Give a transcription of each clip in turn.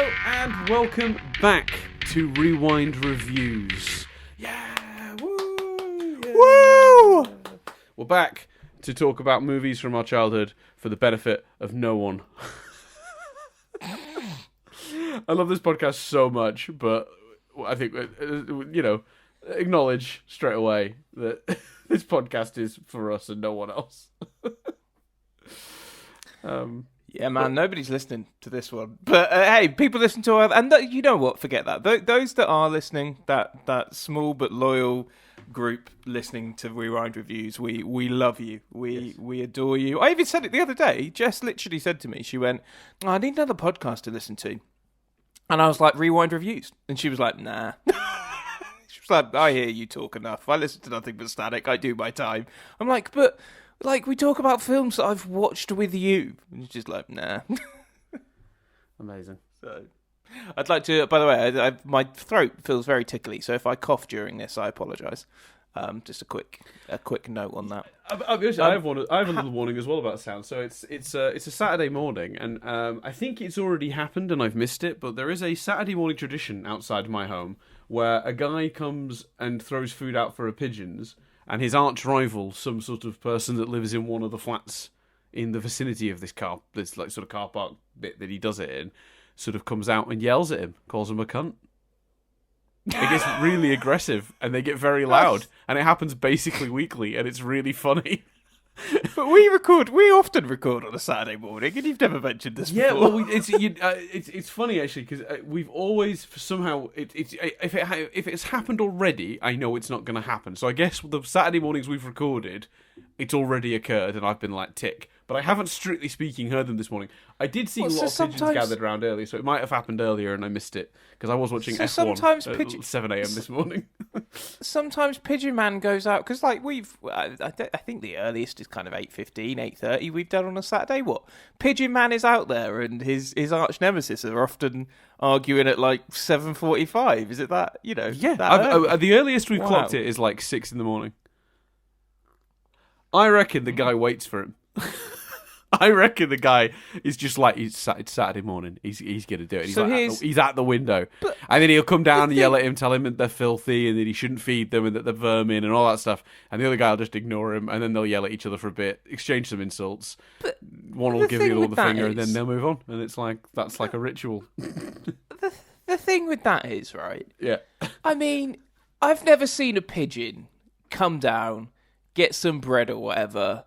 Hello and welcome back to Rewind Reviews. Yeah, woo! Yeah. Woo! We're back to talk about movies from our childhood for the benefit of no one. I love this podcast so much, but I think, acknowledge straight away that this podcast is for us and no one else. Yeah, man, nobody's listening to this one. But hey, people listen to our... And you know what? Forget that. Those that are listening, that small but loyal group listening to Rewind Reviews, we love you. We adore you. I even said it the other day. Jess literally said to me, she went, I need another podcast to listen to. And I was like, Rewind Reviews. And she was like, nah. She was like, I hear you talk enough. I listen to nothing but static. I do my time. I'm like, but... Like, we talk about films that I've watched with you. And it's just like, nah. Amazing. So, I'd like to, by the way, my throat feels very tickly, so if I cough during this, I apologise. Just a quick note on that. I have a little warning as well about sound. So it's a Saturday morning, and I think it's already happened and I've missed it, but there is a Saturday morning tradition outside my home where a guy comes and throws food out for pigeons, and his arch rival, some sort of person that lives in one of the flats in the vicinity of this car park bit that he does it in, sort of comes out and yells at him, calls him a cunt. It gets really aggressive, and they get very loud, and it happens basically weekly, and it's really funny. But we often record on a Saturday morning, and you've never mentioned this before. Yeah, well, it's funny actually because we've always somehow if it's happened already, I know it's not going to happen. So I guess the Saturday mornings we've recorded, it's already occurred, and I've been like tick. But I haven't, strictly speaking, heard them this morning. I did see a lot of pigeons gathered around earlier, so it might have happened earlier and I missed it because I was watching F1 at 7 a.m. this morning. Sometimes Pigeon Man goes out because, like, I think the earliest is kind of 8:15, 8:30. We've done on a Saturday. What Pigeon Man is out there, and his arch nemesis are often arguing at like 7:45. Is it that? Yeah, that the earliest we've clocked it is like 6 in the morning. I reckon the guy waits for him. I reckon the guy is just like, it's Saturday morning. He's going to do it. He's at the window. And then he'll come down and yell at him, tell him that they're filthy and that he shouldn't feed them and that they're vermin and all that stuff. And the other guy will just ignore him, and then they'll yell at each other for a bit, exchange some insults. One will give the other the finger, and then they'll move on. And it's like, that's like a ritual. The thing with that is, right? Yeah. I mean, I've never seen a pigeon come down, get some bread or whatever,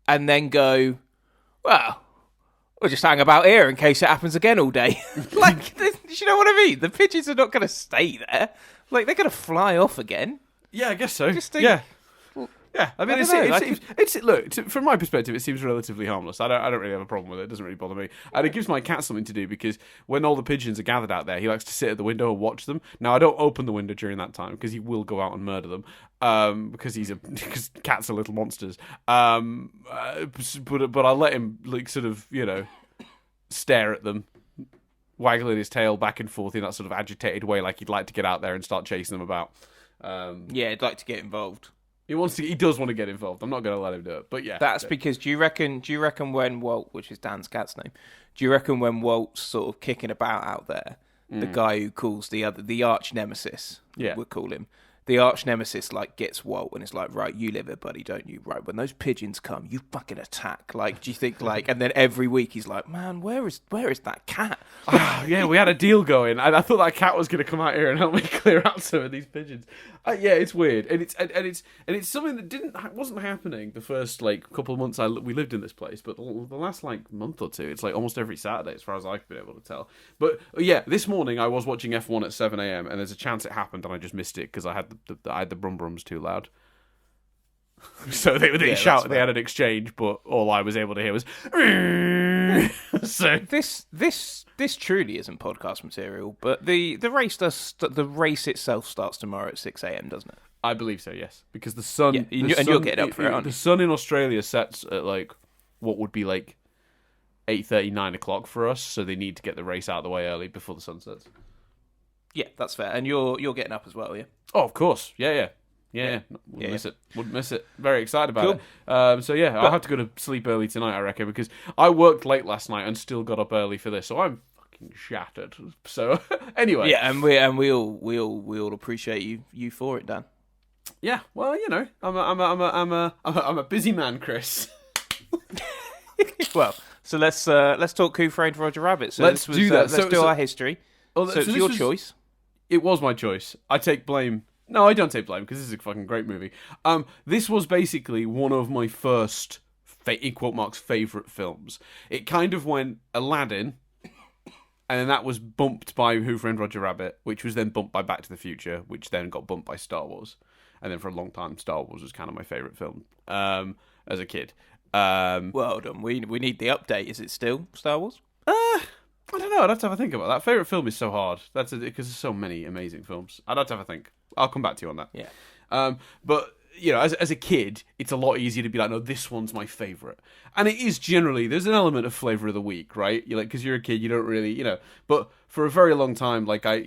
and then go, well, we'll just hang about here in case it happens again all day. Like, you know what I mean? The pigeons are not going to stay there. Like, they're going to fly off again. Yeah, I guess so. Yeah. Yeah, I mean, look, from my perspective, it seems relatively harmless. I don't really have a problem with it. It doesn't really bother me. And it gives my cat something to do because when all the pigeons are gathered out there, he likes to sit at the window and watch them. Now, I don't open the window during that time because he will go out and murder them because cats are little monsters. But I let him, like, sort of, stare at them, waggling his tail back and forth in that sort of agitated way, like he'd like to get out there and start chasing them about. Yeah, he'd like to get involved. He does want to get involved. I'm not going to let him do it, but yeah. That's because, do you reckon when Walt, which is Dan's cat's name, do you reckon when Walt's sort of kicking about out there, the guy who calls the arch nemesis, we'll call him, the arch nemesis, like, gets Walt and is like, right, you live here, buddy, don't you? Right, when those pigeons come, you fucking attack. Like, do you think, like, and then every week he's like, man, where is that cat? Yeah, we had a deal going, and I thought that cat was going to come out here and help me clear out some of these pigeons. Yeah, it's weird, and it's something that wasn't happening the first like couple of months we lived in this place, but the last like month or two, it's like almost every Saturday, as far as I've been able to tell. But yeah, this morning I was watching F1 at 7 a.m. and there's a chance it happened, and I just missed it because I had the brum brums too loud. So they shout. They had an exchange, but all I was able to hear was. So this truly isn't podcast material, but the race itself starts tomorrow at 6 a.m. doesn't it? I believe so. Yes, because the sun. Yeah, and you're getting up for it, aren't you? The sun in Australia sets at like what would be like 8:30, 9 o'clock for us, so they need to get the race out of the way early before the sun sets. Yeah, that's fair. And you're getting up as well, yeah? Oh, of course. Yeah. Wouldn't miss it. Wouldn't miss it. Very excited about it. I'll have to go to sleep early tonight, I reckon, because I worked late last night and still got up early for this, so I'm fucking fucking shattered. So anyway, Yeah, and we all appreciate you for it, Dan. yeah. Well, I'm a busy man, Chris. Well, so let's talk Who Framed Roger Rabbit. So Let's do that. Let's do our history. Well, So it's your choice. It was my choice. I take blame. No, I don't take blame because this is a fucking great movie. This was basically one of my first, in quote marks, favorite films. It kind of went Aladdin, and then that was bumped by Who Framed Roger Rabbit, which was then bumped by Back to the Future, which then got bumped by Star Wars, and then for a long time, Star Wars was kind of my favorite film as a kid. Well done. We need the update. Is it still Star Wars? I don't know. I'd have to have a think about that. Favorite film is so hard. That's because there's so many amazing films. I'd have to have a think. I'll come back to you on that. Yeah. But you know, as a kid, it's a lot easier to be like, no, this one's my favorite, and it is generally. There's an element of flavor of the week, right? You're like, because you're a kid, you don't really, But for a very long time, like I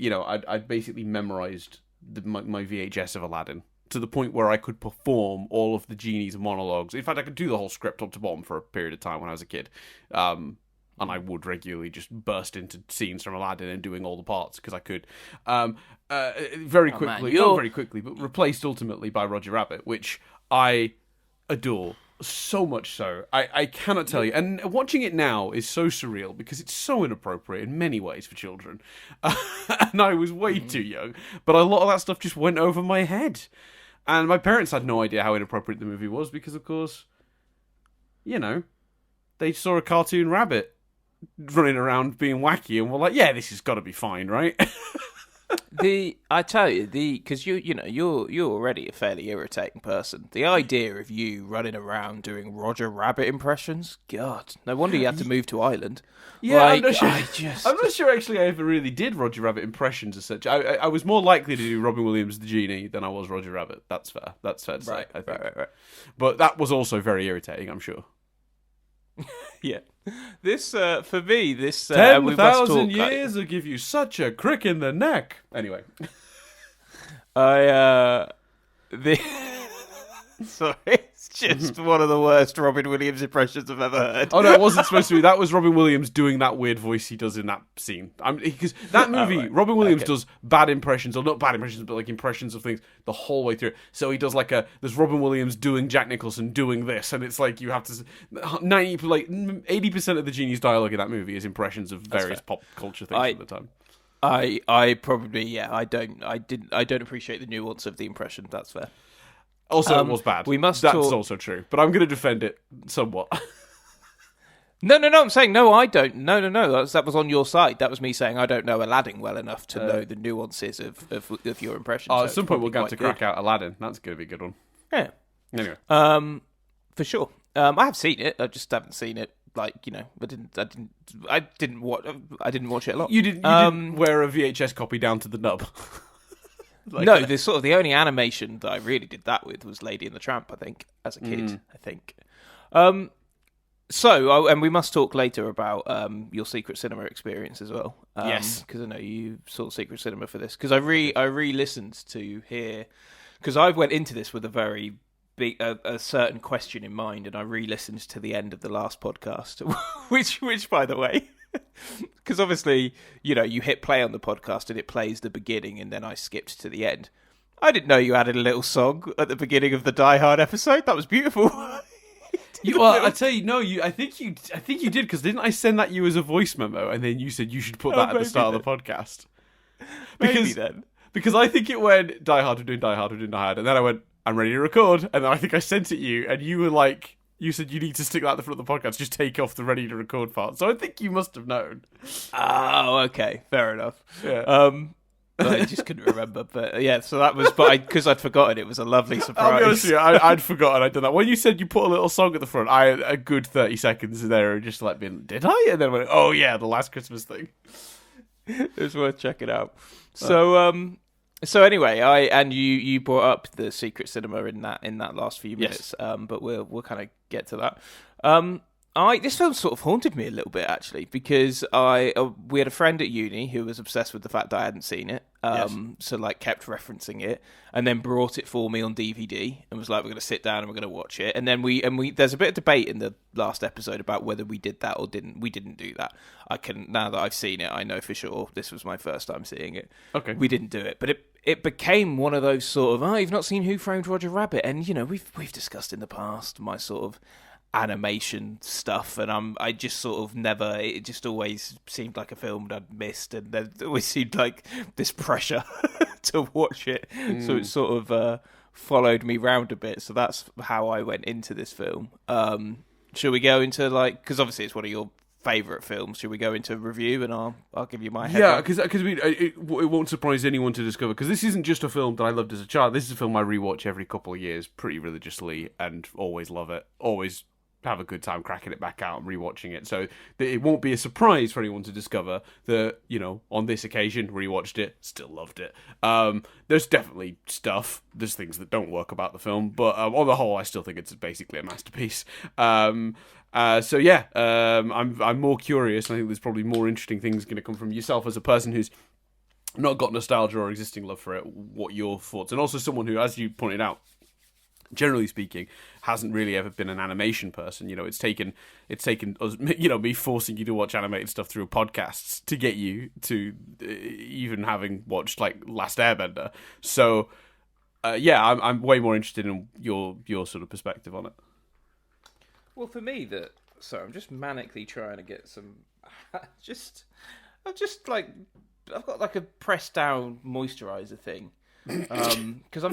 basically memorized my VHS of Aladdin to the point where I could perform all of the genie's monologues. In fact, I could do the whole script top to bottom for a period of time when I was a kid. And I would regularly just burst into scenes from Aladdin and doing all the parts because I could. Very quickly, not very quickly, but replaced ultimately by Roger Rabbit, which I adore so much so. I cannot tell you. And watching it now is so surreal because it's so inappropriate in many ways for children. And I was way too young, but a lot of that stuff just went over my head. And my parents had no idea how inappropriate the movie was because, of course, they saw a cartoon rabbit running around being wacky and were like, yeah, this has got to be fine, right? I tell you, because you're already a fairly irritating person. The idea of you running around doing Roger Rabbit impressions, God, no wonder you had to move to Ireland. Yeah, I'm not sure. I'm not sure actually I ever really did Roger Rabbit impressions as such. I was more likely to do Robin Williams the genie than I was Roger Rabbit. That's fair. That's fair to say. I think. Right. But that was also very irritating, I'm sure. Yeah. This, for me, 10,000 years will give you such a crick in the neck. Anyway. Sorry, it's just one of the worst Robin Williams impressions I've ever heard. Oh, no, it wasn't supposed to be. That was Robin Williams doing that weird voice he does in that scene. Because that movie, right. Robin Williams does bad impressions, or not bad impressions, but like impressions of things the whole way through. So he does there's Robin Williams doing Jack Nicholson doing this, and it's like you have to 80% of the genie's dialogue in that movie is impressions of various pop culture things at the time. I probably I don't appreciate the nuance of the impression. That's fair. Also, it was bad. That's also true. But I'm going to defend it somewhat. No. I'm saying, no, I don't. No. That was on your side. That was me saying I don't know Aladdin well enough to know the nuances of your impression. So at some point, we'll have to crack out Aladdin. That's going to be a good one. Yeah. Anyway. For sure. I have seen it. I just haven't seen it. I didn't watch it a lot. You didn't wear a VHS copy down to the nub. No, the only animation that I really did that with was Lady and the Tramp, I think, as a kid, I think. And we must talk later about your secret cinema experience as well. Yes. Because I know you saw secret cinema for this. Because I re-listened to hear... Because I went into this with a very big, a certain question in mind, and I re-listened to the end of the last podcast, which, by the way... Because obviously, you hit play on the podcast and it plays the beginning, and then I skipped to the end. I didn't know you added a little song at the beginning of the Die Hard episode. That was beautiful. I tell you, no. I think you did, because didn't I send that you as a voice memo, and then you said you should put that at the start of the podcast? Because I think it went Die Hard, we're doing Die Hard, and then I went, I'm ready to record, and then I think I sent it you, and you were like. You said you need to stick that at the front of the podcast. Just take off the ready to record part. So I think you must have known. Oh, okay. Fair enough. Yeah. I just couldn't remember. But yeah, so that was... But because I'd forgotten, it was a lovely surprise. I'll be honest with you, I'd forgotten I'd done that. When you said you put a little song at the front, I had a good 30 seconds there and just did I? And then I went, oh yeah, the last Christmas thing. It was worth checking out. So anyway, you brought up the secret cinema in that last few minutes, yes. But we'll kind of get to that. This film sort of haunted me a little bit actually, because we had a friend at uni who was obsessed with the fact that I hadn't seen it, So like kept referencing it, and then brought it for me on DVD and was like, we're going to sit down and we're going to watch it. And then we there's a bit of debate in the last episode about whether we did that or didn't. We didn't do that. Now that I've seen it, I know for sure this was my first time seeing it. Okay. We didn't do it, but it became one of those sort of, you've not seen Who Framed Roger Rabbit, and we've discussed in the past my sort of animation stuff, and I just sort of never. It just always seemed like a film that I'd missed, and there always seemed like this pressure to watch it. So it sort of followed me round a bit. So that's how I went into this film. Should we go into because obviously it's one of your favourite films? Should we go into review, and I'll give you my headline? Yeah, because it won't surprise anyone to discover, because this isn't just a film that I loved as a child. This is a film I rewatch every couple of years pretty religiously, and always love it. Always have a good time cracking it back out and rewatching it. So it won't be a surprise for anyone to discover that, on this occasion, rewatched it, still loved it. There's definitely stuff. There's things that don't work about the film, but on the whole, I still think it's basically a masterpiece. I'm more curious, and I think there's probably more interesting things going to come from yourself as a person who's not got nostalgia or existing love for it, what your thoughts, and also someone who, as you pointed out, generally speaking, hasn't really ever been an animation person. It's taken us, me forcing you to watch animated stuff through podcasts to get you to even having watched like Last Airbender. So, I'm way more interested in your sort of perspective on it. Well, for me, I'm just manically trying to get some. I've got like a pressed down moisturizer thing. Because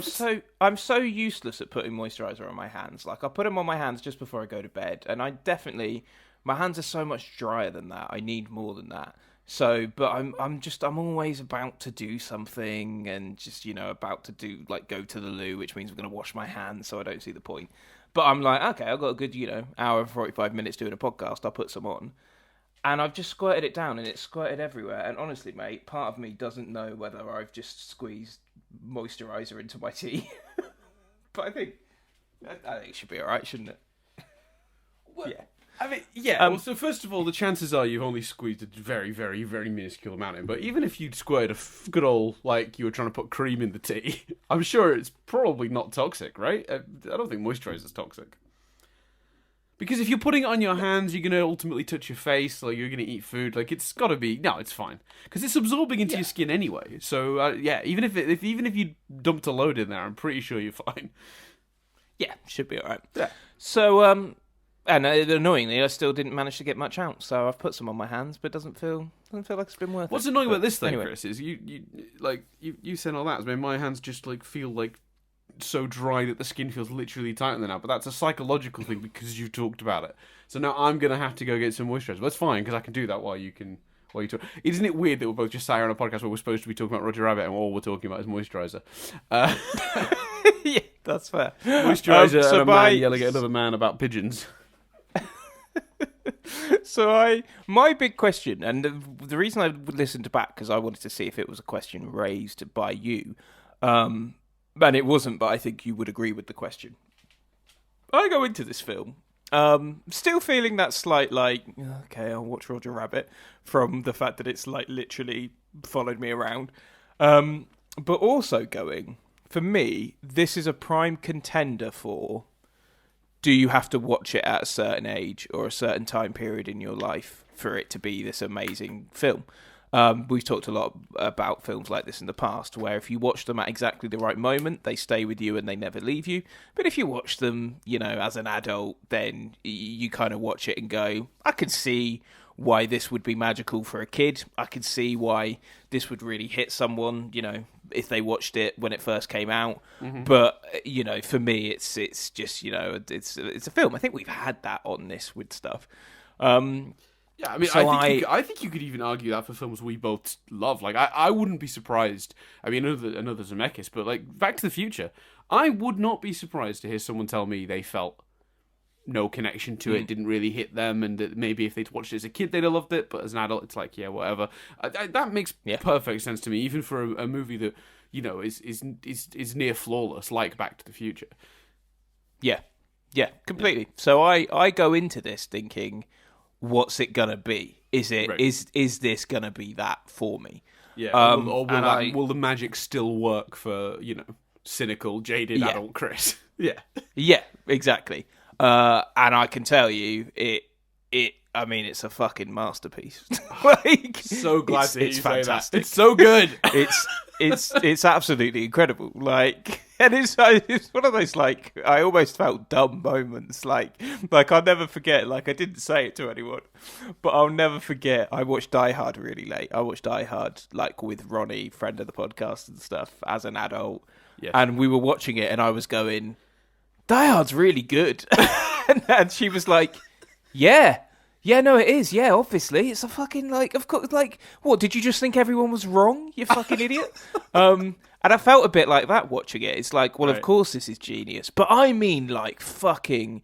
I'm so useless at putting moisturizer on my hands. Like, I put them on my hands just before I go to bed, and my hands are so much drier than that. I need more than that. So, but I'm always about to do something, and just about to do go to the loo, which means I'm going to wash my hands. So I don't see the point. But I'm like, okay, I've got a good hour and 45 minutes doing a podcast. I'll put some on. And I've just squirted it down, and it's squirted everywhere. And honestly, mate, part of me doesn't know whether I've just squeezed moisturizer into my tea. But I think it should be all right, shouldn't it? Well, yeah. I mean, yeah. So first of all, the chances are you've only squeezed a very, very, very minuscule amount in. But even if you'd squirted a good old, you were trying to put cream in the tea, I'm sure it's probably not toxic, right? I don't think moisturizer's toxic. Because if you're putting it on your hands, you're going to ultimately touch your face, you're going to eat food. It's got to be... No, it's fine. Because it's absorbing into your skin anyway. So, even if you dumped a load in there, I'm pretty sure you're fine. Yeah, should be all right. Yeah. So, and annoyingly, I still didn't manage to get much out. So I've put some on my hands, but it doesn't feel like it's been worth it. What's annoying about this thing, Chris, is you said all that. I mean, my hands just, feel so dry that the skin feels literally tighter than now, but that's a psychological thing because you talked about it. So now I'm gonna have to go get some moisturizer. But that's fine because I can do that while you talk. Isn't it weird that we're both just sat here on a podcast where we're supposed to be talking about Roger Rabbit and all we're talking about is moisturizer? Yeah, that's fair. Moisturizer and a man yelling at another man about pigeons. So my big question, and the reason I listened back because I wanted to see if it was a question raised by you. And it wasn't, but I think you would agree with the question. I go into this film still feeling that slight, okay, I'll watch Roger Rabbit, from the fact that it's, literally followed me around. But also going, for me, this is a prime contender for, do you have to watch it at a certain age or a certain time period in your life for it to be this amazing film? We've talked a lot about films like this in the past, where if you watch them at exactly the right moment, they stay with you and they never leave you. But if you watch them, as an adult, then you kind of watch it and go, I can see why this would be magical for a kid. I can see why this would really hit someone, if they watched it when it first came out. Mm-hmm. But, for me, it's just, it's a film. I think we've had that on this with stuff. Yeah, I mean, so I think you could even argue that for films we both love. I wouldn't be surprised. I mean, another Zemeckis, but Back to the Future, I would not be surprised to hear someone tell me they felt no connection to it, didn't really hit them, and that maybe if they'd watched it as a kid, they'd have loved it, but as an adult, it's whatever. That makes perfect sense to me, even for a movie that is near flawless, like Back to the Future. Yeah, completely. Yeah. So I go into this thinking, what's it gonna be? Is it is this gonna be that for me? Yeah, or will the magic still work for, cynical, jaded adult Chris? Yeah. Yeah, exactly. And I can tell you, I mean, it's a fucking masterpiece. So glad to hear you say that. It's so good. It's absolutely incredible. And it's one of those I almost felt dumb moments. I'll never forget. I didn't say it to anyone, but I'll never forget. I watched Die Hard really late. I watched Die Hard with Ronnie, friend of the podcast and stuff, as an adult. Yes. And we were watching it, and I was going, Die Hard's really good. and she was like, yeah, no, it is. Yeah, obviously. It's a fucking, of course, what, did you just think everyone was wrong, you fucking idiot? And I felt a bit like that watching it. It's well, right. Of course this is genius. But I mean, fucking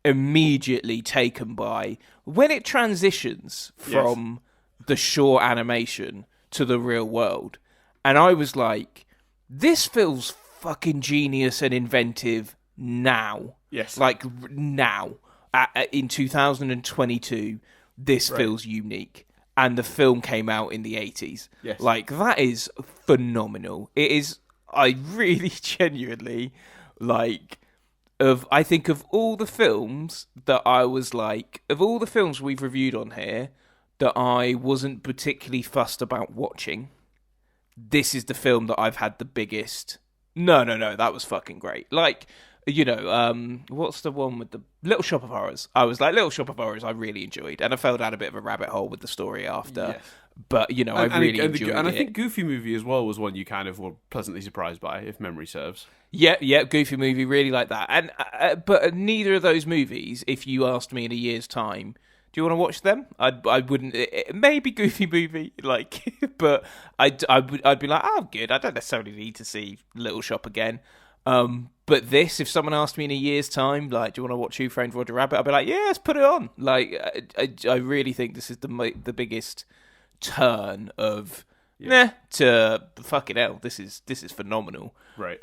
immediately taken by when it transitions from the short animation to the real world. And I was like, this feels fucking genius and inventive now. Yes. Now. In 2022, this feels unique. And the film came out in the 80s. Yes. That is phenomenal. It is, I really genuinely, I think of all the films that I was of all the films we've reviewed on here that I wasn't particularly fussed about watching, this is the film that I've had the biggest, no, that was fucking great. What's the one with the Little Shop of Horrors? I was Little Shop of Horrors I really enjoyed, and I fell down a bit of a rabbit hole with the story after. Yes. But, I really enjoyed it. And I think Goofy Movie as well was one you kind of were pleasantly surprised by, if memory serves. Yeah, Goofy Movie, really like that. And but neither of those movies, if you asked me in a year's time, do you want to watch them? I wouldn't. Maybe Goofy Movie, but I'd be like, oh, good. I don't necessarily need to see Little Shop again. But this, if someone asked me in a year's time, do you want to watch Who Framed Roger Rabbit? I'd be like, yeah, let's put it on. I really think this is the biggest turn of to fucking hell. This is phenomenal. Right.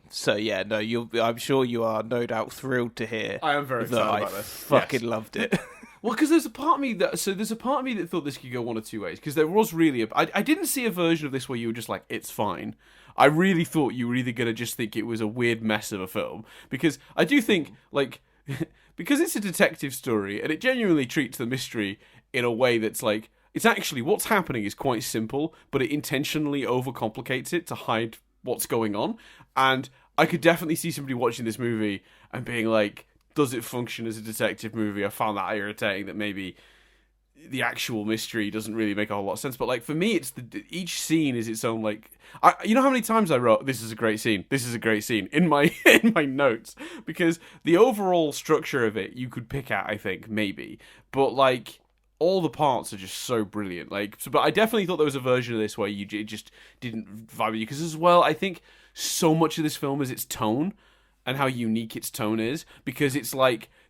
So yeah, no, I'm sure you are no doubt thrilled to hear. I am very excited about this. Fucking loved it. Well, because there's a part of me that thought this could go one or two ways. Because there was really I didn't see a version of this where you were just like, it's fine. I really thought you were either going to just think it was a weird mess of a film. Because I do think, because it's a detective story, and it genuinely treats the mystery in a way that's it's actually, what's happening is quite simple, but it intentionally overcomplicates it to hide what's going on. And I could definitely see somebody watching this movie and being like, does it function as a detective movie? I found that irritating that maybe the actual mystery doesn't really make a whole lot of sense. But for me, it's each scene is its own you know how many times I wrote this is a great scene in my notes, because the overall structure of it you could pick at, I think, maybe, but all the parts are just so brilliant. But I definitely thought there was a version of this where it just didn't vibe with you, because as well, I think so much of this film is its tone and how unique its tone is, because it's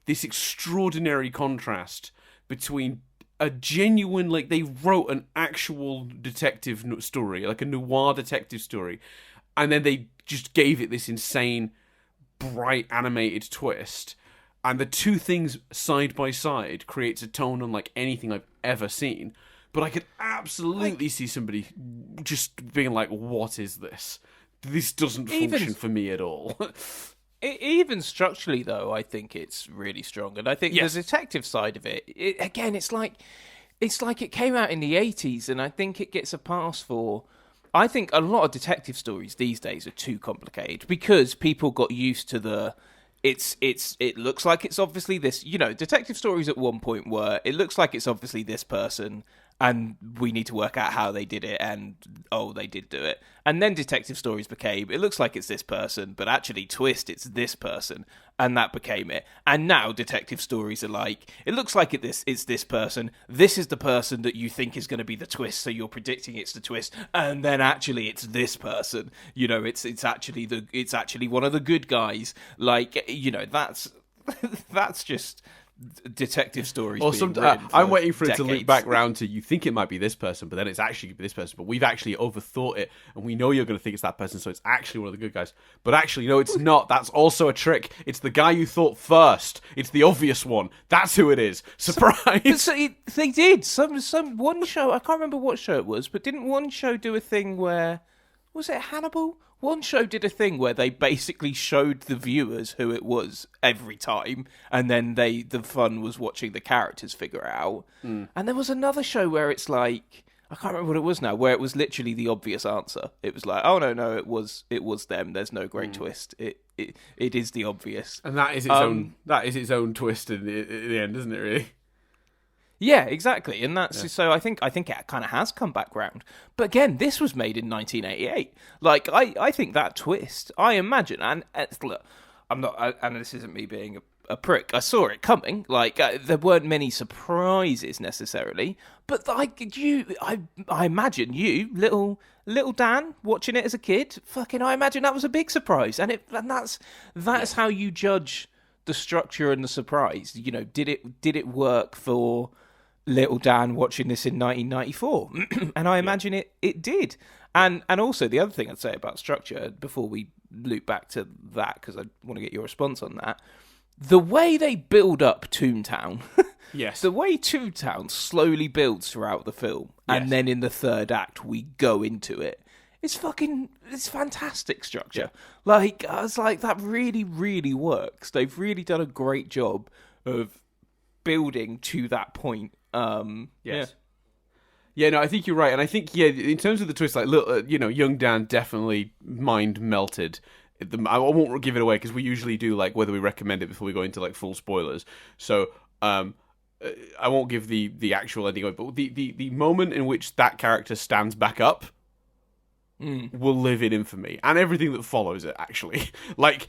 this extraordinary contrast between a genuine, they wrote an actual detective story, a noir detective story, and then they just gave it this insane, bright, animated twist, and the two things side by side creates a tone unlike anything I've ever seen. But I could absolutely see somebody just being like, what is this? This doesn't function for me at all. Even structurally, though, I think it's really strong. And I think the detective side of it, again, it's like it came out in the 80s, and I think it gets a pass for... I think a lot of detective stories these days are too complicated because people got used to the... It looks like it's obviously this... detective stories at one point were, it looks like it's obviously this person, and we need to work out how they did it, and they did do it. And then detective stories became, it looks like it's this person, but actually twist, it's this person, and that became it. And now detective stories are it looks like it's this person, this is the person that you think is going to be the twist, so you're predicting it's the twist, and then actually it's this person. It's actually one of the good guys. That's just detective stories. Or being written I'm for waiting for it to loop decades. back round to, you think it might be this person, but then it's actually going to be this person. But we've actually overthought it, and we know you're going to think it's that person, so it's actually one of the good guys. But actually, no, it's not. That's also a trick. It's the guy you thought first. It's the obvious one. That's who it is. Surprise! They did some one show. I can't remember what show it was, but didn't one show do a thing where, was it Hannibal? One show did a thing where they basically showed the viewers who it was every time, and then the fun was watching the characters figure it out. And there was another show where it's like, I can't remember what it was now, where it was literally the obvious answer. It was like, oh no, it was them. There's no great twist. It is the obvious, And that is its own twist in the end, isn't it? Really. Yeah, exactly, and that's so. I think it kind of has come back round. But again, this was made in 1988. Like, I think that twist. I imagine, and look, I'm not, and this isn't me being a prick. I saw it coming. Like, there weren't many surprises necessarily, but like I imagine you, little Dan, watching it as a kid. Fucking, I imagine that was a big surprise, and that's how you judge the structure and the surprise. You know, did it work for little Dan watching this in 1994? And I imagine it did. And also the other thing I'd say about structure before we loop back to that, because I want to get your response on that, the way they build up Toontown, Yes. the way Toontown slowly builds throughout the film, and then in the third act we go into it. It's fantastic structure. Like, I was like, that really, really works. They've really done a great job of building to that point. Yes. Yeah, no, I think you're right, and I think in terms of the twist, like, young Dan definitely mind melted. I won't give it away because we usually do like whether we recommend it before we go into like full spoilers. So I won't give the actual ending away, but the moment in which that character stands back up will live in infamy, and everything that follows it. Actually, like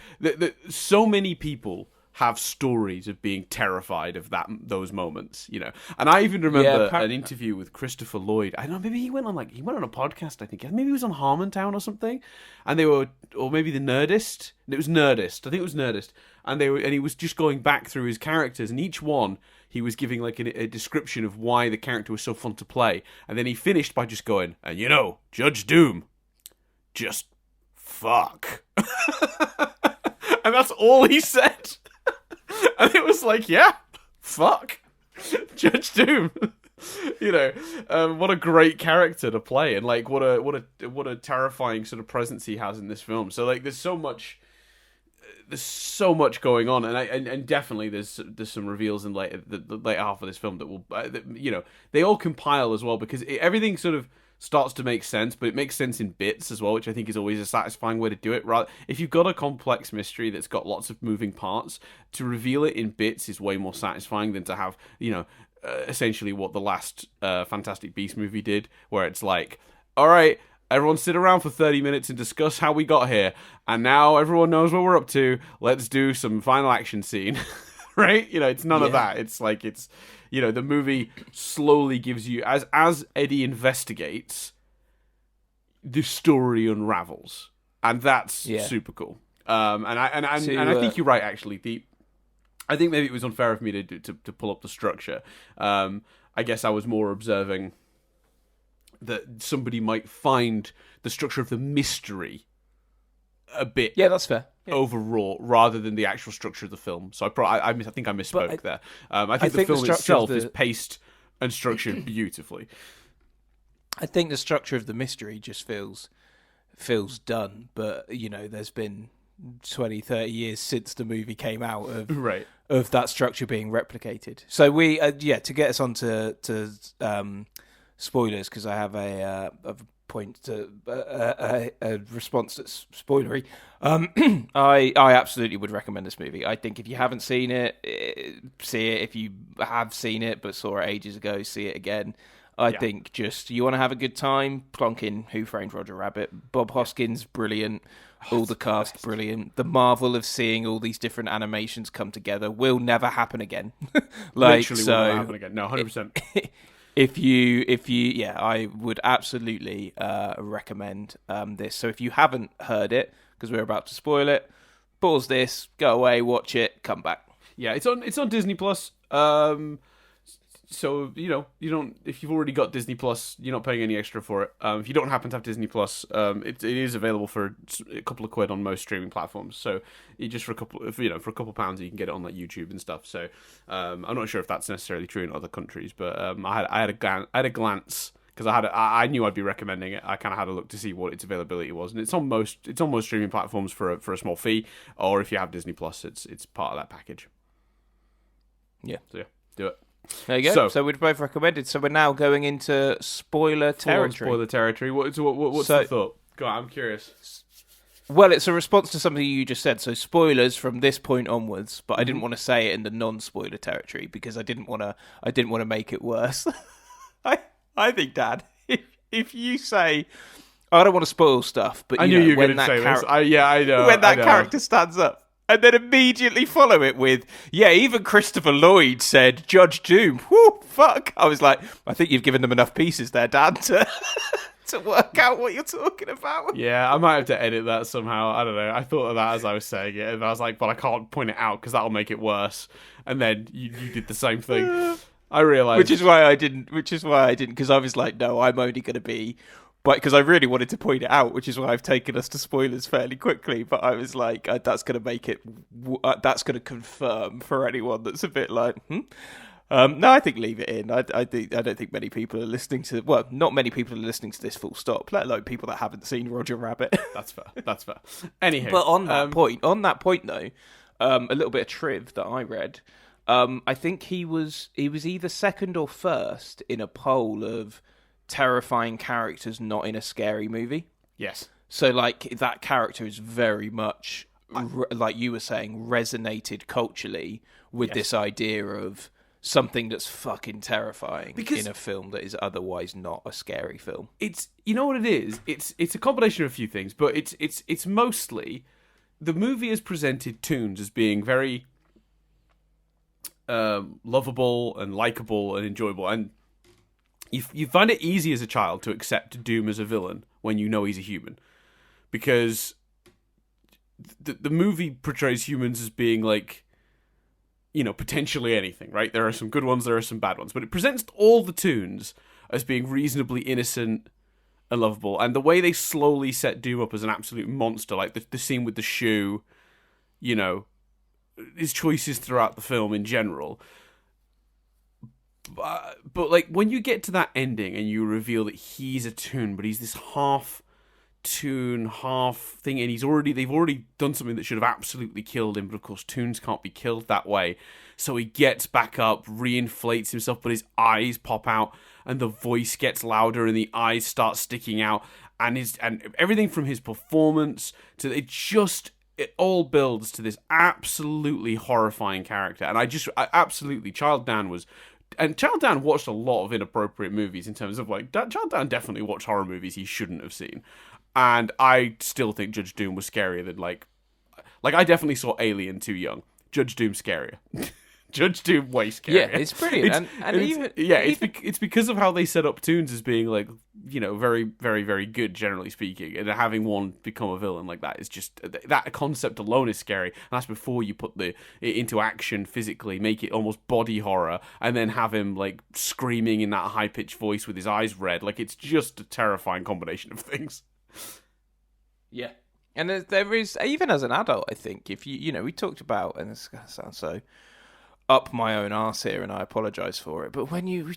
so many people have stories of being terrified of those moments, you know. And I even remember an interview with Christopher Lloyd. I don't know, maybe he went on a podcast, I think. Maybe he was on Harmontown or something. And or maybe the Nerdist. It was Nerdist. I think it was Nerdist. And he was just going back through his characters, and each one he was giving like a description of why the character was so fun to play. And then he finished by just going, and Judge Doom, just fuck. And that's all he said. And it was like, yeah, fuck, Judge Doom. What a great character to play, and like what a terrifying sort of presence he has in this film. So like, there's so much going on, and definitely there's some reveals in the later half of this film that will, they all compile as well, because everything sort of starts to make sense, but it makes sense in bits as well, which I think is always a satisfying way to do it. Right? If you've got a complex mystery that's got lots of moving parts, to reveal it in bits is way more satisfying than to have, essentially what the last Fantastic Beasts movie did, where it's like, all right, everyone sit around for 30 minutes and discuss how we got here, and now everyone knows what we're up to. Let's do some final action scene. Right? It's none of that. It's like, the movie slowly gives you, as Eddie investigates, the story unravels, and that's super cool. And I think you're right. Actually, I think maybe it was unfair of me to pull up the structure. I guess I was more observing that somebody might find the structure of the mystery a bit, that's fair, overwrought, rather than the actual structure of the film. So I think I misspoke there. I think the film itself is paced and structured beautifully. I think the structure of the mystery just feels done, but there's been 20, 30 years since the movie came out of that structure being replicated. So we to get us on to spoilers, because I have a point to a response that's spoilery. I absolutely would recommend this movie. I think if you haven't seen it, see it. If you have seen it but saw it ages ago, see it again. I think just you want to have a good time, plonk in Who Framed Roger Rabbit. Bob Hoskins, brilliant. All the cast, brilliant. The marvel of seeing all these different animations come together will never happen again. Literally will never happen again. No, 100%. If you, I would absolutely recommend this. So if you haven't heard it, because we're about to spoil it, pause this, go away, watch it, come back. Yeah, it's on Disney Plus. So you don't. If you've already got Disney Plus, you're not paying any extra for it. If you don't happen to have Disney Plus, it is available for a couple of quid on most streaming platforms. So you just for a couple of pounds, you can get it on like YouTube and stuff. So I'm not sure if that's necessarily true in other countries, but I had a glance because I knew I'd be recommending it. I kind of had a look to see what its availability was, and it's on most streaming platforms for a small fee, or if you have Disney Plus, it's part of that package. Yeah. So yeah, do it. There you go. So we'd both recommended. So we're now going into spoiler territory. Spoiler territory. What's the thought? Go on, I'm curious. Well, it's a response to something you just said. So spoilers from this point onwards, but I didn't want to say it in the non-spoiler territory because I didn't want to make it worse. I think, Dad, if you say, I don't want to spoil stuff, but I knew you were going to say this. I know. When that character stands up. And then immediately follow it with, yeah, even Christopher Lloyd said, Judge Doom. Whoo, fuck. I was like, I think you've given them enough pieces there, Dad, to work out what you're talking about. Yeah, I might have to edit that somehow. I don't know. I thought of that as I was saying it, and I was like, but I can't point it out because that'll make it worse. And then you did the same thing. I realised. Which is why I didn't, because I was like, no, I'm only going to be... But because I really wanted to point it out, which is why I've taken us to spoilers fairly quickly. But I was like, that's going to make it, that's going to confirm for anyone that's a bit like, No, I think leave it in. I don't think many people are listening to. Well, not many people are listening to this. Full stop. Let alone people that haven't seen Roger Rabbit. That's fair. Anyhow, but on that point though, a little bit of triv that I read. I think he was either second or first in a poll of terrifying characters not in a scary movie. Yes. So, like, that character is very much, like you were saying, resonated culturally with this idea of something that's fucking terrifying in a film that is otherwise not a scary film. It's, you know what it is? It's a combination of a few things, but it's mostly the movie has presented Toons as being very lovable and likable and enjoyable, and you find it easy as a child to accept Doom as a villain when you know he's a human, because the movie portrays humans as being like, potentially anything, right? There are some good ones, there are some bad ones, but it presents all the Toons as being reasonably innocent and lovable, and the way they slowly set Doom up as an absolute monster, like the scene with the shoe, his choices throughout the film in general. But like when you get to that ending and you reveal that he's a Toon, but he's this half Toon, half thing, and they've already done something that should have absolutely killed him, but of course Toons can't be killed that way. So he gets back up, reinflates himself, but his eyes pop out, and the voice gets louder, and the eyes start sticking out, and everything from his performance to it all builds to this absolutely horrifying character. And Child Dan watched a lot of inappropriate movies in terms of like, Child Dan definitely watched horror movies he shouldn't have seen. And I still think Judge Doom was scarier than like I definitely saw Alien too young. Judge Doom scarier. Judge Doom way scarier. Yeah, it's brilliant. It's because of how they set up Toons as being like, very, very, very good, generally speaking, and having one become a villain like that is just, that concept alone is scary. And that's before you put it into action physically, make it almost body horror, and then have him like screaming in that high pitched voice with his eyes red. Like, it's just a terrifying combination of things. Yeah. And there is, even as an adult, I think, if we talked about, and this sounds so up my own arse here, and I apologise for it, but when you've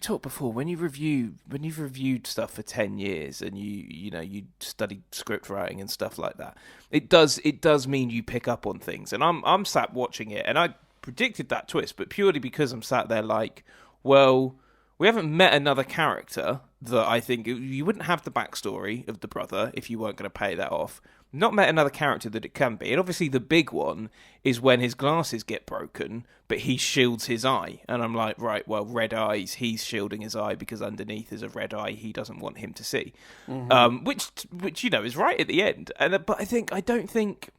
reviewed stuff for 10 years and you studied script writing and stuff like that, it does mean you pick up on things. And I'm sat watching it, and I predicted that twist, but purely because I'm sat there like, well, we haven't met another character that I think you wouldn't have the backstory of the brother if you weren't going to pay that off. Not met another character that it can be. And obviously the big one is when his glasses get broken, but he shields his eye. And I'm like, right, well, red eyes, he's shielding his eye because underneath is a red eye he doesn't want him to see. Mm-hmm. Which is right at the end. But I don't think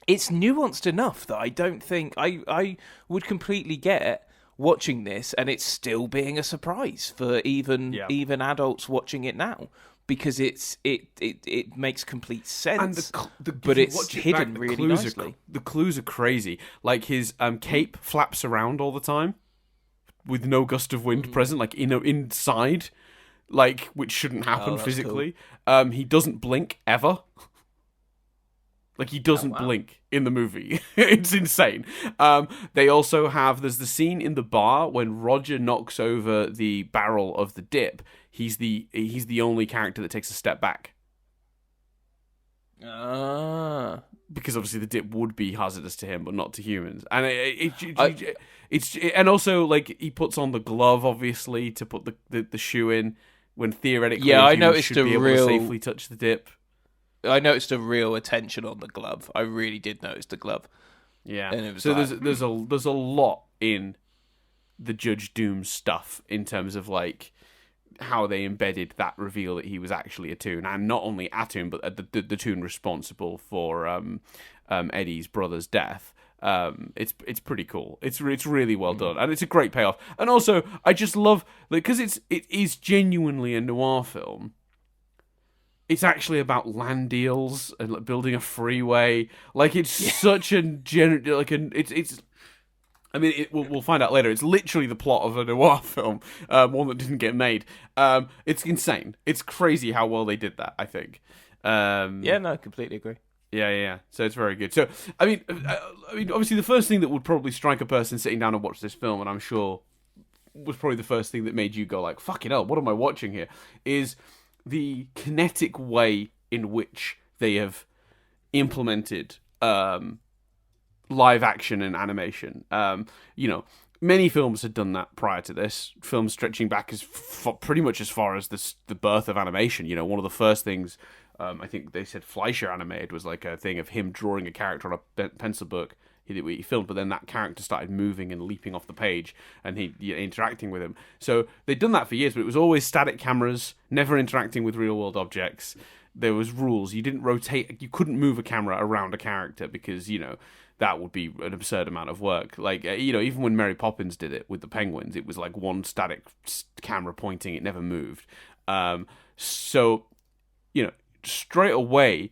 it's nuanced enough that I don't think I would completely get watching this and it's still being a surprise for even adults watching it now, because it makes complete sense, but it's hidden really nicely. The clues are crazy. Like his cape flaps around all the time. with no gust of wind present, like inside, like which shouldn't happen physically. Cool. He doesn't blink ever. Like, he doesn't blink in the movie. It's insane. They also there's the scene in the bar when Roger knocks over the barrel of the dip. He's the only character that takes a step back. Because obviously the dip would be hazardous to him, but not to humans. And and also, like, he puts on the glove, obviously, to put the shoe in, when theoretically I noticed should be able to safely touch the dip. I noticed a real attention on the glove. I really did notice the glove. Yeah. And it was so there's a lot in the Judge Doom stuff in terms of, like, how they embedded that reveal that he was actually a Toon, and not only a Toon, but the Toon responsible for Eddie's brother's death. It's pretty cool. It's really well done, and it's a great payoff. And also, I just love, like, because it is genuinely a noir film. It's actually about land deals and, like, building a freeway. Like, it's such a it's. I mean, we'll find out later. It's literally the plot of a noir film, one that didn't get made. It's insane. It's crazy how well they did that, I think. I completely agree. Yeah. So it's very good. So, I mean, obviously, the first thing that would probably strike a person sitting down and watch this film, and I'm sure was probably the first thing that made you go like, "Fucking hell, what am I watching here?" is the kinetic way in which they have implemented live action and animation. Many films had done that prior to this. Films stretching back pretty much as far as the birth of animation. One of the first things, I think they said Fleischer animated, was like a thing of him drawing a character on a pencil book. He filmed, but then that character started moving and leaping off the page, and he interacting with him. So they'd done that for years, but it was always static cameras, never interacting with real world objects. There was rules. You didn't rotate. You couldn't move a camera around a character because that would be an absurd amount of work. Like, even when Mary Poppins did it with the penguins, it was like one static camera pointing. It never moved. So straight away,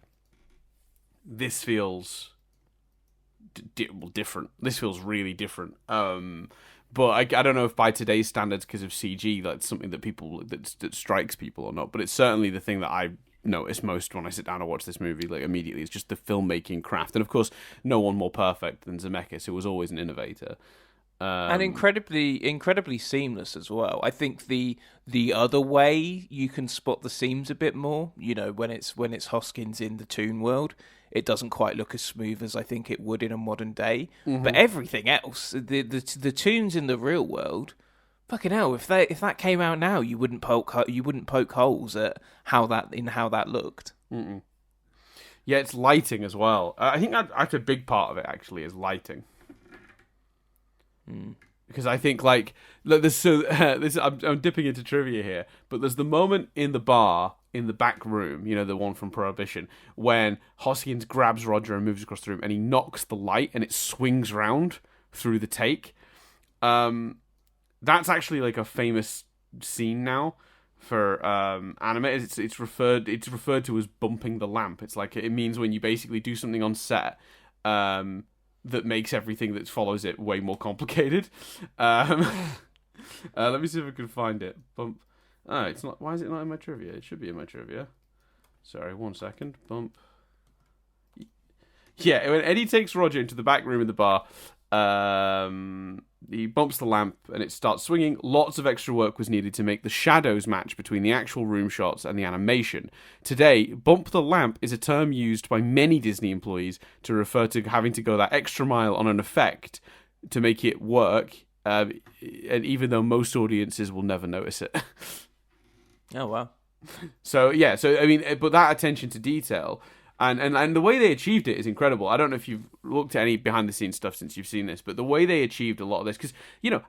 this feels different. This feels really different. But I don't know if by today's standards, because of CG, that's something that strikes people or not. But it's certainly the thing that I notice most when I sit down and watch this movie. Like, immediately, it's just the filmmaking craft, and of course, no one more perfect than Zemeckis, who was always an innovator. And incredibly seamless as well. I think the other way you can spot the seams a bit more, when it's Hoskins in the Toon world, it doesn't quite look as smooth as I think it would in a modern day. Mm-hmm. But everything else, the Toons in the real world, fucking hell, if that came out now, you wouldn't poke holes at how that looked. Mm-mm. Yeah, it's lighting as well. I think that's a big part of it, actually, is lighting. Because I think, like, I'm dipping into trivia here, but there's the moment in the bar in the back room, the one from Prohibition, when Hoskins grabs Roger and moves across the room, and he knocks the light, and it swings round through the take. That's actually like a famous scene now for anime. It's referred to as bumping the lamp. It's like, it means when you basically do something on set that makes everything that follows it way more complicated. Let me see if I can find it. Bump. Oh, it's not. Why is it not in my trivia? It should be in my trivia. Sorry, 1 second. Bump. Yeah, when Eddie takes Roger into the back room in the bar, he bumps the lamp and it starts swinging. Lots of extra work was needed to make the shadows match between the actual room shots and the animation. Today, bump the lamp is a term used by many Disney employees to refer to having to go that extra mile on an effect to make it work, and even though most audiences will never notice it. Oh, wow. So I mean, but that attention to detail and the way they achieved it is incredible. I don't know if you've looked at any behind the scenes stuff since you've seen this, but the way they achieved a lot of this, because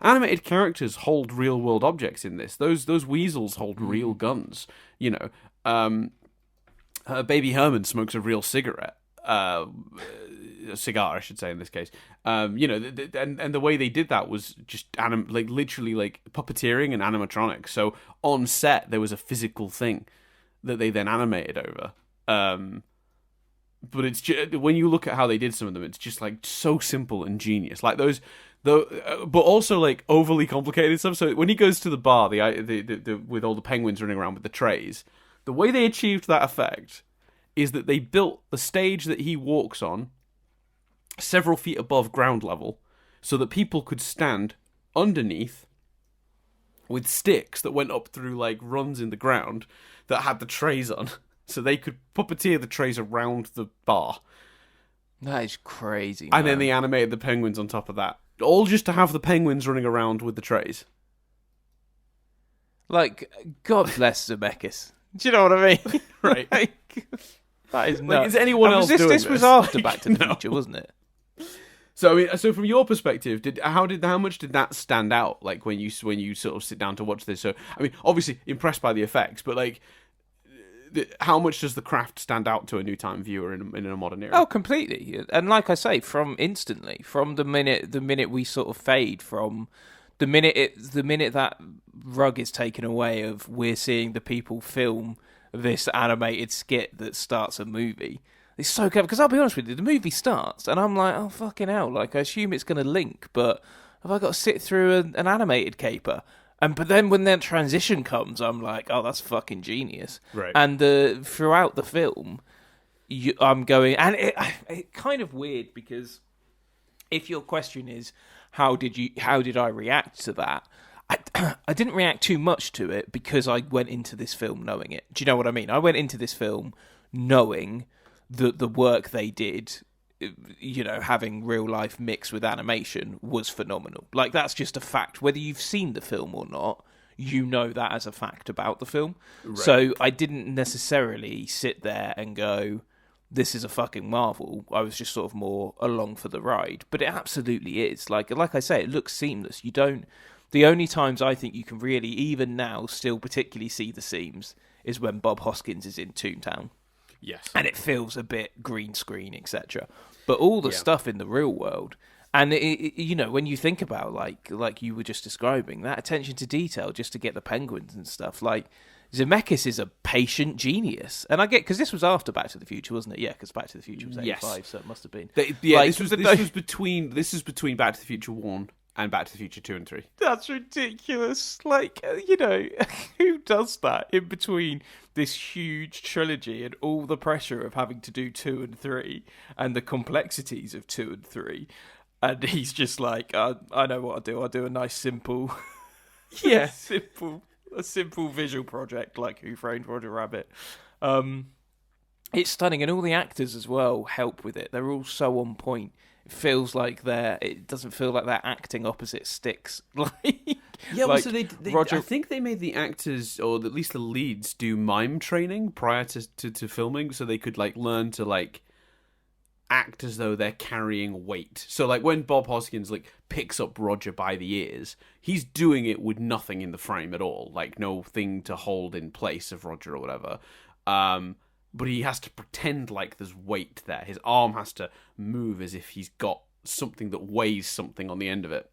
animated characters hold real world objects in this. Those weasels hold real guns. Baby Herman smokes a real cigarette. A cigar, I should say, in this case. And the way they did that was just literally like puppeteering and animatronics. So on set there was a physical thing that they then animated over. But it's just, when you look at how they did some of them, it's just like so simple and genius. Like those Though, but also like overly complicated stuff. So when he goes to the bar, the with all the penguins running around with the trays, the way they achieved that effect is that they built the stage that he walks on several feet above ground level, so that people could stand underneath with sticks that went up through like runs in the ground that had the trays on, so they could puppeteer the trays around the bar. That is crazy. And then they animated the penguins on top of that. All just to have the penguins running around with the trays. Like, God bless Zemeckis. Do you know what I mean? Right. Like, that is nuts. Like, is anyone else doing this? this? Was after Like, Back to the no. Future, wasn't it? So I mean, so from your perspective, how much did that stand out? Like when you sort of sit down to watch this. So I mean, obviously impressed by the effects, but like, how much does the craft stand out to a new time viewer in a modern era? Oh, completely. And like I say, from the minute we sort of fade from the minute that rug is taken away of we're seeing the people film this animated skit that starts a movie. It's so clever, because I'll be honest with you, the movie starts and I'm like, oh fucking hell, like I assume it's going to link, but have I got to sit through an animated caper? But then when that transition comes, I'm like, oh, that's fucking genius. Right. And throughout the film, I'm going, and it kind of weird, because if your question is how did I react to that, I didn't react too much to it because I went into this film knowing it. Do you know what I mean? I went into this film knowing that the work they did, you know, having real life mixed with animation, was phenomenal. Like, that's just a fact. Whether you've seen the film or not, you know that as a fact about the film. Right. So I didn't necessarily sit there and go, this is a fucking marvel. I was just sort of more along for the ride. But it absolutely is. Like I say, it looks seamless. The only times I think you can really, even now, still particularly see the seams is when Bob Hoskins is in Toontown. Yes. And it feels a bit green screen, etc. But all the stuff in the real world, and you know, when you think about like you were just describing, that attention to detail just to get the penguins and stuff, like Zemeckis is a patient genius. And I get, because this was after Back to the Future, wasn't it? Yeah, because Back to the Future was 85, so it must have been. This was between Back to the Future 1 and Back to the Future 2 and 3. That's ridiculous. Like, you know, who does that in between this huge trilogy and all the pressure of having to do 2 and 3 and the complexities of 2 and 3? And he's just like, I know what I'll do. I'll do a nice, simple, a simple visual project like Who Framed Roger Rabbit. It's stunning, and all the actors as well help with it. They're all so on point. It feels like it doesn't feel like they're acting opposite sticks. Like, yeah, well, so they Roger... I think they made the actors, or at least the leads, do mime training prior to filming, so they could like learn to like act as though they're carrying weight. So like when Bob Hoskins like picks up Roger by the ears, he's doing it with nothing in the frame at all, like no thing to hold in place of Roger or whatever. But he has to pretend like there's weight there. His arm has to move as if he's got something that weighs something on the end of it.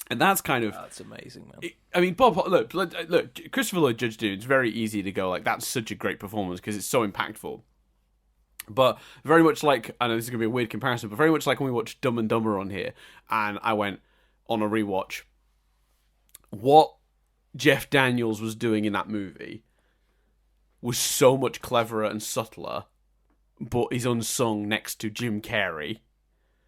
And that's kind of... That's amazing, man. I mean, Bob, look, Christopher Lloyd Judge dude, it's very easy to go like, that's such a great performance because it's so impactful. But very much like, I know this is going to be a weird comparison, but very much like when we watched Dumb and Dumber on here, and I went on a rewatch, what Jeff Daniels was doing in that movie was so much cleverer and subtler, but is unsung next to Jim Carrey.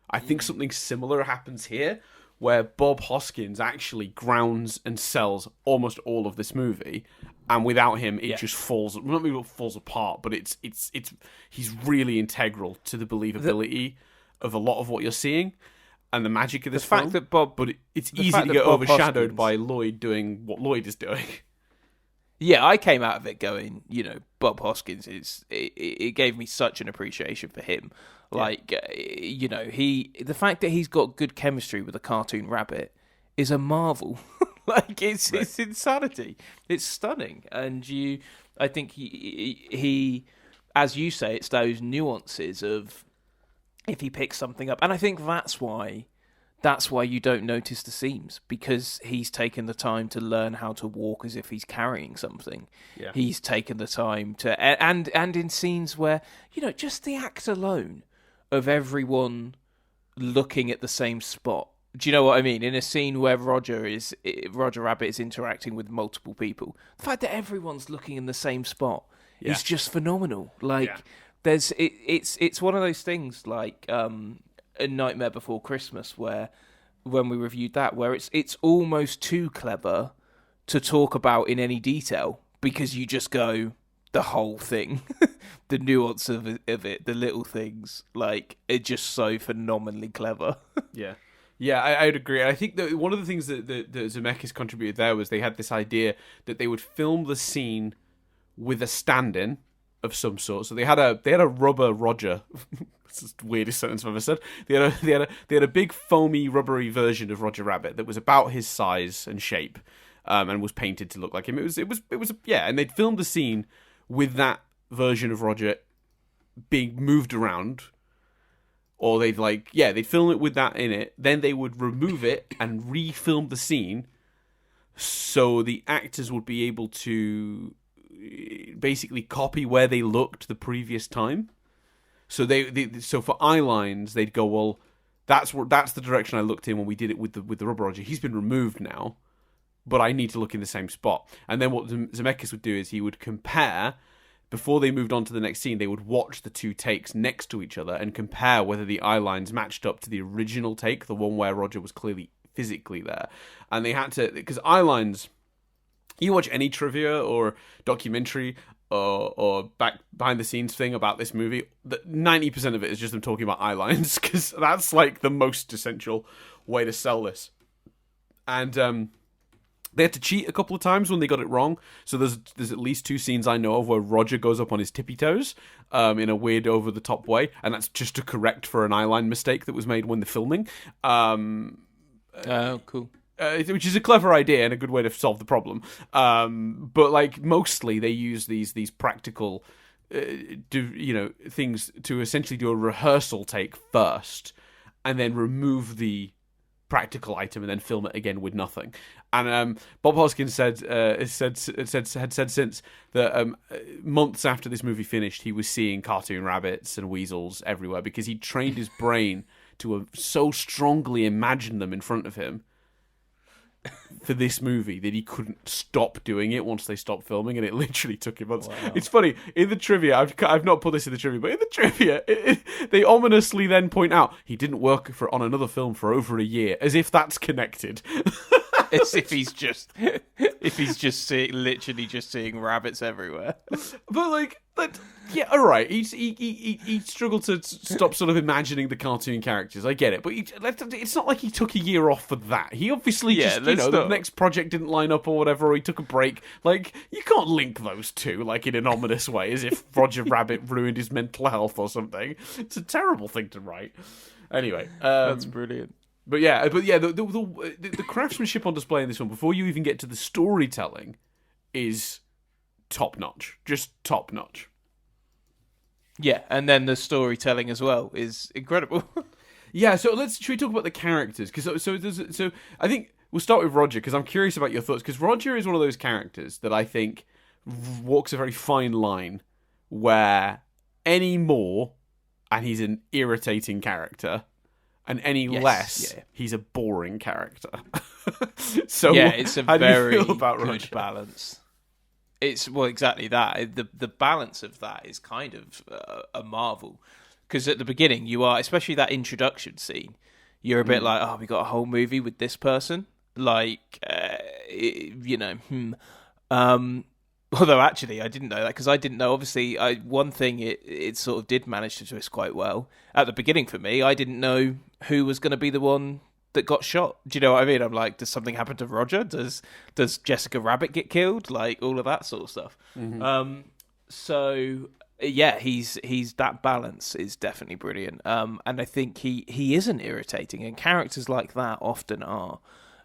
I think something similar happens here, where Bob Hoskins actually grounds and sells almost all of this movie, and without him, it just falls. Not maybe it falls apart, but it's he's really integral to the believability of a lot of what you're seeing and the magic of this film. Fact that Bob, but it's easy to get overshadowed by Lloyd doing what Lloyd is doing. Yeah, I came out of it going, you know, Bob Hoskins it gave me such an appreciation for him. Like, you know, the fact that he's got good chemistry with a cartoon rabbit is a marvel. Like, it's insanity. It's stunning. And I think he, as you say, it's those nuances of if he picks something up. And I think that's why you don't notice the seams, because he's taken the time to learn how to walk as if he's carrying something. Yeah. He's taken the time to, and in scenes where, you know, just the act alone of everyone looking at the same spot Do you know what I mean? In a scene where Roger Rabbit is interacting with multiple people, the fact that everyone's looking in the same spot is just phenomenal. Like, it's one of those things like A Nightmare Before Christmas, where when we reviewed that, where it's almost too clever to talk about in any detail, because you just go the whole thing, the nuance of it, the little things, like, it's just so phenomenally clever. Yeah, I'd agree. I think that one of the things that Zemeckis contributed there was they had this idea that they would film the scene with a stand-in of some sort. So they had a rubber Roger. It's the weirdest sentence I've ever said. They had a big foamy rubbery version of Roger Rabbit that was about his size and shape, and was painted to look like him. It was and they'd filmed the scene with that version of Roger being moved around. Or they'd film it with that in it. Then they would remove it and refilm the scene, so the actors would be able to basically copy where they looked the previous time. So so for eye lines, they'd go, well, that's the direction I looked in when we did it with the rubber Roger. He's been removed now, but I need to look in the same spot. And then what Zemeckis would do is he would compare. Before they moved on to the next scene, they would watch the two takes next to each other and compare whether the eye lines matched up to the original take, the one where Roger was clearly physically there. And they had to, because eye lines, you watch any trivia or documentary or behind the scenes thing about this movie, 90% of it is just them talking about eye lines, because that's like the most essential way to sell this. And they had to cheat a couple of times when they got it wrong. So there's at least 2 scenes I know of where Roger goes up on his tippy toes in a weird over-the-top way, and that's just to correct for an eyeline mistake that was made when they're filming. Cool. Which is a clever idea and a good way to solve the problem. But like mostly they use these practical things to essentially do a rehearsal take first, and then remove the practical item and then film it again with nothing. And Bob Hoskins had said since that months after this movie finished, he was seeing cartoon rabbits and weasels everywhere because he trained his brain to so strongly imagine them in front of him for this movie that he couldn't stop doing it once they stopped filming, and it literally took him months. Wow. It's funny, in the trivia, I've not put this in the trivia, but in the trivia, they ominously then point out he didn't work on another film for over a year, as if that's connected. As if he's just literally seeing rabbits everywhere. But yeah, all right. He struggled to stop sort of imagining the cartoon characters. I get it, but it's not like he took a year off for that. He obviously the next project didn't line up or whatever, or he took a break. Like, you can't link those two like in an ominous way, as if Roger Rabbit ruined his mental health or something. It's a terrible thing to write. Anyway, that's brilliant. But the craftsmanship on display in this one, before you even get to the storytelling, is top notch. Just top notch. Yeah, and then the storytelling as well is incredible. Yeah, so should we talk about the characters? Because so I think we'll start with Roger, because I'm curious about your thoughts. Because Roger is one of those characters that I think walks a very fine line, where any more, and he's an irritating character. And any less, he's a boring character. So yeah, it's a very good Roger? Balance. It's exactly that. The balance of that is kind of a marvel, because at the beginning you are, especially that introduction scene, you're a bit like, oh, we got a whole movie with this person, like Although actually, I didn't know that, because I didn't know. Obviously, one thing it sort of did manage to twist quite well at the beginning for me. I didn't know who was going to be the one that got shot. Do you know what I mean? I'm like, does something happen to Roger? Does Jessica Rabbit get killed? Like, all of that sort of stuff. Mm-hmm. So yeah, he's that balance is definitely brilliant. And I think he isn't irritating, and characters like that often are.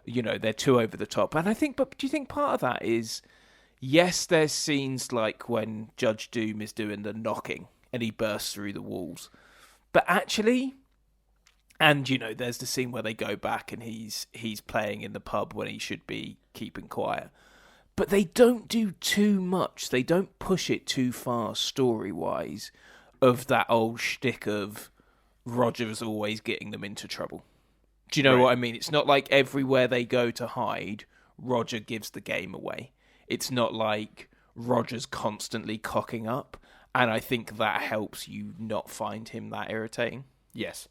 You know, they're too over the top. And I think, but do you think part of that is, yes, there's scenes like when Judge Doom is doing the knocking and he bursts through the walls. But actually, and, you know, there's the scene where they go back and he's playing in the pub when he should be keeping quiet. But they don't do too much. They don't push it too far story-wise of that old shtick of Roger's always getting them into trouble. Do you know Right. what I mean? It's not like everywhere they go to hide, Roger gives the game away. It's not like Roger's constantly cocking up, and I think that helps you not find him that irritating. Yes.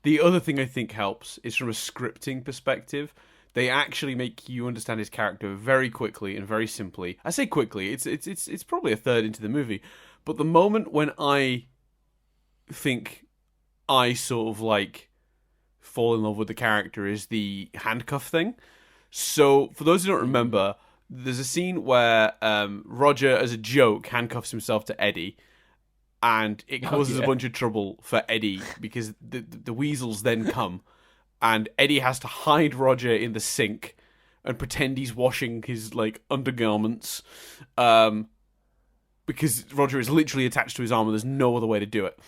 The other thing I think helps is from a scripting perspective. They actually make you understand his character very quickly and very simply. I say quickly; it's probably a third into the movie, but the moment when I think I sort of like fall in love with the character is the handcuff thing. So, for those who don't remember, there's a scene where Roger, as a joke, handcuffs himself to Eddie, and it causes a bunch of trouble for Eddie because the weasels then come, and Eddie has to hide Roger in the sink and pretend he's washing his like undergarments, because Roger is literally attached to his arm and there's no other way to do it.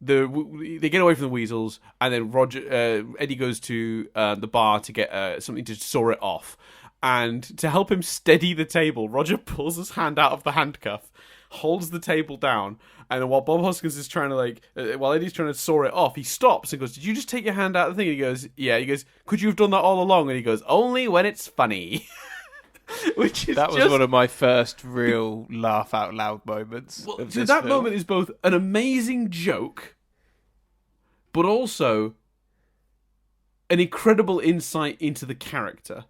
They get away from the weasels, and then Eddie goes to the bar to get something to saw it off. And to help him steady the table, Roger pulls his hand out of the handcuff, holds the table down, and then while Bob Hoskins is trying to while Eddie's trying to saw it off, he stops and goes, "Did you just take your hand out of the thing?" And he goes, "Yeah." He goes, "Could you have done that all along?" And he goes, "Only when it's funny." Which is That was one of my first real laugh out loud moments. Well, of so this that film. moment is both an amazing joke, but also an incredible insight into the character.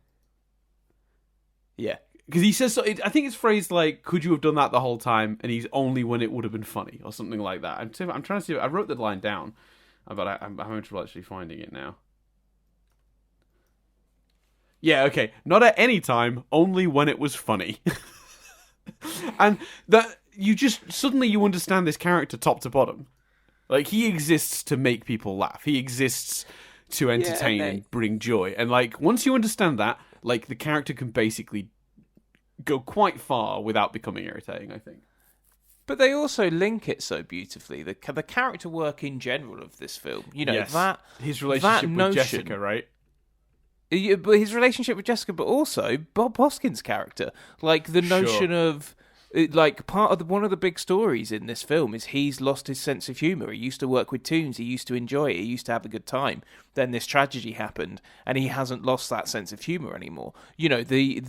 Yeah. Because he says, I think it's phrased like, "Could you have done that the whole time?" And he's only when it would have been funny, or something like that. I'm trying to see. I wrote the line down, but I'm having trouble actually finding it now. Yeah, okay. Not at any time, only when it was funny. And that you just suddenly you understand this character top to bottom. Like, he exists to make people laugh. He exists to entertain and bring joy. And like, once you understand that, like, the character can basically go quite far without becoming irritating, I think. But they also link it so beautifully. The character work in general of this film, you know, Yes. that His relationship with notion- Jessica, right? But his relationship with Jessica, but also Bob Hoskins' character, like the notion of, like, one of the big stories in this film is he's lost his sense of humor. He used to work with tunes, he used to enjoy it, he used to have a good time. Then this tragedy happened, and he hasn't lost that sense of humor anymore. You know, the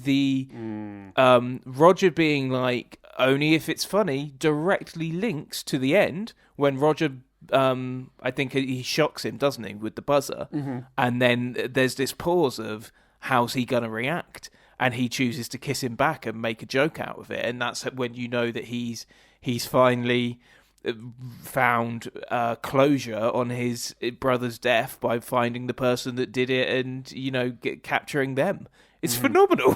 Roger being like, "Only if it's funny," directly links to the end when Roger. I think he shocks him, doesn't he, with the buzzer? Mm-hmm. And then there's this pause of how's he going to react, and he chooses to kiss him back and make a joke out of it, and that's when you know that he's finally found closure on his brother's death by finding the person that did it and, you know, capturing them. It's phenomenal.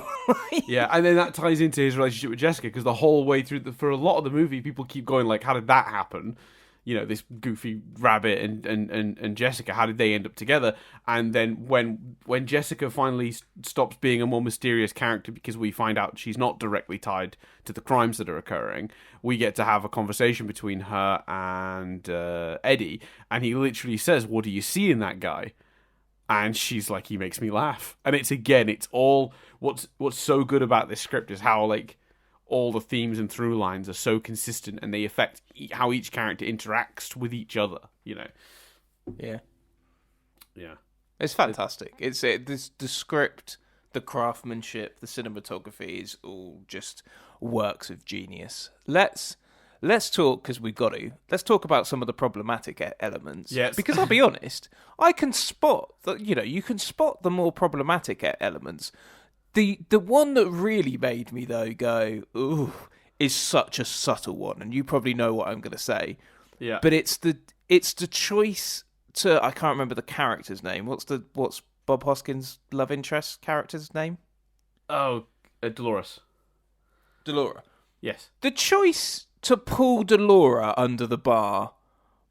Yeah, and then that ties into his relationship with Jessica, because the whole way through, for a lot of the movie, people keep going like, "How did that happen?" You know, this goofy rabbit and Jessica, how did they end up together? And then when Jessica finally stops being a more mysterious character, because we find out she's not directly tied to the crimes that are occurring, we get to have a conversation between her and Eddie, and he literally says, "What do you see in that guy?" And she's like, "He makes me laugh." And it's all what's so good about this script is how, like, all the themes and through lines are so consistent, and they affect how each character interacts with each other, you know. Yeah. Yeah. It's fantastic. The script, the craftsmanship, the cinematography is all just works of genius. Let's talk, because we've got to. Let's talk about some of the problematic elements. Yes. Because I'll be honest, I can spot that. You know, you can spot the more problematic elements. The one that really made me though go, "Ooh," is such a subtle one, and you probably know what I'm going to say. Yeah. But it's the choice to, I can't remember the character's name. What's Bob Hoskins' love interest character's name? Oh, Dolores. Delora. Yes. The choice to pull Delora under the bar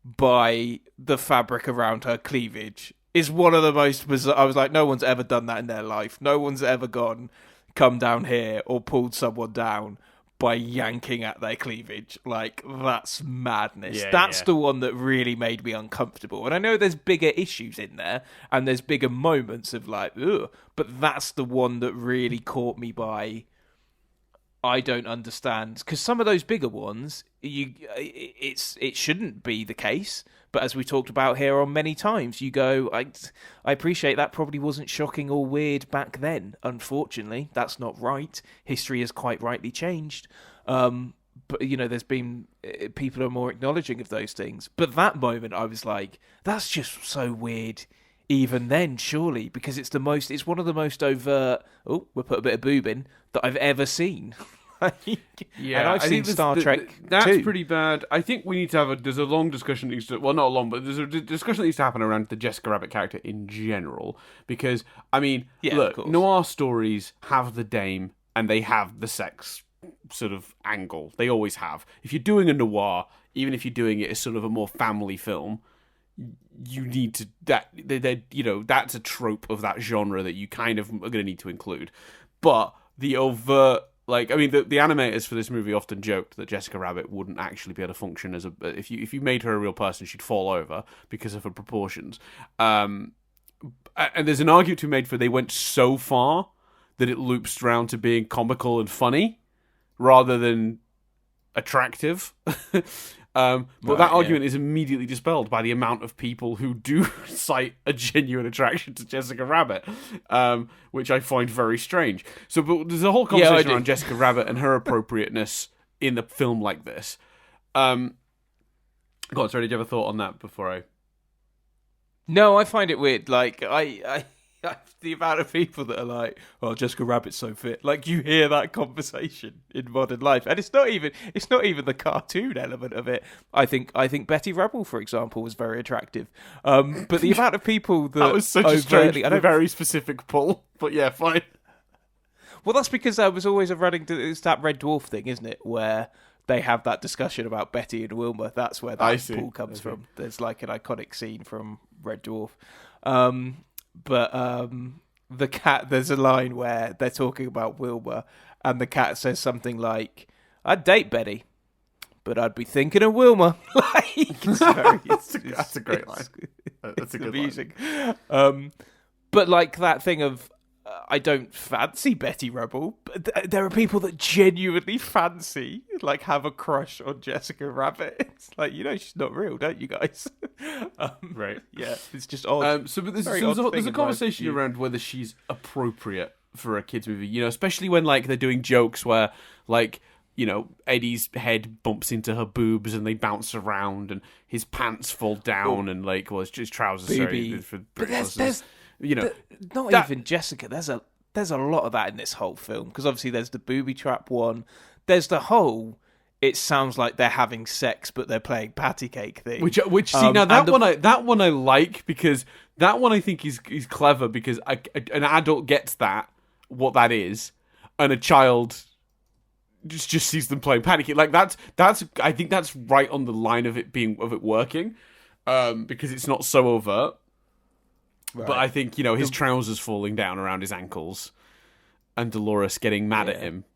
by the fabric around her cleavage is one of the most bizarre. I was like, no one's ever done that in their life. No one's ever come down here or pulled someone down by yanking at their cleavage. Like, that's madness. Yeah, That's yeah. the one that really made me uncomfortable. And I know there's bigger issues in there, and there's bigger moments of like, ugh, but that's the one that really caught me by I don't understand, because some of those bigger ones, it shouldn't be the case. But as we talked about here on many times, you go, I appreciate that probably wasn't shocking or weird back then. Unfortunately, that's not right. History has quite rightly changed. But there's been people are more acknowledging of those things. But that moment, I was like, that's just so weird. Even then, surely, because it's one of the most overt. Oh, we'll put a bit of boob in that I've ever seen. Yeah, and I've seen Star Trek. That's too. pretty bad. I think we need to have there's a long discussion that needs to, well, not long, but there's a discussion that needs to happen around the Jessica Rabbit character in general, because I mean, look, noir stories have the dame and they have the sex sort of angle. They always have. If you're doing a noir, even if you're doing it as sort of a more family film, you need to that's a trope of that genre that you kind of are going to need to include. But the overt, the animators for this movie often joked that Jessica Rabbit wouldn't actually be able to function as if you made her a real person, she'd fall over because of her proportions. And there's an argument to be made for they went so far that it loops around to being comical and funny rather than attractive. But that argument is immediately dispelled by the amount of people who do cite a genuine attraction to Jessica Rabbit, which I find very strange. So, but there's a whole conversation around Jessica Rabbit and her appropriateness in the film like this. Sorry, did you have a thought on that before I... No, I find it weird. Like, the amount of people that are like, "Oh, Jessica Rabbit's so fit." Like, you hear that conversation in modern life, and it's not even the cartoon element of it. I think Betty Rubble, for example, was very attractive. But the amount of people that was such a strange, very specific pull. But yeah, fine. Well, that's because I was always it's that Red Dwarf thing, isn't it? Where they have that discussion about Betty and Wilma. That's where that pull comes from. There's like an iconic scene from Red Dwarf. But the cat, there's a line where they're talking about Wilma, and the cat says something like, "I'd date Betty, but I'd be thinking of Wilma." That's a great line. That's a good amusing line. But like that thing of, I don't fancy Betty Rubble, but there are people that genuinely fancy, like, have a crush on Jessica Rabbit. It's like, she's not real, don't you guys? Right. Yeah, it's just odd. But there's a conversation around whether she's appropriate for a kids movie. Especially when they're doing jokes where Eddie's head bumps into her boobs and they bounce around and his pants fall down and his trousers. Sorry, for there's even Jessica. There's a lot of that in this whole film, because obviously there's the booby trap one. There's the whole, it sounds like they're having sex but they're playing patty cake thing. Which that one I like, because that one I think is clever, because an adult gets what that is, and a child just sees them playing patty cake. Like that's I think that's right on the line of it working, because it's not so overt. Right. But I think, his trousers falling down around his ankles and Dolores getting mad at him.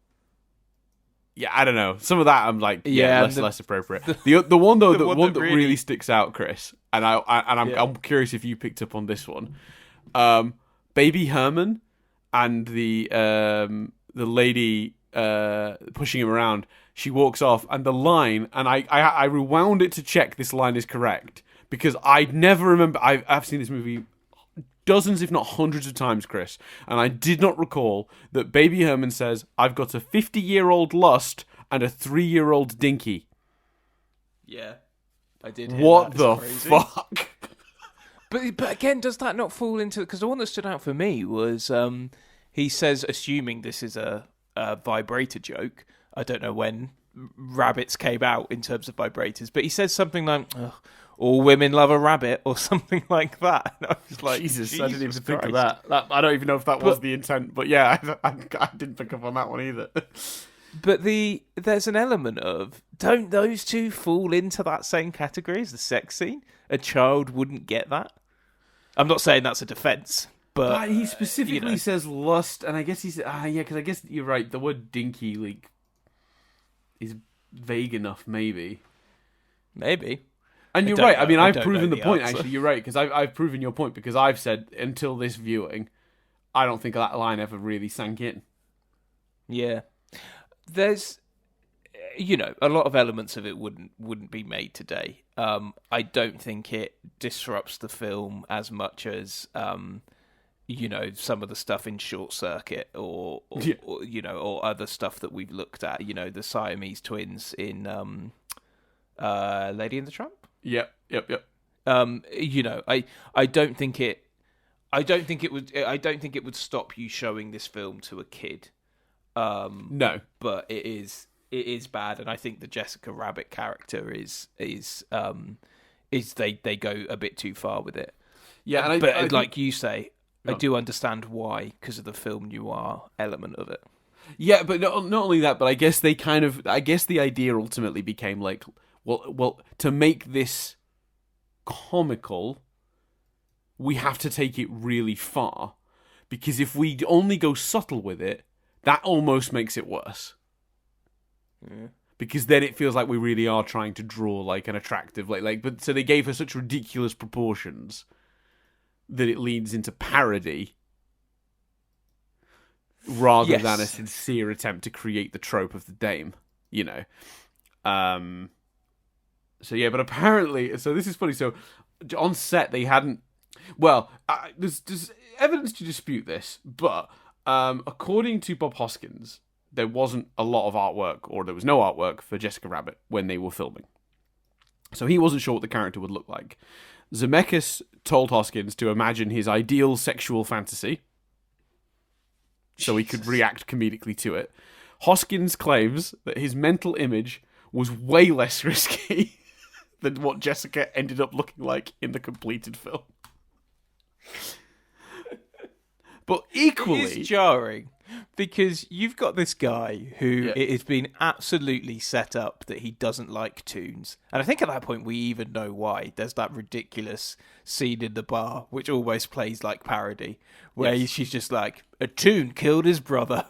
Yeah, I don't know. Some of that I'm like, less appropriate. The one though, the one that really sticks out, Chris, and I'm curious if you picked up on this one. Baby Herman and the lady pushing him around. She walks off, and the line, and I rewound it to check this line is correct, because I never remember. I've seen this movie dozens, if not hundreds of times, Chris, and I did not recall that Baby Herman says, "I've got a 50-year-old lust and a 3-year-old dinky." Yeah, I did hear what the fuck? But again, does that not fall into... Because the one that stood out for me was, he says, assuming this is a vibrator joke, I don't know when rabbits came out in terms of vibrators, but he says something like, "All women love a rabbit," or something like that. And I was like, Jesus, I didn't even think of that. I don't even know if that was the intent, but yeah, I didn't pick up on that one either. But there's an element of, don't those two fall into that same category as the sex scene? A child wouldn't get that. I'm not saying that's a defense, but he specifically says lust, and I guess he's because I guess you're right. The word dinky is vague enough, maybe. And you're right. I mean, I've proven the point. Actually, you're right, because I've proven your point, because I've said until this viewing, I don't think that line ever really sank in. Yeah. there's, a lot of elements of it wouldn't be made today. I don't think it disrupts the film as much as some of the stuff in Short Circuit or other stuff that we've looked at. The Siamese twins in Lady and the Tramp. Yep. I don't think it. I don't think it would stop you showing this film to a kid. No, but it is bad, and I think the Jessica Rabbit character is they go a bit too far with it. Yeah, and but like you say, I do understand why, because of the film noir element of it. Yeah, but not only that, but I guess the idea ultimately became like, well, to make this comical, we have to take it really far, because if we only go subtle with it, that almost makes it worse. Yeah. Because then it feels like we really are trying to draw like an attractive, but so they gave her such ridiculous proportions that it leads into parody rather than a sincere attempt to create the trope of the dame, So yeah, but apparently, so this is funny. So on set they hadn't. Well, there's evidence to dispute this, but according to Bob Hoskins, there wasn't a lot of artwork, or there was no artwork for Jessica Rabbit when they were filming. So he wasn't sure what the character would look like. Zemeckis told Hoskins to imagine his ideal sexual fantasy so he could react comedically to it. Hoskins claims that his mental image was way less risky than what Jessica ended up looking like in the completed film. But equally, it is jarring because you've got this guy who it has been absolutely set up that he doesn't like tunes, and I think at that point we even know why. There's that ridiculous scene in the bar which always plays like parody, where she's just like, a tune killed his brother.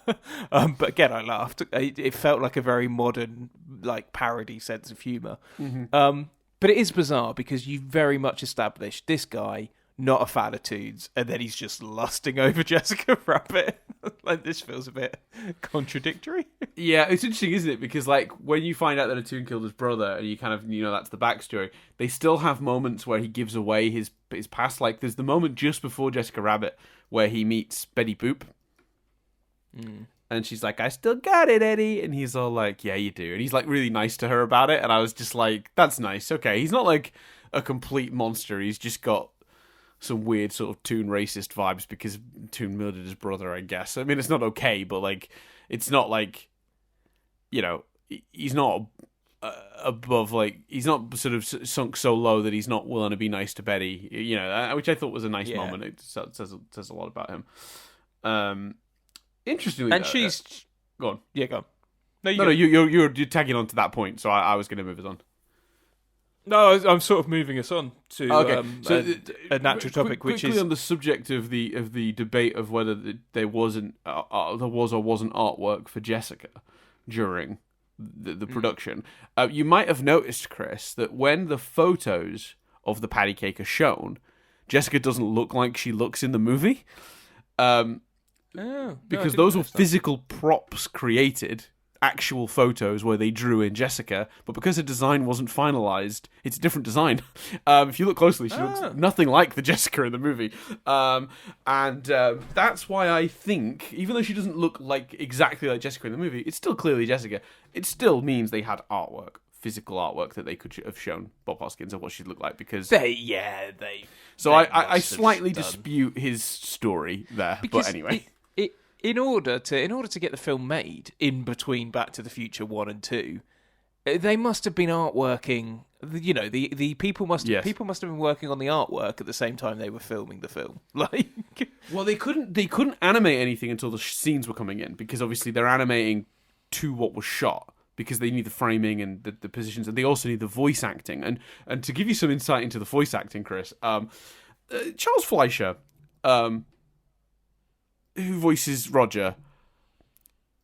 But again, I laughed. It felt like a very modern, like, parody sense of humour. Mm-hmm. But it is bizarre because you very much established this guy not a fan of tunes, and then he's just lusting over Jessica Rabbit. Like, this feels a bit contradictory. Yeah, it's interesting, isn't it? Because, like, when you find out that a tune killed his brother, and you kind of, that's the backstory, they still have moments where he gives away his past. Like, there's the moment just before Jessica Rabbit where he meets Betty Boop. And she's like, I still got it, Eddie. And he's all like, yeah, you do. And he's, like, really nice to her about it. And I was just like, that's nice. Okay, he's not, like, a complete monster. He's just got some weird sort of Toon racist vibes because Toon murdered his brother, I guess. I mean, it's not okay, but, like, it's not like, he's not above, like, he's not sort of sunk so low that he's not willing to be nice to Betty, which I thought was a nice moment. It says a lot about him. Interestingly, and she's go on. Yeah, go on. No, you're tagging on to that point, so I was going to move us on. No, I'm sort of moving us on to a natural topic, which is on the subject of the debate of whether there was or wasn't artwork for Jessica during the production. You might have noticed, Chris, that when the photos of the patty cake are shown, Jessica doesn't look like she looks in the movie, because those were physical props created. Actual photos where they drew in Jessica, but because her design wasn't finalized, it's a different design. If you look closely, she looks nothing like the Jessica in the movie, and that's why I think, even though she doesn't look like exactly like Jessica in the movie, it's still clearly Jessica. It still means they had physical artwork that they could have shown Bob Hoskins of what she'd look like, because I slightly dispute his story there, but anyway. In order to get the film made in between Back to the Future 1 and 2, they must have been artworking. The people must have been working on the artwork at the same time they were filming the film. Like, well, they couldn't animate anything until the scenes were coming in, because obviously they're animating to what was shot, because they need the framing and the positions, and they also need the voice acting. And to give you some insight into the voice acting, Chris, Charles Fleischer, who voices Roger,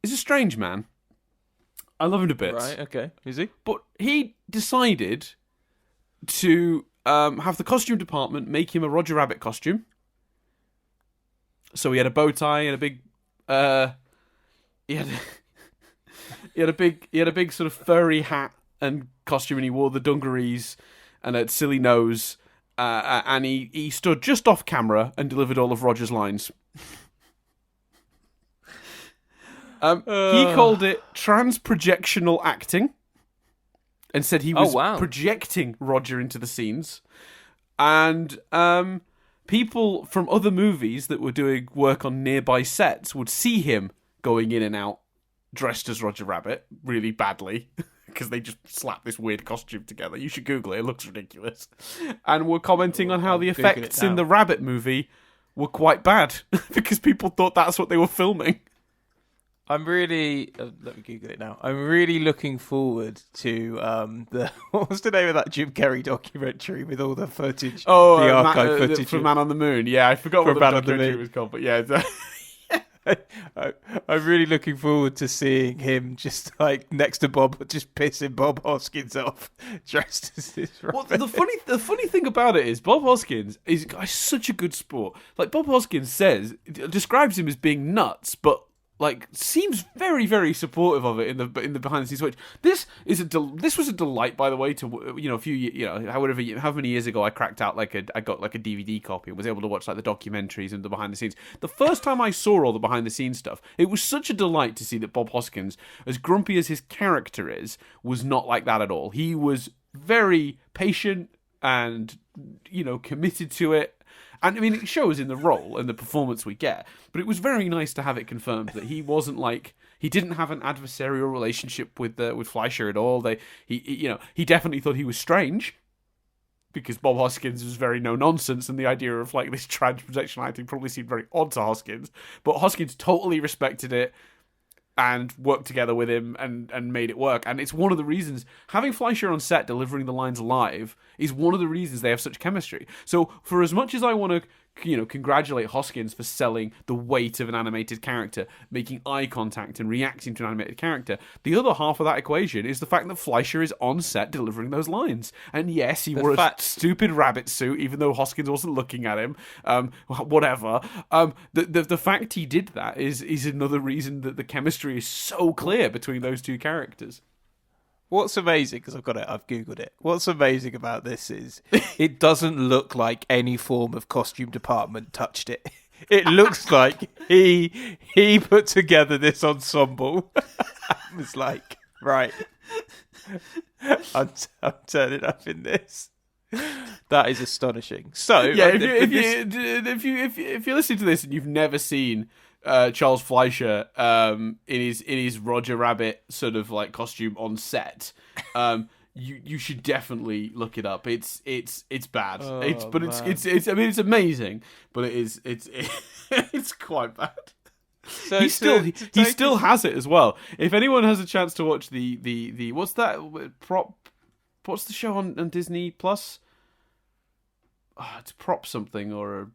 is a strange man. I love him to bits. Right, okay. Is he? But he decided to have the costume department make him a Roger Rabbit costume. So he had a bow tie and a big... he He had a big sort of furry hat and costume, and he wore the dungarees and a silly nose. And he stood just off camera and delivered all of Roger's lines. He called it trans-projectional acting and said he was projecting Roger into the scenes. And people from other movies that were doing work on nearby sets would see him going in and out dressed as Roger Rabbit really badly. Because they just slapped this weird costume together. You should Google it. It looks ridiculous. And we're commenting on how the effects in the Rabbit movie were quite bad. Because people thought that's what they were filming. I'm really... let me Google it now. I'm really looking forward to the... What was the name of that Jim Carrey documentary with all the footage? Oh, the archive footage. For Man on the Moon. Yeah, I forgot what the documentary was called. But yeah... I'm really looking forward to seeing him just like next to Bob, just pissing Bob Hoskins off, dressed as this. Well, the funny thing about it is Bob Hoskins is such a good sport. Like Bob Hoskins describes him as being nuts, but like seems very, very supportive of it in the behind the scenes footage. This was a delight, by the way. To however many years ago I cracked out I got like a DVD copy and was able to watch like the documentaries and the behind the scenes. The first time I saw all the behind the scenes stuff, it was such a delight to see that Bob Hoskins, as grumpy as his character is, was not like that at all. He was very patient and committed to it. And I mean, it shows in the role and the performance we get, but it was very nice to have it confirmed that he wasn't he didn't have an adversarial relationship with Fleischer at all. He definitely thought he was strange because Bob Hoskins was very no nonsense, and the idea of like this trans-protection acting probably seemed very odd to Hoskins. But Hoskins totally respected it and worked together with him and made it work. And it's one of the reasons having Fleischer on set delivering the lines live is one of the reasons they have such chemistry. So for as much as I want to congratulate Hoskins for selling the weight of an animated character, making eye contact and reacting to an animated character, the other half of that equation is the fact that Fleischer is on set delivering those lines. And yes, he wore a stupid rabbit suit, even though Hoskins wasn't looking at him. Whatever. The fact he did that is another reason that the chemistry is so clear between those two characters. What's amazing, because I've Googled it. What's amazing about this is it doesn't look like any form of costume department touched it. It looks like he put together this ensemble. I was like, right, I'm turning up in this. That is astonishing. So yeah, if you're listening to this and you've never seen Charles Fleischer in his Roger Rabbit sort of like costume on set, you should definitely look it up. It's bad. It's amazing, but it's quite bad. So he still has it as well. If anyone has a chance to watch the what's the show on Disney Plus? It's Prop something or.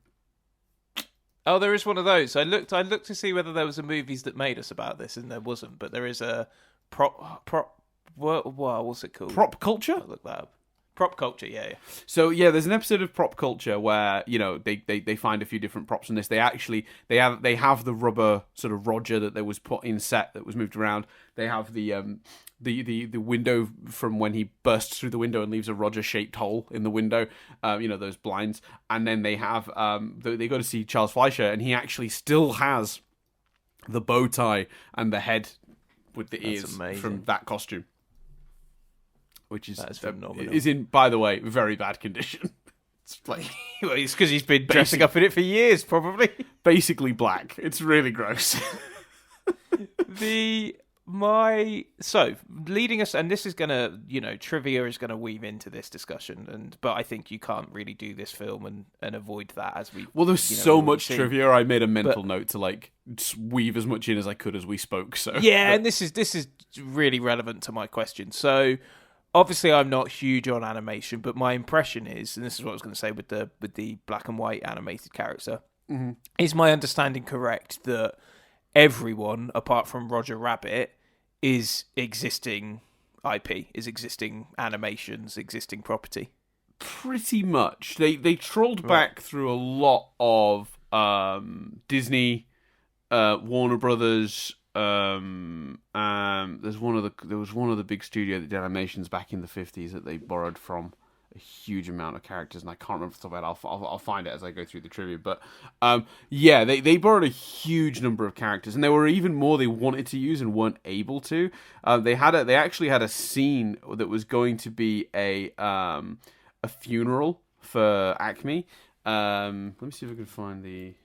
Oh, there is one of those. I looked to see whether there was a Movies That Made Us about this, and there wasn't. But there is a what's it called? Prop Culture? I'll look that up. Prop Culture, yeah. So yeah, there's an episode of Prop Culture where they find a few different props in this. They have the rubber sort of Roger that was put in set that was moved around. They have the window from when he bursts through the window and leaves a Roger-shaped hole in the window, those blinds. And then they have they go to see Charles Fleischer, and he actually still has the bow tie and the head with the ears from that costume, which is phenomenal. Is in, by the way, very bad condition. It's like it's because he's been dressing up in it for years, probably. Basically black. It's really gross. Leading us, and this is gonna, trivia is gonna weave into this discussion, but I think you can't really do this film and avoid that as we. Well, there's so much trivia. I made a mental note to weave as much in as I could as we spoke. So yeah, and this is really relevant to my question. So obviously, I'm not huge on animation, but my impression is, and this is what I was going to say with the black and white animated character, is my understanding correct that everyone apart from Roger Rabbit is existing IP, is existing animations, existing property? Pretty much. They trolled back through a lot of Disney, Warner Brothers, There was one other big studio that did animations back in the 50s that they borrowed from a huge amount of characters, and I can't remember off the top of my head. I'll find it as I go through the trivia. But yeah, they borrowed a huge number of characters, and there were even more they wanted to use and weren't able to. They actually had a scene that was going to be a funeral for Acme. Let me see if I can find the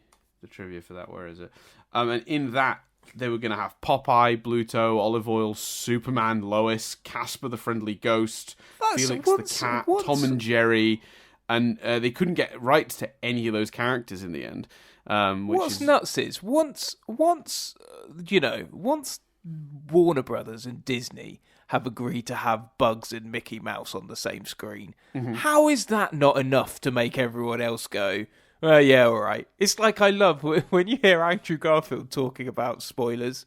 trivia for that. Where is it? And in that, they were going to have Popeye, Bluto, Olive Oil, Superman, Lois, Casper the Friendly Ghost, Felix the Cat, Tom and Jerry, and they couldn't get rights to any of those characters in the end. Nuts is once Warner Brothers and Disney have agreed to have Bugs and Mickey Mouse on the same screen, how is that not enough to make everyone else go, well, yeah, all right. It's like I love when you hear Andrew Garfield talking about spoilers,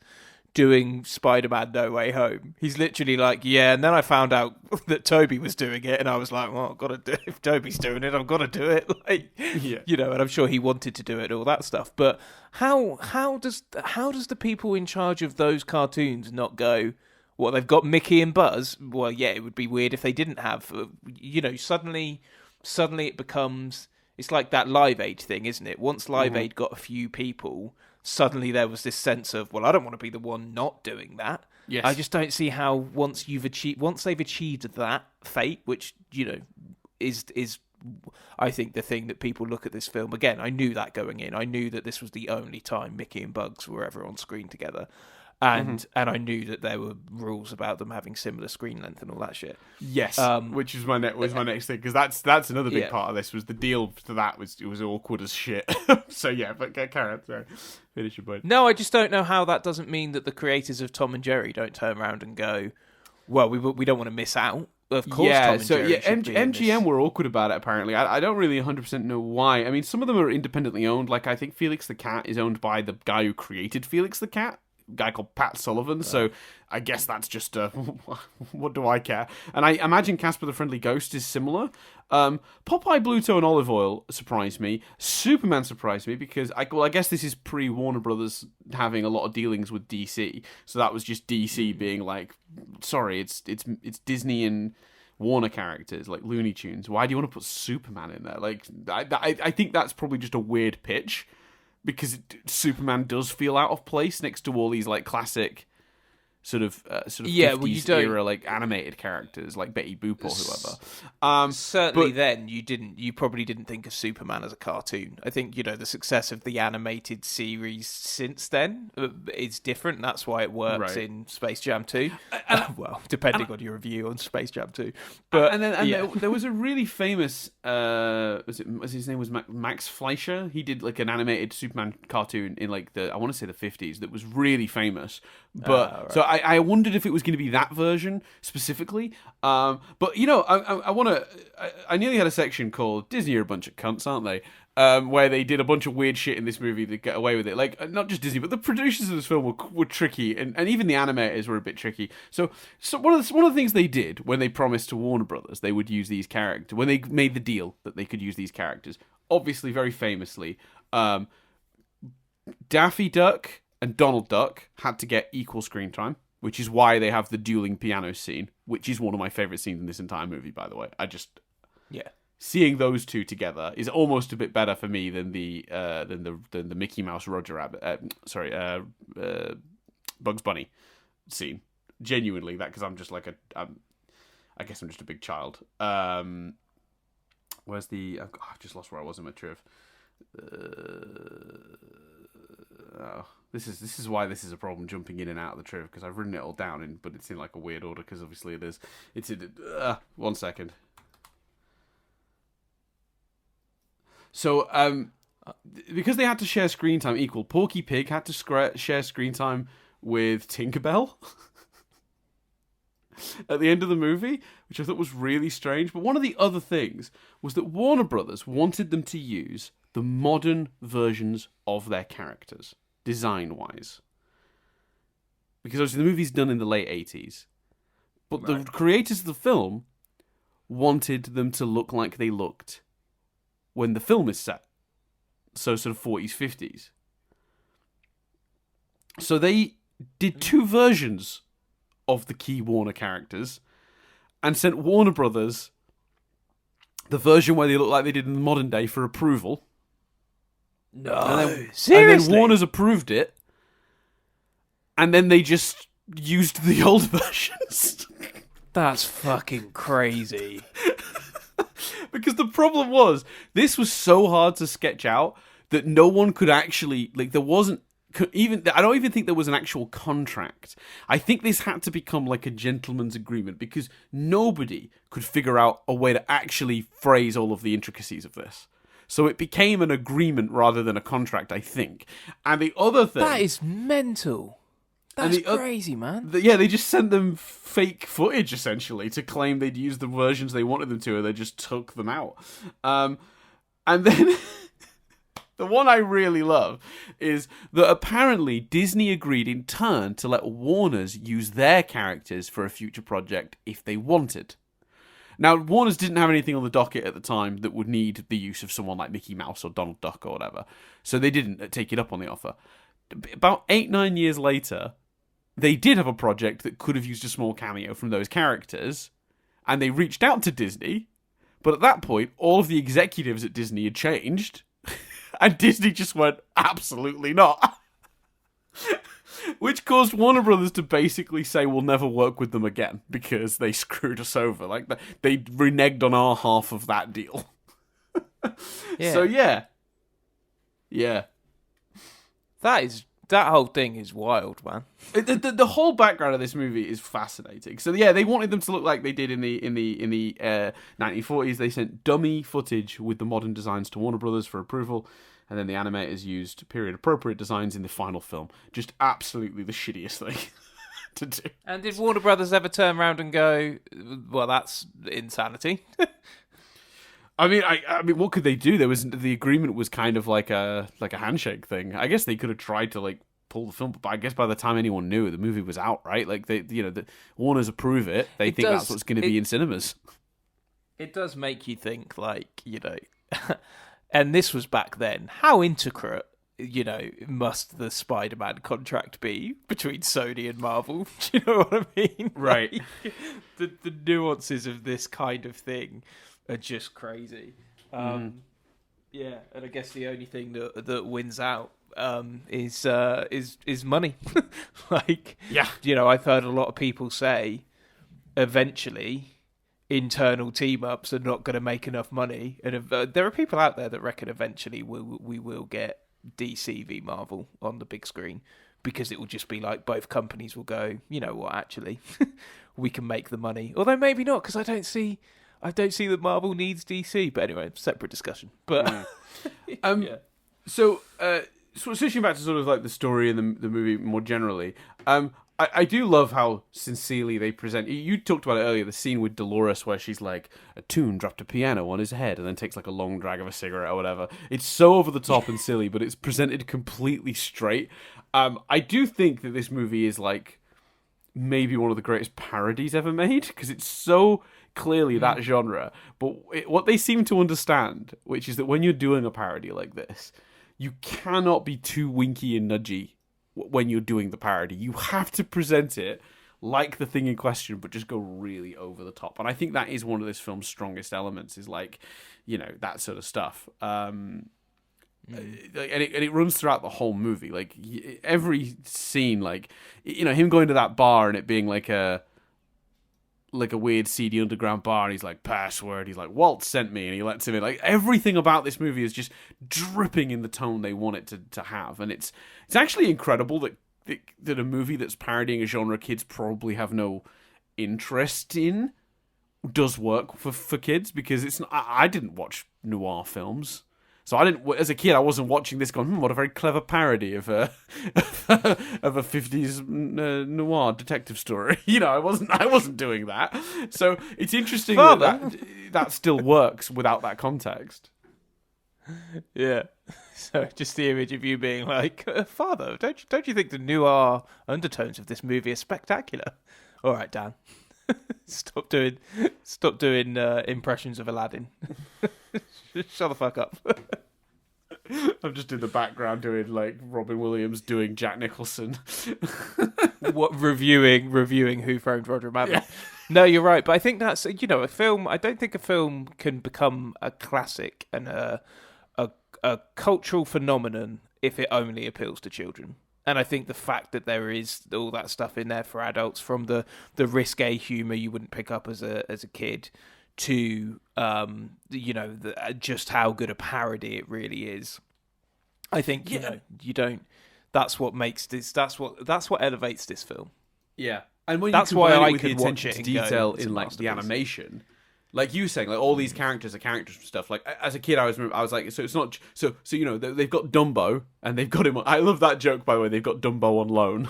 doing Spider-Man No Way Home. He's literally like, yeah, and then I found out that Toby was doing it, and I was like, well, I've got to do it. If Toby's doing it, I've got to do it. Like, yeah. And I'm sure he wanted to do it, all that stuff. But how does the people in charge of those cartoons not go, well, they've got Mickey and Buzz? Well, yeah, it would be weird if they didn't have. Suddenly it becomes. It's like that Live Aid thing, isn't it? Once Live Aid got a few people, suddenly there was this sense of, well, I don't want to be the one not doing that. Yes. I just don't see how once they've achieved that fate, which is I think the thing that people look at this film again. I knew that going in. I knew that this was the only time Mickey and Bugs were ever on screen together. And I knew that there were rules about them having similar screen length and all that shit. Yes, which was my next thing, because that's another big part of this. Was the deal for that was it was awkward as shit. So yeah, but carry on. Sorry, finish your point. No, I just don't know how that doesn't mean that the creators of Tom and Jerry don't turn around and go, well, we don't want to miss out. Of course, yeah. Tom and So Jerry yeah, MGM were awkward about it. Apparently, I don't really 100% know why. I mean, some of them are independently owned. Like I think Felix the Cat is owned by the guy who created Felix the Cat. Guy called Pat Sullivan, so I guess that's just what do I care? And I imagine Casper the Friendly Ghost is similar. Popeye, Bluto, and Olive Oil surprised me. Superman surprised me because I guess this is pre Warner Brothers having a lot of dealings with DC, so that was just DC being like, sorry, it's Disney and Warner characters like Looney Tunes. Why do you want to put Superman in there? Like, I think that's probably just a weird pitch. Because Superman does feel out of place next to all these like classic sort of 50s era like animated characters like Betty Boop or whoever. Certainly, then you probably didn't think of Superman as a cartoon. I think the success of the animated series since then is different. That's why it works in Space Jam 2. Well, depending on your review on Space Jam 2. But there was a really famous his name was Max Fleischer. He did like an animated Superman cartoon in like I want to say the 50s that was really famous. But so I wondered if it was going to be that version specifically. But I nearly had a section called Disney are a bunch of cunts, aren't they? Where they did a bunch of weird shit in this movie to get away with it. Like, not just Disney, but the producers of this film were tricky, and even the animators were a bit tricky. So one of the things they did when they promised to Warner Brothers they would use these characters, when they made the deal that they could use these characters, obviously, very famously, Daffy Duck and Donald Duck had to get equal screen time, which is why they have the dueling piano scene, which is one of my favorite scenes in this entire movie, by the way. Seeing those two together is almost a bit better for me than the Mickey Mouse Roger Rabbit, Bugs Bunny scene. Genuinely, that because I'm just like I guess I'm just a big child. Where's the? I've just lost where I was in my triv. This is why this is a problem jumping in and out of the triv, because I've written it all down but it's in like a weird order because obviously it is. It's in 1 second. So because they had to share screen time equal, Porky Pig had to share screen time with Tinkerbell at the end of the movie, which I thought was really strange. But one of the other things was that Warner Brothers wanted them to use the modern versions of their characters, design-wise. Because obviously the movie's done in the late 80s. But the creators of the film wanted them to look like they looked when the film is set. So sort of 40s, 50s. So they did 2 versions of the key Warner characters and sent Warner Brothers the version where they look like they did in the modern day for approval. No, seriously? And then Warner's approved it, and then they just used the old versions. That's fucking crazy. Because the problem was, this was so hard to sketch out that no one could actually, like, there wasn't even, I don't even think there was an actual contract. I think this had to become like a gentleman's agreement because nobody could figure out a way to actually phrase all of the intricacies of this. So it became an agreement rather than a contract, I think. And the other thing... That is mental. That's crazy, man. They just sent them fake footage, essentially, to claim they'd used the versions they wanted them to, and they just took them out. And then... the one I really love is that apparently Disney agreed in turn to let Warner's use their characters for a future project if they wanted. Now, Warner's didn't have anything on the docket at the time that would need the use of someone like Mickey Mouse or Donald Duck or whatever, so they didn't take it up on the offer. About 8-9 years later, they did have a project that could have used a small cameo from those characters, and they reached out to Disney, but at that point, all of the executives at Disney had changed, and Disney just went, absolutely not. Which caused Warner Brothers to basically say we'll never work with them again because they screwed us over. Like, they reneged on our half of that deal. Yeah. So, yeah. Yeah. That whole thing is wild, man. The whole background of this movie is fascinating. So yeah, they wanted them to look like they did in the 1940s. They sent dummy footage with the modern designs to Warner Brothers for approval, and then the animators used period appropriate designs in the final film. Just absolutely the shittiest thing to do. And did Warner Brothers ever turn around and go, "Well, that's insanity"? I mean, what could they do? The agreement was kind of like a handshake thing. I guess they could have tried to like pull the film, but I guess by the time anyone knew, the movie was out, right? Like the Warners approve it. They think that's what's going to be in cinemas. It does make you think, like, and this was back then. How intricate, must the Spider-Man contract be between Sony and Marvel? Do you know what I mean? Right. Like, the nuances of this kind of thing are just crazy. Yeah, and I guess the only thing that wins out is money. Like, yeah, I've heard a lot of people say eventually internal team-ups are not going to make enough money, and there are people out there that reckon eventually we will get DC v Marvel on the big screen, because it will just be like both companies will go, you know what, actually we can make the money, although maybe not, because I don't see that Marvel needs DC. But anyway, separate discussion. But yeah. So switching back to sort of like the story and the movie more generally, I do love how sincerely they present. You talked about it earlier, the scene with Dolores where she's like, a tune dropped a piano on his head and then takes like a long drag of a cigarette or whatever. It's so over the top and silly, but it's presented completely straight. I do think that this movie is like maybe one of the greatest parodies ever made, because it's so clearly that genre. But what they seem to understand, which is that when you're doing a parody like this, you cannot be too winky and nudgy when you're doing the parody. You have to present it like the thing in question, but just go really over the top. And I think that is one of this film's strongest elements, is like, that sort of stuff. And it runs throughout the whole movie. Like every scene, like, him going to that bar and it being like a weird seedy underground bar, and he's like, password, he's like, Walt sent me, and he lets him in. Like, everything about this movie is just dripping in the tone they want it to have. And it's actually incredible that a movie that's parodying a genre kids probably have no interest in does work for kids, because I didn't watch noir films. So as a kid, I wasn't watching this going, what a very clever parody of a 50s noir detective story. I wasn't doing that. So it's interesting that still works without that context. Yeah. So just the image of you being like, Father, don't you think the noir undertones of this movie are spectacular? All right, Dan. Stop doing impressions of Aladdin. Shut the fuck up. I'm just in the background doing like Robin Williams doing Jack Nicholson. Reviewing Who Framed Roger Rabbit. Yeah. No, you're right, but I think that's a film. I don't think a film can become a classic and a cultural phenomenon if it only appeals to children. And I think the fact that there is all that stuff in there for adults, from the risque humour you wouldn't pick up as a kid, to just how good a parody it really is. I think you don't. That's what makes this. That's what elevates this film. Yeah, and when that's you why I with the could watch attention it to and detail go, it's in a like the masterpiece. animation, like you were saying, like all these characters are characters and stuff. Like as a kid, I was like, so it's not so they've got Dumbo and they've got him. I love that joke, by the way. They've got Dumbo on loan.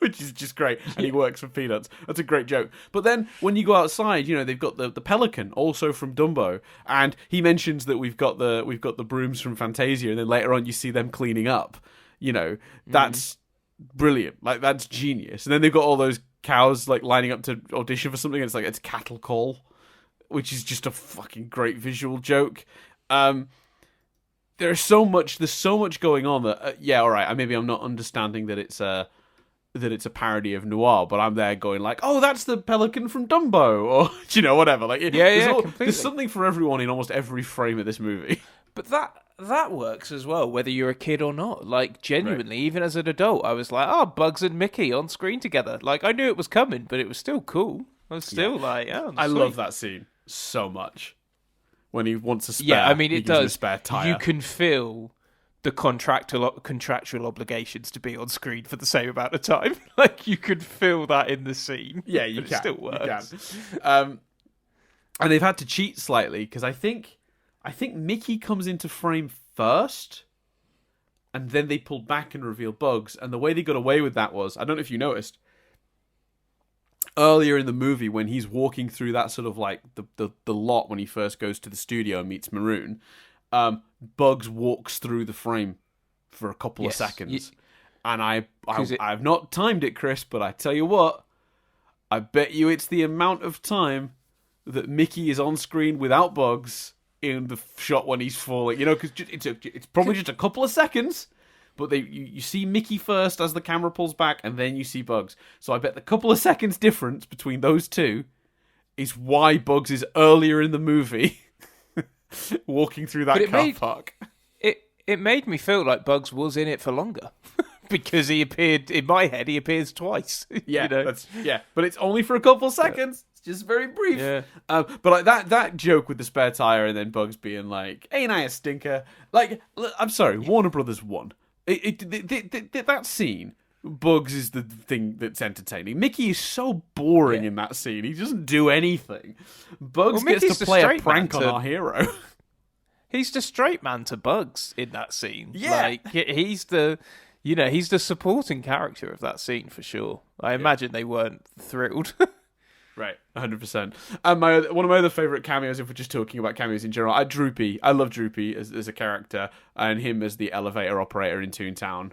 Which is just great, and he works for peanuts. That's a great joke. But then when you go outside, they've got the pelican, also from Dumbo, and he mentions that we've got the brooms from Fantasia, and then later on you see them cleaning up. That's brilliant. Like that's genius. And then they've got all those cows like lining up to audition for something, and it's cattle call, which is just a fucking great visual joke. There's so much going on that all right, maybe I'm not understanding that it's a parody of noir, but I'm there going like, oh, that's the pelican from Dumbo, or whatever. Like, completely. There's something for everyone in almost every frame of this movie. But that works as well, whether you're a kid or not. Like, genuinely, Right. even as an adult, I was like, oh, Bugs and Mickey on screen together. Like, I knew it was coming, but it was still cool. I was still like, oh, I sweet. love that scene so much. When he wants a spare, Yeah, I mean, he it gives him a does. spare tire. You can feel the contractual obligations to be on screen for the same amount of time. Like, you could feel that in the scene. Yeah, you but can. It still works. You can. And they've had to cheat slightly because I think Mickey comes into frame first, and then they pulled back and revealed Bugs. And the way they got away with that was, I don't know if you noticed, earlier in the movie when he's walking through that sort of like the lot when he first goes to the studio and meets Maroon, Bugs walks through the frame for a couple of seconds. And I've not timed it, Chris, but I tell you what, I bet you it's the amount of time that Mickey is on screen without Bugs in the shot when he's falling. Because it's probably just a couple of seconds, but you see Mickey first as the camera pulls back, and then you see Bugs. So I bet the couple of seconds difference between those two is why Bugs is earlier in the movie walking through that car park. It made me feel like Bugs was in it for longer. Because he appeared, in my head, he appears twice. Yeah, but it's only for a couple seconds. It's just very brief. Yeah. But like that joke with the spare tire and then Bugs being like, "Ain't I a stinker?" Like, I'm sorry, Warner Brothers won. That scene, Bugs is the thing that's entertaining. Mickey is so boring in that scene. He doesn't do anything. Bugs gets to play a prank on our hero. He's the straight man to Bugs in that scene. Yeah. Like, he's the supporting character of that scene for sure. I imagine they weren't thrilled. Right, 100%. And one of my other favourite cameos, if we're just talking about cameos in general, Droopy. I love Droopy as a character, and him as the elevator operator in Toontown.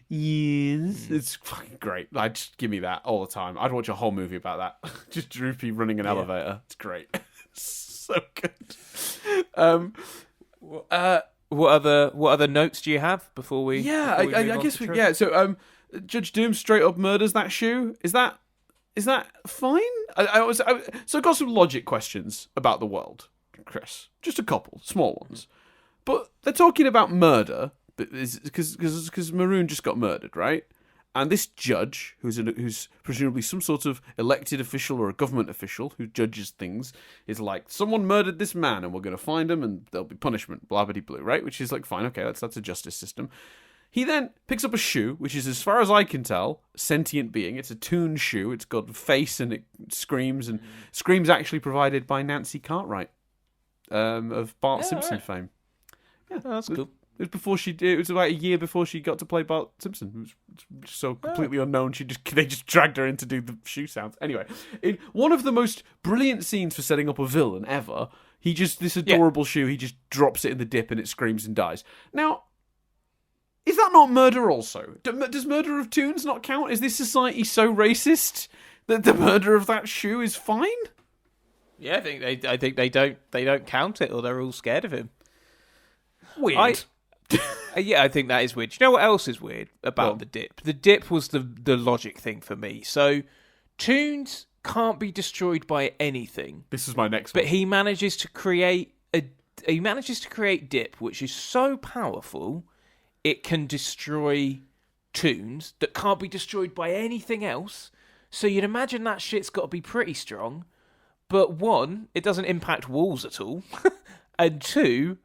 Yes, it's fucking great. Just give me that all the time. I'd watch a whole movie about that. Just Droopy running an elevator. It's great. So good. What other notes do you have before we? Yeah, I guess we. Yeah, so Judge Doom straight up murders that shoe. Is that fine? So I got some logic questions about the world, Chris. Just a couple small ones, but they're talking about murder because Maroon just got murdered, right? And this judge, who's presumably some sort of elected official or a government official who judges things, is like, someone murdered this man and we're going to find him and there'll be punishment, blah, blah, blah, right? Which is like, fine, okay, that's a justice system. He then picks up a shoe, which is, as far as I can tell, a sentient being. It's a Toon shoe. It's got a face and it screams, and screams actually provided by Nancy Cartwright of Bart Simpson fame. Yeah, that's cool. It was it was about a year before she got to play Bart Simpson. It was so completely unknown. They just dragged her in to do the shoe sounds. Anyway, in one of the most brilliant scenes for setting up a villain ever, this adorable shoe, he just drops it in the dip and it screams and dies. Now, is that not murder also? Does murder of Toons not count? Is this society so racist that the murder of that shoe is fine? Yeah, I think they don't count it, or they're all scared of him. Weird. Yeah, I think that is weird. Do you know what else is weird about the dip? The dip was the logic thing for me. So, Toons can't be destroyed by anything. This is my next one. But he manages to create dip, which is so powerful, it can destroy Toons that can't be destroyed by anything else. So you'd imagine that shit's got to be pretty strong. But one, it doesn't impact walls at all, and two,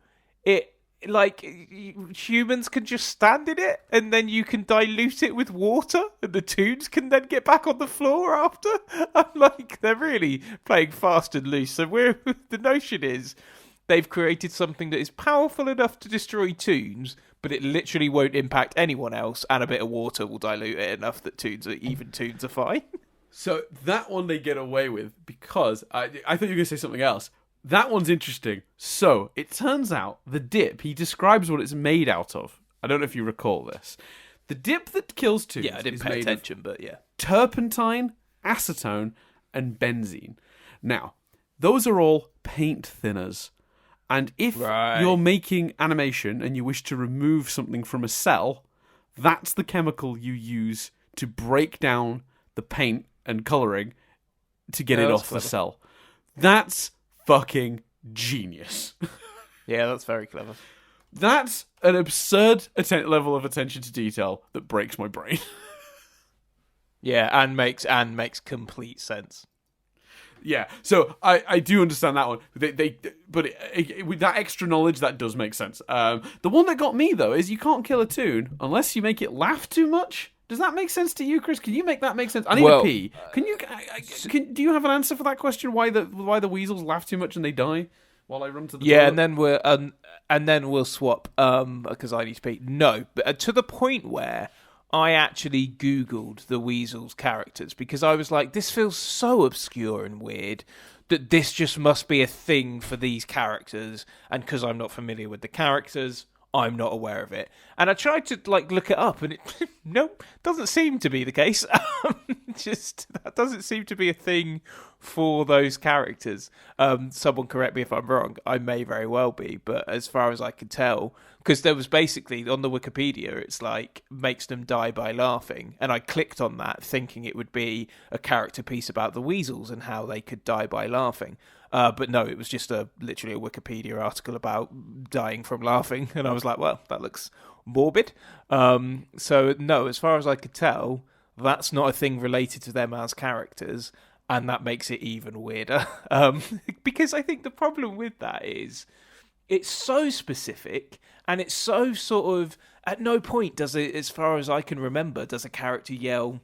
humans can just stand in it, and then you can dilute it with water, and the Toons can then get back on the floor after. I'm like, they're really playing fast and loose. So the notion is they've created something that is powerful enough to destroy Toons, but it literally won't impact anyone else, and a bit of water will dilute it enough that Toons are fine. So that one they get away with because I thought you were going to say something else. That one's interesting. So, it turns out the dip, he describes what it's made out of. I don't know if you recall this. The dip that kills Toons I didn't pay attention, but yeah. Turpentine, acetone, and benzene. Now, those are all paint thinners. And if you're making animation and you wish to remove something from a cell, that's the chemical you use to break down the paint and colouring to get it off the cell. That's fucking genius. Yeah, that's very clever. That's an absurd level of attention to detail that breaks my brain. Yeah, and makes complete sense. Yeah, so I do understand that one. But with that extra knowledge, that does make sense. The one that got me though is you can't kill a Toon unless you make it laugh too much. Does that make sense to you, Chris? Can you make that make sense? I need to pee. Can you? Do you have an answer for that question? Why the weasels laugh too much and they die while I run to the toilet? and then we'll swap because I need to pee. No, but to the point where I actually Googled the weasels characters because I was like, this feels so obscure and weird that this just must be a thing for these characters, and because I'm not familiar with the characters, I'm not aware of it. And I tried to look it up, and it doesn't seem to be the case. That doesn't seem to be a thing for those characters. Someone correct me if I'm wrong. I may very well be, but as far as I can tell, because there was basically on the Wikipedia, it's like makes them die by laughing, and I clicked on that thinking it would be a character piece about the weasels and how they could die by laughing. But no, it was just literally a Wikipedia article about dying from laughing. And I was like, well, that looks morbid. So no, as far as I could tell, that's not a thing related to them as characters. And that makes it even weirder. Because I think the problem with that is it's so specific and it's so sort of, at no point does it, as far as I can remember, does a character yell,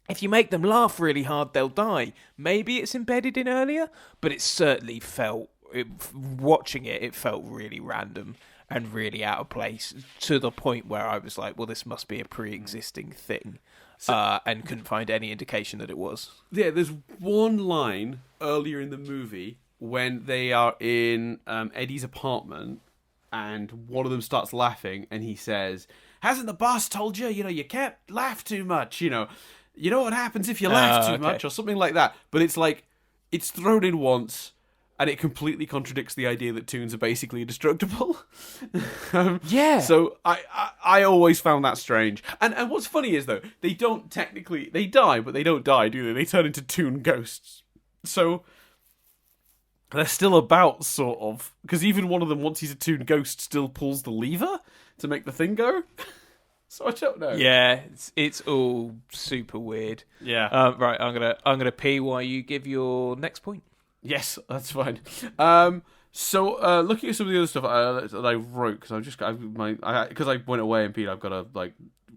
if you make them laugh really hard, they'll die. Maybe it's embedded in earlier, but it certainly watching it, it felt really random and really out of place to the point where I was like, well, this must be a pre-existing thing, and couldn't find any indication that it was. Yeah, there's one line earlier in the movie when they are in Eddie's apartment and one of them starts laughing and he says, hasn't the boss told you, you can't laugh too much, You know what happens if you laugh too much or something like that. But it's like, it's thrown in once and it completely contradicts the idea that Toons are basically indestructible. Yeah. So I always found that strange. And what's funny is, though, they die, but they don't die, do they? They turn into Toon ghosts. So they're still about, sort of. Because even one of them, once he's a Toon ghost, still pulls the lever to make the thing go. So I don't know. Yeah, it's all super weird. Yeah. Right, I'm gonna pee while you give your next point. Yes, that's fine. So looking at some of the other stuff that I wrote, because I went away and peed, I've got to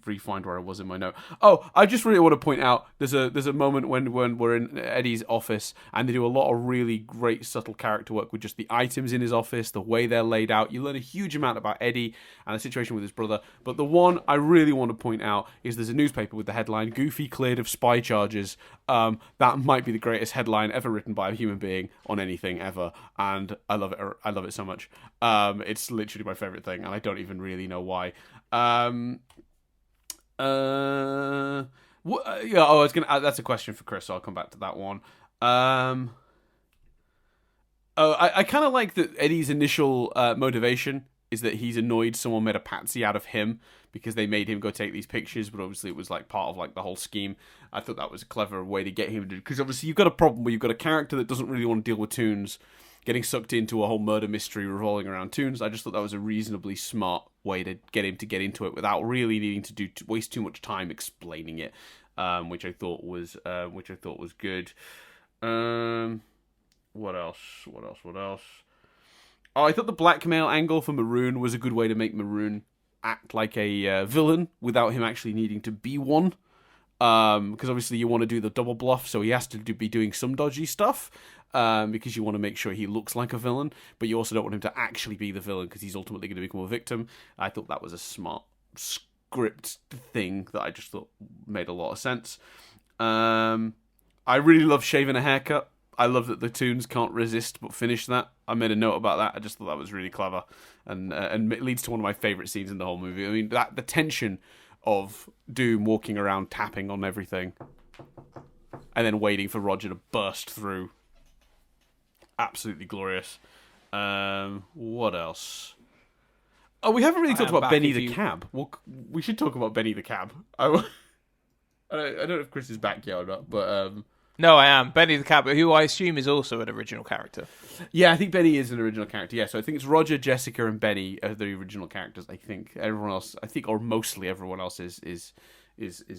re-find where I was in my note. Oh, I just really want to point out there's a moment when we're in Eddie's office and they do a lot of really great subtle character work with just the items in his office, the way they're laid out. You learn a huge amount about Eddie and the situation with his brother. But the one I really want to point out is there's a newspaper with the headline "Goofy cleared of spy charges." That might be the greatest headline ever written by a human being on anything ever, and I love it. I love it so much. It's literally my favorite thing, and I don't even really know why. I was gonna. That's a question for Chris, so I'll come back to that one. I kind of like that Eddie's initial motivation is that he's annoyed someone made a patsy out of him because they made him go take these pictures, but obviously it was like part of like the whole scheme. I thought that was a clever way to get him to, because obviously you've got a problem where you've got a character that doesn't really want to deal with toons getting sucked into a whole murder mystery revolving around toons. I just thought that was a reasonably smart way to get him to get into it without really needing to waste too much time explaining it, which I thought was good. What else? Oh, I thought the blackmail angle for Maroon was a good way to make Maroon act like a villain without him actually needing to be one. Because obviously you want to do the double bluff, so he has to be doing some dodgy stuff. Because you want to make sure he looks like a villain, but you also don't want him to actually be the villain because he's ultimately going to become a victim. I thought that was a smart script thing that I just thought made a lot of sense. I really love shaving a haircut. I love that the toons can't resist but finish that. I made a note about that. I just thought that was really clever, and it leads to one of my favourite scenes in the whole movie. I mean, the tension of Doom walking around tapping on everything and then waiting for Roger to burst through. Absolutely glorious. What else? Oh, we haven't really talked about Benny the Cab. Well, we should talk about Benny the Cab. I don't know if Chris is back yet or not, but... No, I am. Benny the Cab, who I assume is also an original character. Yeah, I think Benny is an original character. Yeah, so I think it's Roger, Jessica, and Benny are the original characters. I think everyone else, or mostly everyone else is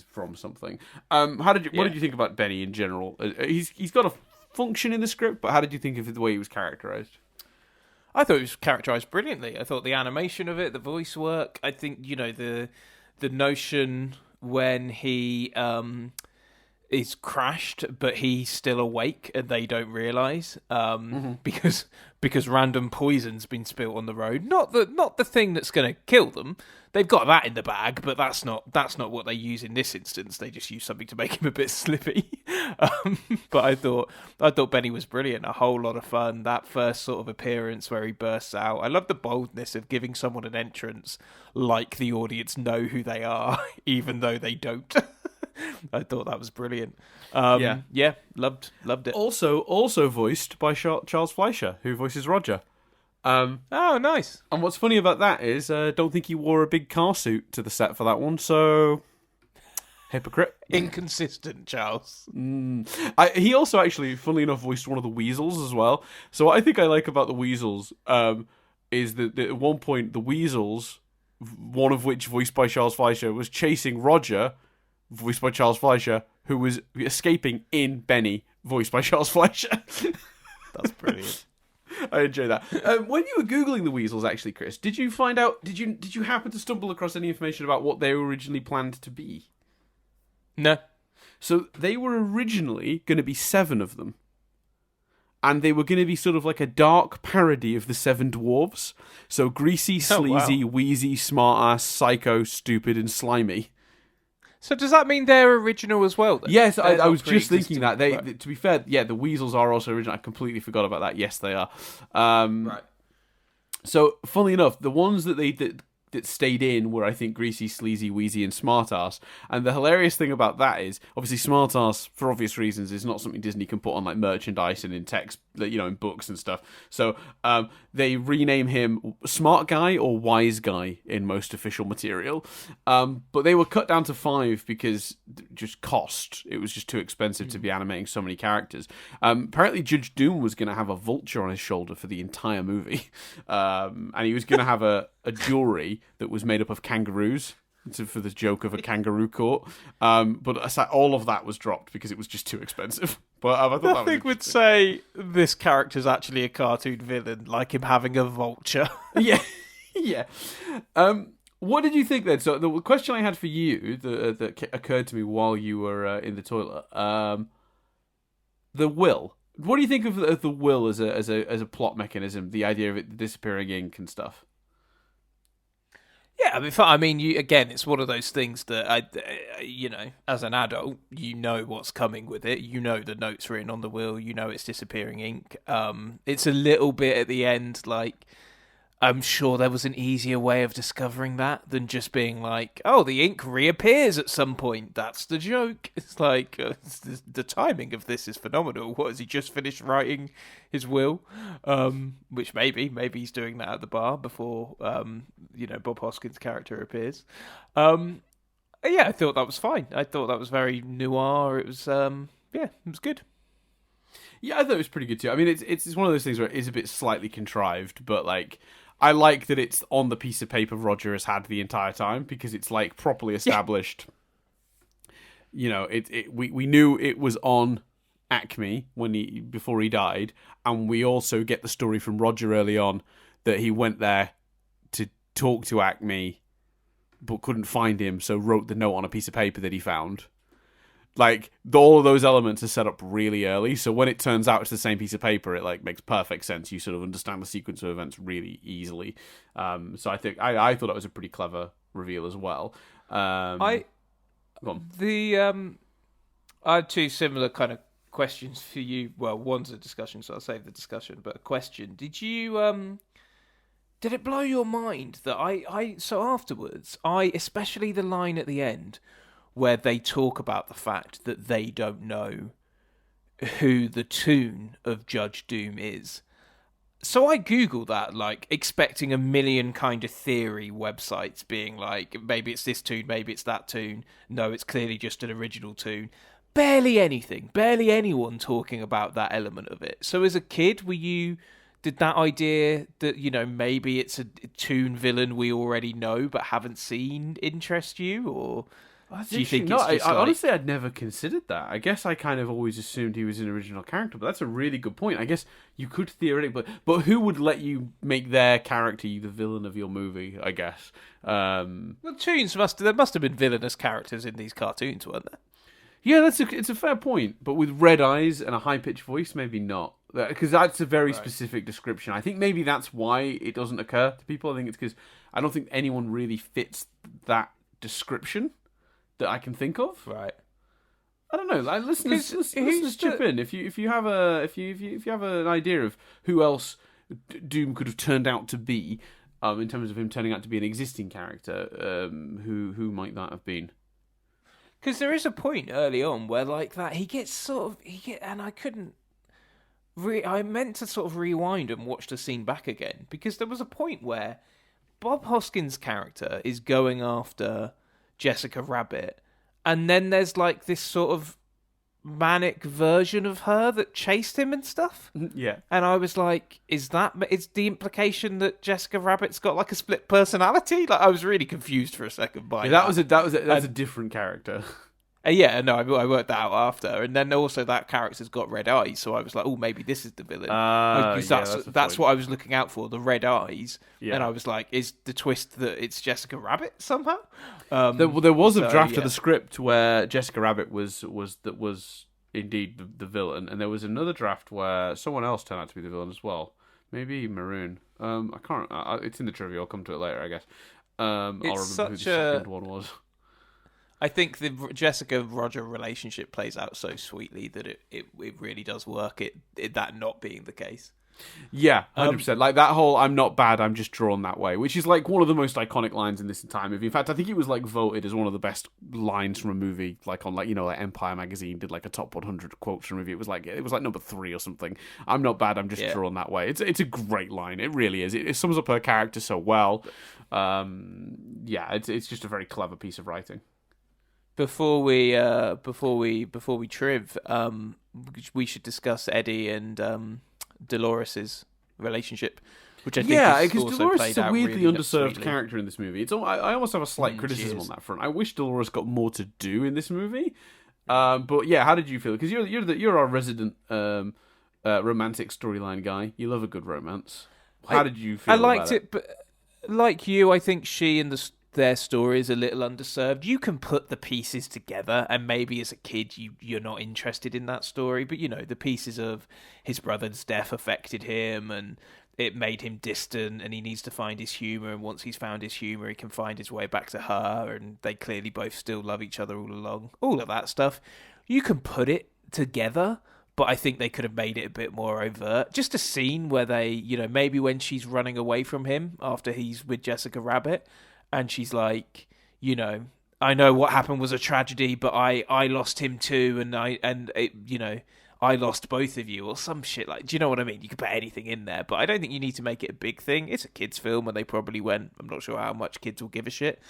from something. What did you think about Benny in general? He's got a function in the script, but how did you think of the way he was characterized? I thought it was characterized brilliantly. I thought the animation of it, the voice work. I think the notion when he is crashed, but he's still awake and they don't realize because random poison's been spilt on the road. Not the thing that's going to kill them. They've got that in the bag, but that's not what they use in this instance. They just use something to make him a bit slippy. But I thought Benny was brilliant. A whole lot of fun. That first sort of appearance where he bursts out. I love the boldness of giving someone an entrance like the audience know who they are, even though they don't. I thought that was brilliant. Yeah, loved it. Also voiced by Charles Fleischer, who voices Roger. Oh, nice. And what's funny about that is, don't think he wore a big car suit to the set for that one, so... Hypocrite. Inconsistent, Charles. He also actually, funnily enough, voiced one of the Weasels as well. So what I think I like about the Weasels is that at one point, the Weasels, one of which voiced by Charles Fleischer, was chasing Roger, voiced by Charles Fleischer, who was escaping in Benny, voiced by Charles Fleischer. That's brilliant. I enjoy that. When you were Googling the Weasels, actually, Chris, did you find out? Did you happen to stumble across any information about what they were originally planned to be? No. So they were originally going to be 7 of them, and they were going to be sort of like a dark parody of the 7 dwarves. So greasy, sleazy, wheezy, smart-ass, psycho, stupid, and slimy. So does that mean they're original as well, then? Yes, I was just thinking that. Right. To be fair, yeah, the Weasels are also original. I completely forgot about that. Yes, they are. Right. So, funnily enough, the ones that stayed in were, I think, Greasy, Sleazy, Wheezy, and Smartass. And the hilarious thing about that is, obviously, Smartass, for obvious reasons, is not something Disney can put on like merchandise and in text, in books and stuff. So they rename him Smart Guy or Wise Guy in most official material. But they were cut down to 5 because just cost. It was just too expensive to be animating so many characters. Apparently, Judge Doom was going to have a vulture on his shoulder for the entire movie. And he was going to have a jewelry that was made up of kangaroos for the joke of a kangaroo court. But all of that was dropped because it was just too expensive. But I thought Nothing would say this character's actually a cartoon villain, like him having a vulture. Yeah. Yeah. What did you think then? So the question I had for you that occurred to me while you were in the toilet, the will. What do you think of the will as a plot mechanism? The idea of it disappearing ink and stuff. Yeah, again, it's one of those things that as an adult, you know what's coming with it. You know the notes written on the will. You know it's disappearing ink. It's a little bit at the end, like I'm sure there was an easier way of discovering that than just being like, oh, the ink reappears at some point. That's the joke. It's like, the timing of this is phenomenal. What, has he just finished writing his will? Which maybe he's doing that at the bar before, Bob Hoskins' character appears. Yeah, I thought that was fine. I thought that was very noir. It was, it was good. Yeah, I thought it was pretty good too. I mean, it's one of those things where it is a bit slightly contrived, but like, I like that it's on the piece of paper Roger has had the entire time, because it's like properly established. Yeah. We knew it was on Acme before he died, and we also get the story from Roger early on that he went there to talk to Acme, but couldn't find him, so wrote the note on a piece of paper that he found. Like, all of those elements are set up really early, so when it turns out it's the same piece of paper, it like makes perfect sense. You sort of understand the sequence of events really easily. So I think I thought that was a pretty clever reveal as well. I had two similar kind of questions for you. Well, one's a discussion, so I'll save the discussion. But a question: did it blow your mind that so afterwards, especially the line at the end, where they talk about the fact that they don't know who the Toon of Judge Doom is. So I Googled that, like, expecting a million kind of theory websites being like, maybe it's this Toon, maybe it's that Toon. No, it's clearly just an original Toon. Barely anything, barely anyone talking about that element of it. So as a kid, did that idea that, maybe it's a Toon villain we already know but haven't seen interest you, or... Do you think it's just honestly, I'd never considered that. I guess I kind of always assumed he was an original character, but that's a really good point. I guess you could theoretically, but who would let you make their character the villain of your movie? I guess. Well, Toons there must have been villainous characters in these cartoons, weren't there? Yeah, it's a fair point, but with red eyes and a high pitched voice, maybe not, because that's a very specific description. I think maybe that's why it doesn't occur to people. I think it's because I don't think anyone really fits that description that I can think of. Right. I don't know. Like, listeners chip in if you have an idea of who else Doom could have turned out to be, in terms of him turning out to be an existing character. Who might that have been? Because there is a point early on where, like, that and I couldn't. I meant to sort of rewind and watch the scene back again, because there was a point where Bob Hoskins' character is going after Jessica Rabbit, and then there's like this sort of manic version of her that chased him and stuff. Yeah. And I was like, is the implication that Jessica Rabbit's got like a split personality? Like, I was really confused for a second by that. That's a different character. I worked that out after, and then also that character's got red eyes, so I was like, oh, maybe this is the villain. That's what I was looking out for, the red eyes. Yeah. And I was like, is the twist that it's Jessica Rabbit somehow? There was a draft of the script where Jessica Rabbit was indeed the villain, and there was another draft where someone else turned out to be the villain as well. Maybe Maroon. I can't. It's in the trivia. I'll come to it later, I guess. I'll remember who the second one was. I think the Jessica-Roger relationship plays out so sweetly that it really does work, that not being the case. Yeah, 100%. Like that whole "I'm not bad, I'm just drawn that way," which is like one of the most iconic lines in this entire movie. In fact, I think it was like voted as one of the best lines from a movie, like on like Empire magazine did like a top 100 quotes from a movie. It was like number 3 or something. "I'm not bad, I'm just drawn that way." It's a great line. It really is. It sums up her character so well. It's just a very clever piece of writing. Before we triv, we should discuss Eddie and Dolores's relationship, which I think because Dolores is a weirdly underserved character in this movie. I almost have a slight criticism on that front. I wish Dolores got more to do in this movie. But yeah, how did you feel? Because you're our resident romantic storyline guy. You love a good romance. How did you feel? I liked it, but like you, I think she and their story is a little underserved. You can put the pieces together, and maybe as a kid you're not interested in that story, but the pieces of his brother's death affected him, and it made him distant, and he needs to find his humour, and once he's found his humour he can find his way back to her, and they clearly both still love each other all along. All of that stuff, you can put it together, but I think they could have made it a bit more overt. Just a scene where they, maybe when she's running away from him after he's with Jessica Rabbit, and she's like, I know what happened was a tragedy, but I lost him too, and I lost both of you, or some shit like. Do you know what I mean? You could put anything in there, but I don't think you need to make it a big thing. It's a kids' film, and they probably went. I'm not sure how much kids will give a shit,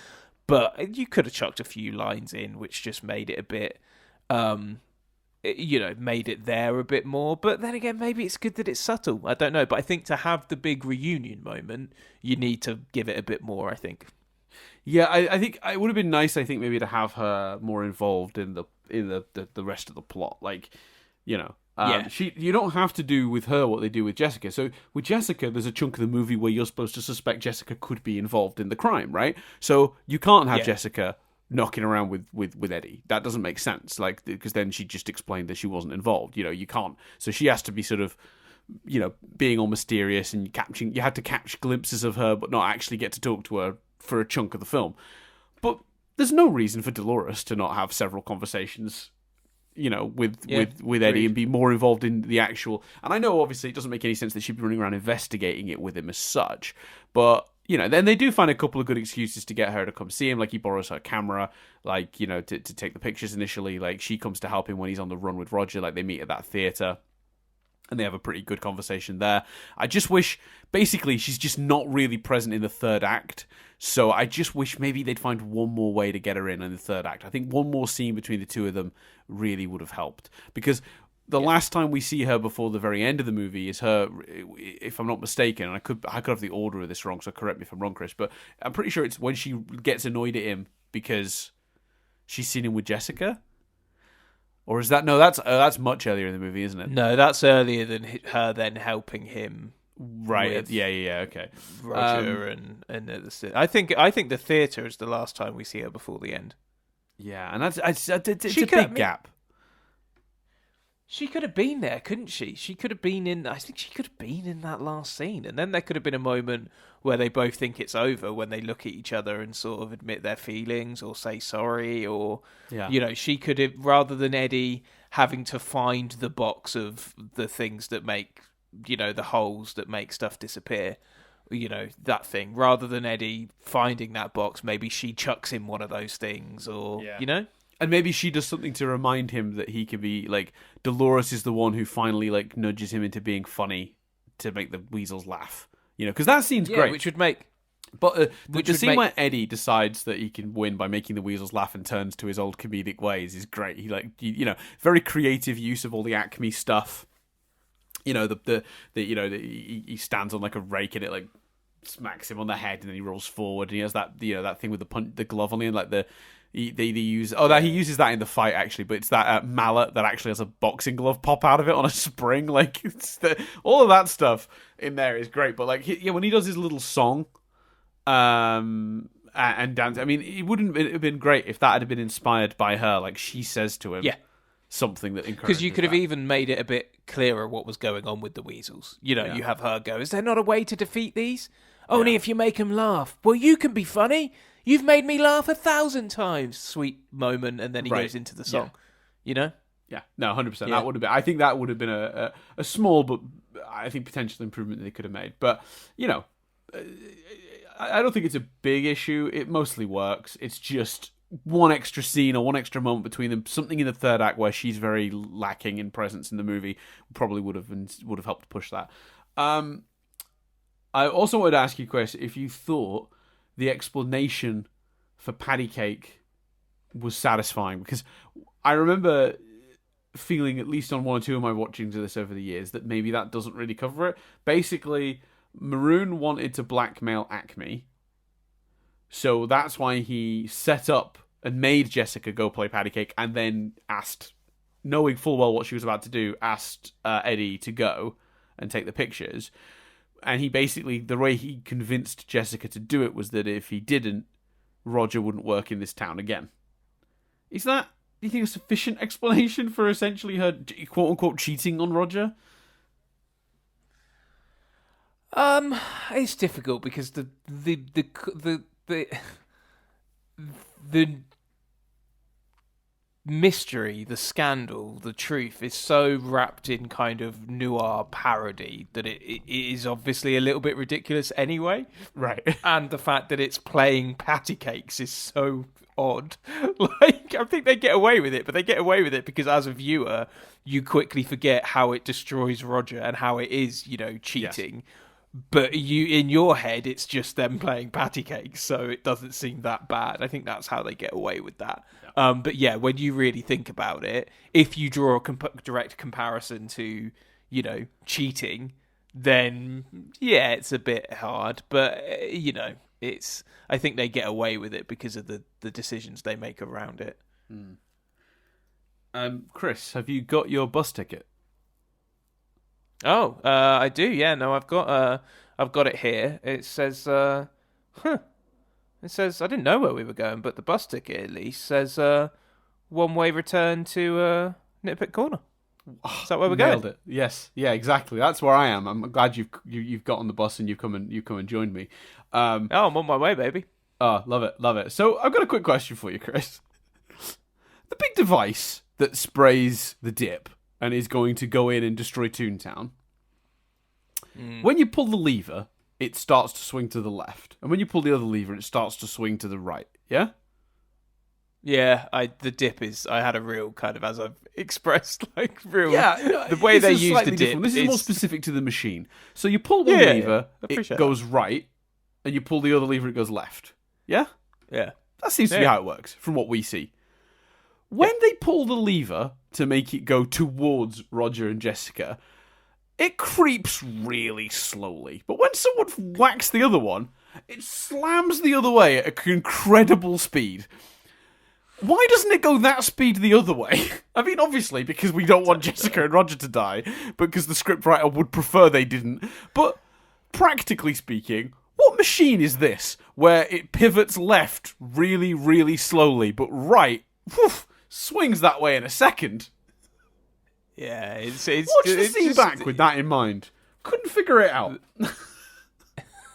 but you could have chucked a few lines in, which just made it a bit, made it there a bit more. But then again, maybe it's good that it's subtle. I don't know, but I think to have the big reunion moment, you need to give it a bit more. I think. Yeah, I think it would have been nice. I think maybe to have her more involved in the rest of the plot. Like, you don't have to do with her what they do with Jessica. So with Jessica, there's a chunk of the movie where you're supposed to suspect Jessica could be involved in the crime, right? So you can't have Jessica knocking around with Eddie. That doesn't make sense. Like, because then she just explained that she wasn't involved. You can't. So she has to be sort of, being all mysterious, and you had to catch glimpses of her, but not actually get to talk to her for a chunk of the film. But there's no reason for Dolores to not have several conversations, with Eddie, and be more involved in the actual. And I know obviously it doesn't make any sense that she'd be running around investigating it with him as such, but then they do find a couple of good excuses to get her to come see him. Like, he borrows her camera, like, to take the pictures initially. Like, she comes to help him when he's on the run with Roger. Like, they meet at that theater, and they have a pretty good conversation there. I just wish, basically, she's just not really present in the third act. So I just wish maybe they'd find one more way to get her in the third act. I think one more scene between the two of them really would have helped. Because the last time we see her before the very end of the movie is her, if I'm not mistaken, and I could have the order of this wrong, so correct me if I'm wrong, Chris, but I'm pretty sure it's when she gets annoyed at him because she's seen him with Jessica. Or is that... No, that's much earlier in the movie, isn't it? No, that's earlier than her then helping him. Right. Yeah. Okay. Roger and I think the theater is the last time we see her before the end. Yeah, and it's a big gap. She could have been there, couldn't she? She could have been in... I think she could have been in that last scene. And then there could have been a moment where they both think it's over, when they look at each other and sort of admit their feelings or say sorry, or... Yeah. She could have... Rather than Eddie having to find the box of the things that make... the holes that make stuff disappear, that thing. Rather than Eddie finding that box, maybe she chucks him one of those things, or, And maybe she does something to remind him that he can be, like, Dolores is the one who finally, like, nudges him into being funny to make the weasels laugh. Because that scene's great. Which would make... But the scene where Eddie decides that he can win by making the weasels laugh and turns to his old comedic ways is great. He, very creative use of all the Acme stuff. He stands on, like, a rake and it, like, smacks him on the head, and then he rolls forward, and he has that, that thing with the glove on the end, like they use... he uses that in the fight, actually, but it's that mallet that actually has a boxing glove pop out of it on a spring. Like, all of that stuff in there is great. But, like, when he does his little song and dance, I mean, it wouldn't have been great if that had been inspired by her. Like, she says to him something that encourages because you could have even made it a bit clearer what was going on with the weasels. You have her go, is there not a way to defeat these? Only if you make them laugh. Well, you can be funny. You've made me laugh 1,000 times. Sweet moment, and then he goes into the song. Yeah, no, 100%. That would have been. I think that would have been a small, but I think potential improvement that they could have made. But I don't think it's a big issue. It mostly works. It's just one extra scene or one extra moment between them. Something in the third act where she's very lacking in presence in the movie probably would have helped push that. I also wanted to ask you, Chris, if you thought the explanation for patty cake was satisfying, because I remember feeling, at least on one or two of my watchings of this over the years, that maybe that doesn't really cover it. Basically, Maroon wanted to blackmail Acme, so that's why he set up and made Jessica go play patty cake, and then asked, knowing full well what she was about to do, asked Eddie to go and take the pictures. And he basically, the way he convinced Jessica to do it was that if he didn't, Roger wouldn't work in this town again. Is that, do you think, a sufficient explanation for essentially her quote-unquote cheating on Roger? It's difficult because the mystery, the scandal, the truth is so wrapped in kind of noir parody that it is obviously a little bit ridiculous anyway. Right. And the fact that it's playing patty cakes is so odd. Like, I think they get away with it, but they get away with it because as a viewer, you quickly forget how it destroys Roger and how it is, cheating. Yes. But in your head, it's just them playing patty cakes, so it doesn't seem that bad. I think that's how they get away with that. Yeah. But yeah, when you really think about it, if you draw a direct comparison to, cheating, then yeah, it's a bit hard. But I think they get away with it because of the decisions they make around it. Chris, have you got your bus ticket? Oh, I do. Yeah, no, I've got it here. It says, It says I didn't know where we were going, but the bus ticket at least says one-way return to Nitpick Corner. Is that where we're Nailed going? It. Yes, yeah, exactly. That's where I am. I'm glad you've got on the bus and you've come and joined me. I'm on my way, baby. Oh, love it. So I've got a quick question for you, Chris. The big device that sprays the dip and is going to go in and destroy Toontown. When you pull the lever, it starts to swing to the left, and when you pull the other lever, it starts to swing to the right. Yeah. Yeah, the dip is. I had a real kind of, as I've expressed, like real. Yeah, the way they use the dip. This is more specific to the machine. So you pull one lever, it goes right, and you pull the other lever, it goes left. Yeah. Yeah. That seems to be how it works, from what we see. When they pull the lever to make it go towards Roger and Jessica, it creeps really slowly. But when someone whacks the other one, it slams the other way at an incredible speed. Why doesn't it go that speed the other way? I mean, obviously, because we don't want Jessica and Roger to die, but because the scriptwriter would prefer they didn't. But practically speaking, what machine is this where it pivots left really, really slowly, but right, swings that way in a second? Yeah, it's watch the scene back with that in mind. Couldn't figure it out.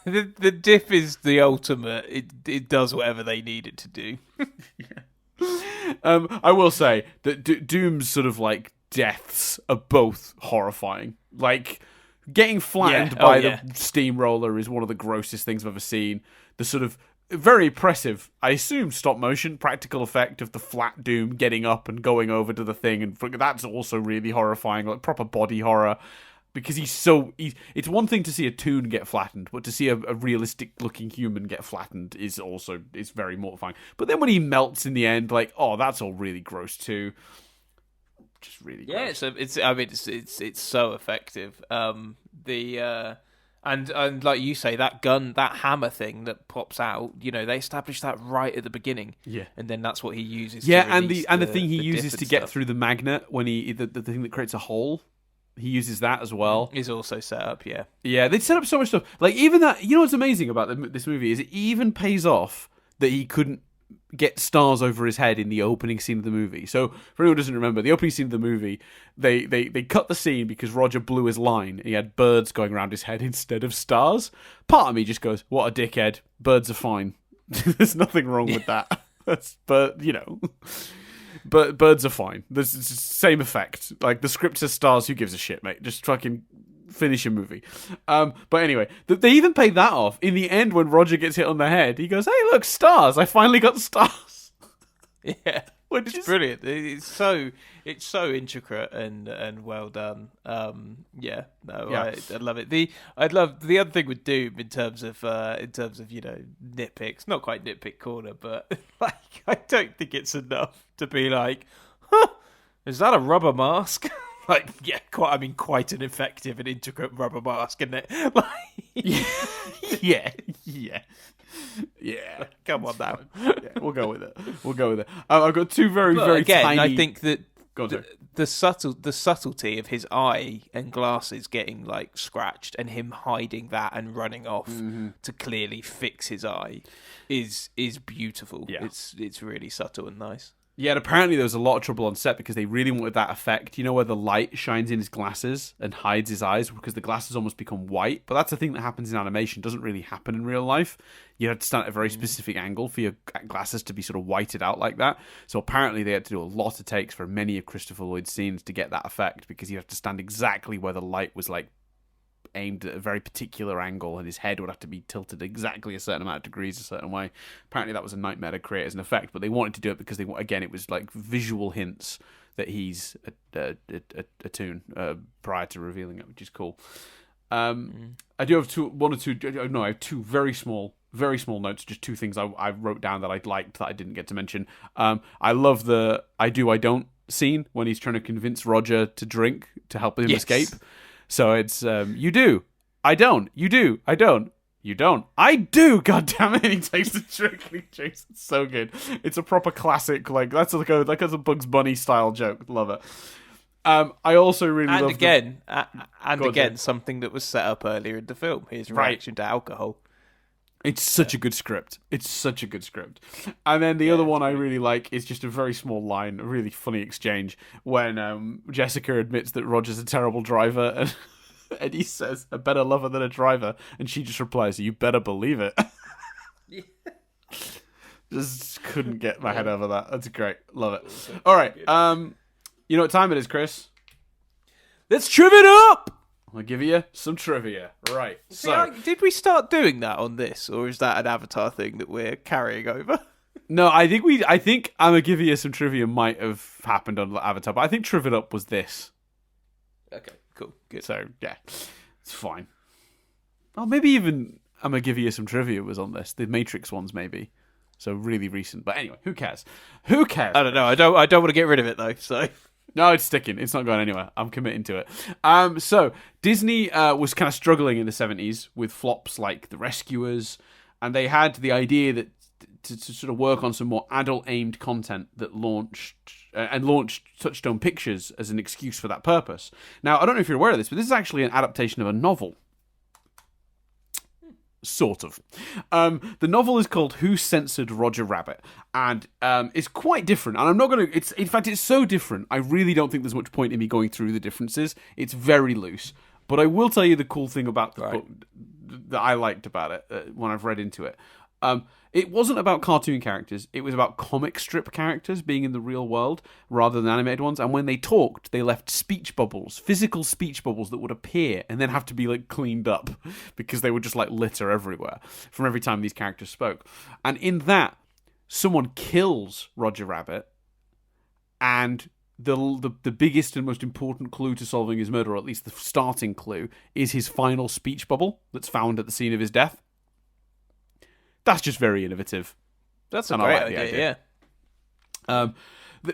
The dip is the ultimate. It does whatever they need it to do. I will say that Doom's sort of like deaths are both horrifying. Like getting flattened by the steamroller is one of the grossest things I've ever seen. The sort of very impressive, I assume, stop motion practical effect of the flat Doom getting up and going over to the thing, and that's also really horrifying, like proper body horror. Because it's one thing to see a toon get flattened, but to see a realistic looking human get flattened is very mortifying. But then when he melts in the end, like, oh, that's all really gross too. Just really gross. Yeah, it's so effective. And like you say, that gun, that hammer thing that pops out, they established that right at the beginning. Yeah. And then that's what he uses. Yeah, and the thing he uses to get through the magnet when the thing that creates a hole. He uses that as well. Is also set up, yeah. Yeah, they set up so much stuff. Like, even that... what's amazing about this movie is it even pays off that he couldn't get stars over his head in the opening scene of the movie. So, for anyone who doesn't remember, the opening scene of the movie, they cut the scene because Roger blew his line and he had birds going around his head instead of stars. Part of me just goes, what a dickhead. Birds are fine. There's nothing wrong with that. But birds are fine. There's the same effect. Like, the script says stars, who gives a shit, mate? Just fucking finish your movie. But anyway, they even pay that off. In the end, when Roger gets hit on the head, he goes, hey, look, stars. I finally got stars. Yeah. Which is brilliant. It's so intricate and well done. I love it. I'd love the other thing with Doom in terms of nitpicks. Not quite nitpick corner, but like I don't think it's enough to be like, is that a rubber mask? Like, yeah, quite an effective and intricate rubber mask, isn't it? Like, yeah. Come on now. Yeah, we'll go with it. I've got two very tiny... I think that the subtlety of his eye and glasses getting like scratched and him hiding that and running off to clearly fix his eye is beautiful. Yeah. It's really subtle and nice. Yeah, and apparently there was a lot of trouble on set because they really wanted that effect. You know, where the light shines in his glasses and hides his eyes because the glasses almost become white. But that's a thing that happens in animation. It doesn't really happen in real life. You have to stand at a very specific angle for your glasses to be sort of whited out like that. So apparently they had to do a lot of takes for many of Christopher Lloyd's scenes to get that effect because you have to stand exactly where the light was like aimed at a very particular angle, and his head would have to be tilted exactly a certain amount of degrees a certain way. Apparently that was a nightmare to create as an effect, but they wanted to do it because it was like visual hints that he's a toon prior to revealing it, which is cool. I do have I have two very small notes, just two things I wrote down that I liked that I didn't get to mention. I love the I do I don't scene when he's trying to convince Roger to drink to help him escape. So it's you do, I don't, you do, I don't, you don't, I do. God damn it! And he takes the drink and he drinks. It's so good. It's a proper classic. Like that's a Bugs Bunny style joke. Love it. I also really love again something that was set up earlier in the film. His reaction to alcohol. It's such a good script. It's such a good script. And then the other one I really like is just a very small line, a really funny exchange, when Jessica admits that Roger's a terrible driver, and he says, "A better lover than a driver," and she just replies, "You better believe it." Just couldn't get my head over that. That's great. Love it. All right. You know what time it is, Chris? Let's triv it up! I'll give you some trivia. Right. Did we start doing that on this, or is that an Avatar thing that we're carrying over? No, I think I'm gonna give you some trivia might have happened on Avatar, but I think Triv It Up was this. Okay, cool, good. So yeah, it's fine. Oh, maybe even I'm gonna give you some trivia was on this. The Matrix ones, maybe. So really recent, but anyway, who cares? Who cares? I don't know. I don't want to get rid of it though. So. No, it's sticking. It's not going anywhere. I'm committing to it. So Disney was kind of struggling in the 70s with flops like The Rescuers, and they had the idea that to sort of work on some more adult-aimed content that launched Touchstone Pictures as an excuse for that purpose. Now, I don't know if you're aware of this, but this is actually an adaptation of a novel. Sort of. The novel is called Who Censored Roger Rabbit, and it's quite different. And I'm not going to... In fact, it's so different, I really don't think there's much point in me going through the differences. It's very loose. But I will tell you the cool thing about the book that I liked about it when I've read into it. It wasn't about cartoon characters. It was about comic strip characters being in the real world rather than animated ones. And when they talked, they left speech bubbles, physical speech bubbles that would appear and then have to be like cleaned up because they would just like litter everywhere from every time these characters spoke. And in that, someone kills Roger Rabbit, and the biggest and most important clue to solving his murder, or at least the starting clue, is his final speech bubble that's found at the scene of his death. That's just very innovative. That's a great idea.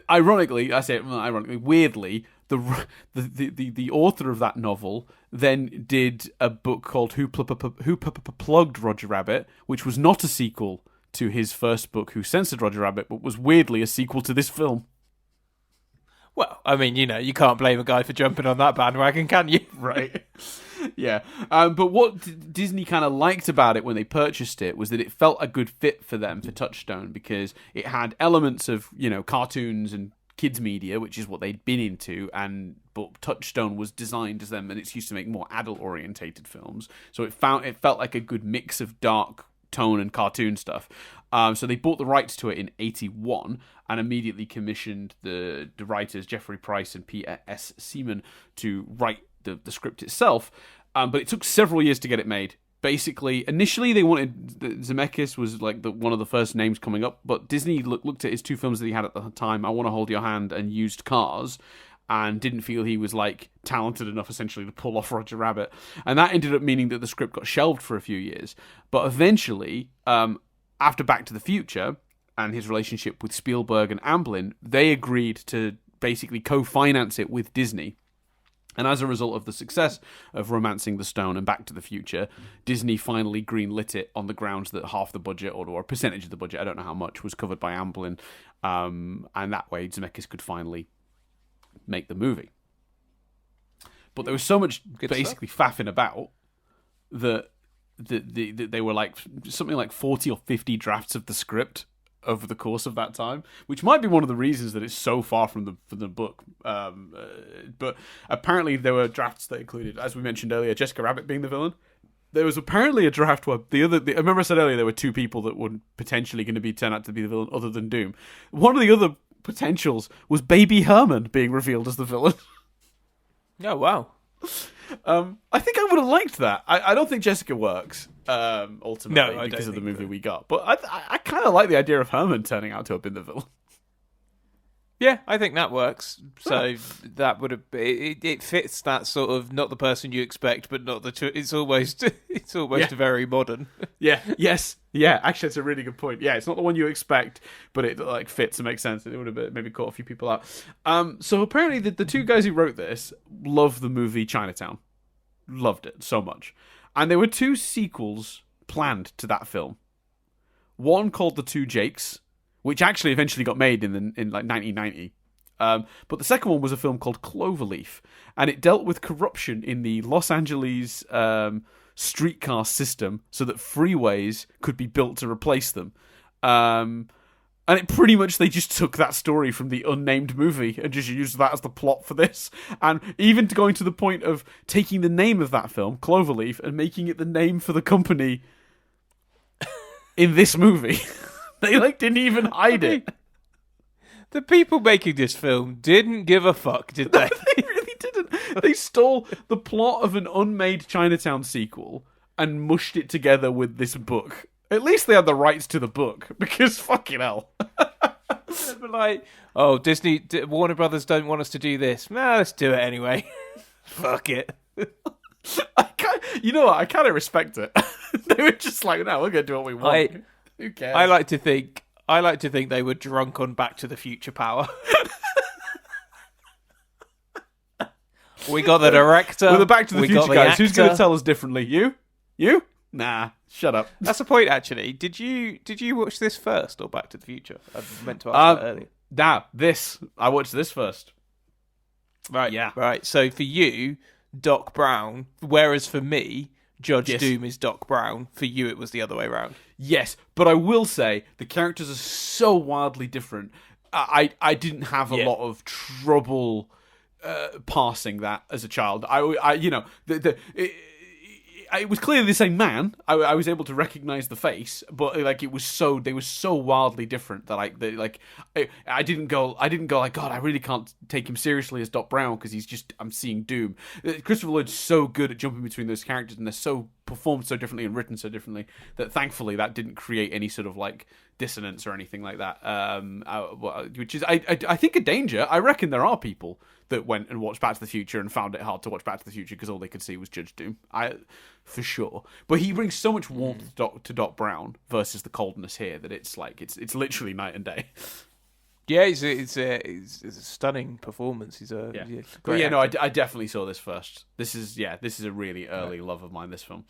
Ironically, weirdly, the author of that novel then did a book called Who Plugged Roger Rabbit, which was not a sequel to his first book, Who Censored Roger Rabbit, but was weirdly a sequel to this film. Well, I mean, you can't blame a guy for jumping on that bandwagon, can you? Right. Yeah. But what Disney kind of liked about it when they purchased it was that it felt a good fit for them, for Touchstone, because it had elements of, cartoons and kids media, which is what they'd been into, but Touchstone was designed as them, and it's used to make more adult-orientated films. So it felt like a good mix of dark tone and cartoon stuff. So they bought the rights to it in 1981 and immediately commissioned the writers Jeffrey Price and Peter S. Seaman to write the script itself. But it took several years to get it made. Basically, initially they wanted Zemeckis was like one of the first names coming up, but Disney looked at his two films that he had at the time, I Want to Hold Your Hand and Used Cars, and didn't feel he was like talented enough essentially to pull off Roger Rabbit. And that ended up meaning that the script got shelved for a few years. But eventually, after Back to the Future and his relationship with Spielberg and Amblin, they agreed to basically co-finance it with Disney. And as a result of the success of Romancing the Stone and Back to the Future, Disney finally greenlit it on the grounds that half the budget, or a percentage of the budget, I don't know how much, was covered by Amblin. And that way Zemeckis could finally make the movie. But there was so much basically faffing about that they were like something like 40 or 50 drafts of the script over the course of that time, which might be one of the reasons that it's so far from the book. But apparently there were drafts that included, as we mentioned earlier, Jessica Rabbit being the villain. There was apparently a draft where I remember I said earlier there were two people that were potentially going to turn out to be the villain other than Doom. One of the other potentials was Baby Herman being revealed as the villain. Oh, wow. I think I would have liked that. I don't think Jessica works ultimately because of the movie we got. But I kind of like the idea of Herman turning out to have been the villain. Yeah, I think that works. So that would have it fits that sort of not the person you expect, but not the. It's almost very modern. Yeah. Yes. Yeah. Actually, it's a really good point. Yeah, it's not the one you expect, but it like fits and makes sense. It would have maybe caught a few people out. So apparently, the two guys who wrote this love the movie Chinatown, loved it so much, and there were two sequels planned to that film. One called The Two Jakes, which actually eventually got made in like 1990. But the second one was a film called Cloverleaf, and it dealt with corruption in the Los Angeles streetcar system so that freeways could be built to replace them. And it pretty much, they just took that story from the unnamed movie and just used that as the plot for this. And even going to the point of taking the name of that film, Cloverleaf, and making it the name for the company in this movie. They didn't even hide it. The people making this film didn't give a fuck, did they? They really didn't. They stole the plot of an unmade Chinatown sequel and mushed it together with this book. At least they had the rights to the book, because fucking hell. But like, oh, Warner Brothers don't want us to do this. Nah, let's do it anyway. Fuck it. You know what? I kind of respect it. They were just like, no, we're going to do what we want. Who cares? I like to think they were drunk on Back to the Future power. We got the director. With the Back to the Future guys, actor. Who's going to tell us differently? You? Nah, shut up. That's the point, actually. Did you watch this first or Back to the Future? I meant to ask that earlier. Nah, I watched this first. Right, yeah. Right, so for you, Doc Brown, whereas for me, Judge Doom is Doc Brown. For you, it was the other way around. Yes, but I will say the characters are so wildly different. I didn't have a lot of trouble parsing that as a child. It was clearly the same man. I was able to recognize the face, but they were so wildly different that I didn't go like, God, I really can't take him seriously as Doc Brown because I'm seeing Doom. Christopher Lloyd's so good at jumping between those characters, and they're so performed so differently and written so differently that thankfully that didn't create any sort of dissonance or anything like that. Which is I think a danger. I reckon there are people that went and watched Back to the Future and found it hard to watch Back to the Future because all they could see was Judge Doom. For sure. But he brings so much warmth to Doc Brown versus the coldness here that it's literally night and day. Yeah, it's a stunning performance. He's a great actor. No, I definitely saw this first. This is a really early love of mine, this film.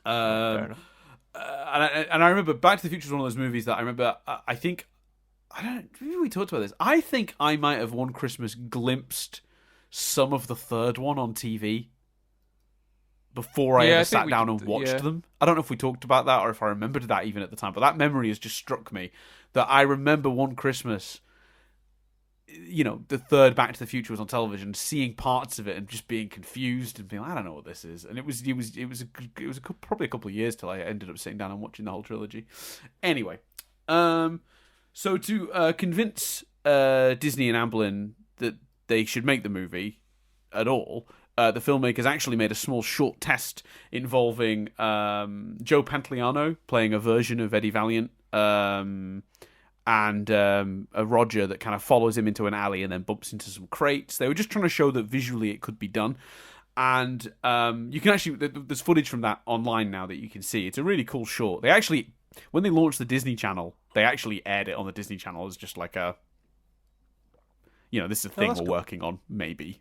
Fair enough. And I remember Back to the Future was one of those movies that I remember. Maybe we talked about this. I think I might have one Christmas glimpsed some of the third one on TV before I ever sat down and watched them. I don't know if we talked about that or if I remembered that even at the time, but that memory has just struck me that I remember one Christmas, the third Back to the Future was on television, seeing parts of it and just being confused and being like, I don't know what this is. And it was probably a couple of years till I ended up sitting down and watching the whole trilogy. Anyway, so to convince Disney and Amblin that they should make the movie at all, the filmmakers actually made a small short test involving Joe Pantoliano playing a version of Eddie Valiant, and a Roger that kind of follows him into an alley and then bumps into some crates. They were just trying to show that visually it could be done. And you can actually, there's footage from that online now that you can see. It's a really cool short. They actually, when they launched the Disney Channel, they actually aired it on the Disney Channel as just like a, this is a thing we're working on, maybe.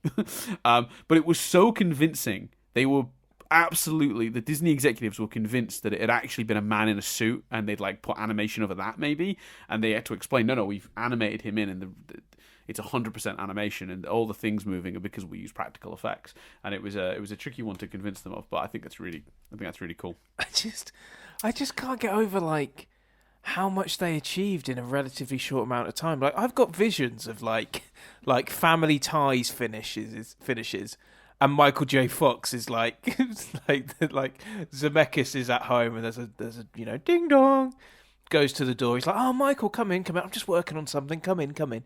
But it was so convincing. They were the Disney executives were convinced that it had actually been a man in a suit, and they'd put animation over that maybe, and they had to explain, no, we've animated him in, and it's 100% animation, and all the things moving are because we use practical effects. And it was a tricky one to convince them of, but I think that's really cool. I just can't get over how much they achieved in a relatively short amount of time. Like I've got visions of like Family Ties finishes, and Michael J. Fox is like like Zemeckis is at home and there's a ding dong, goes to the door. He's like, "Oh, Michael, come in. I'm just working on something. Come in."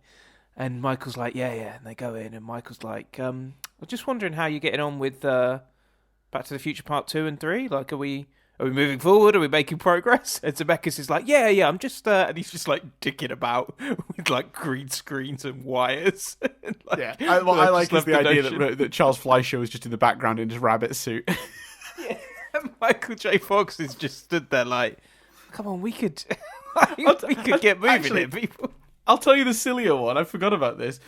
And Michael's like, yeah, and they go in, and Michael's like, I'm just wondering how you're getting on with Back to the Future Part 2 and 3. Like, are we moving forward? Are we making progress? And Zemeckis is like, yeah, I'm just, and he's just like dicking about with like green screens and wires. Like, I like the idea that Charles Fleischer was just in the background in his rabbit suit. Yeah, and Michael J. Fox is just stood there like, come on, we could get moving here, people. I'll tell you the sillier one. I forgot about this.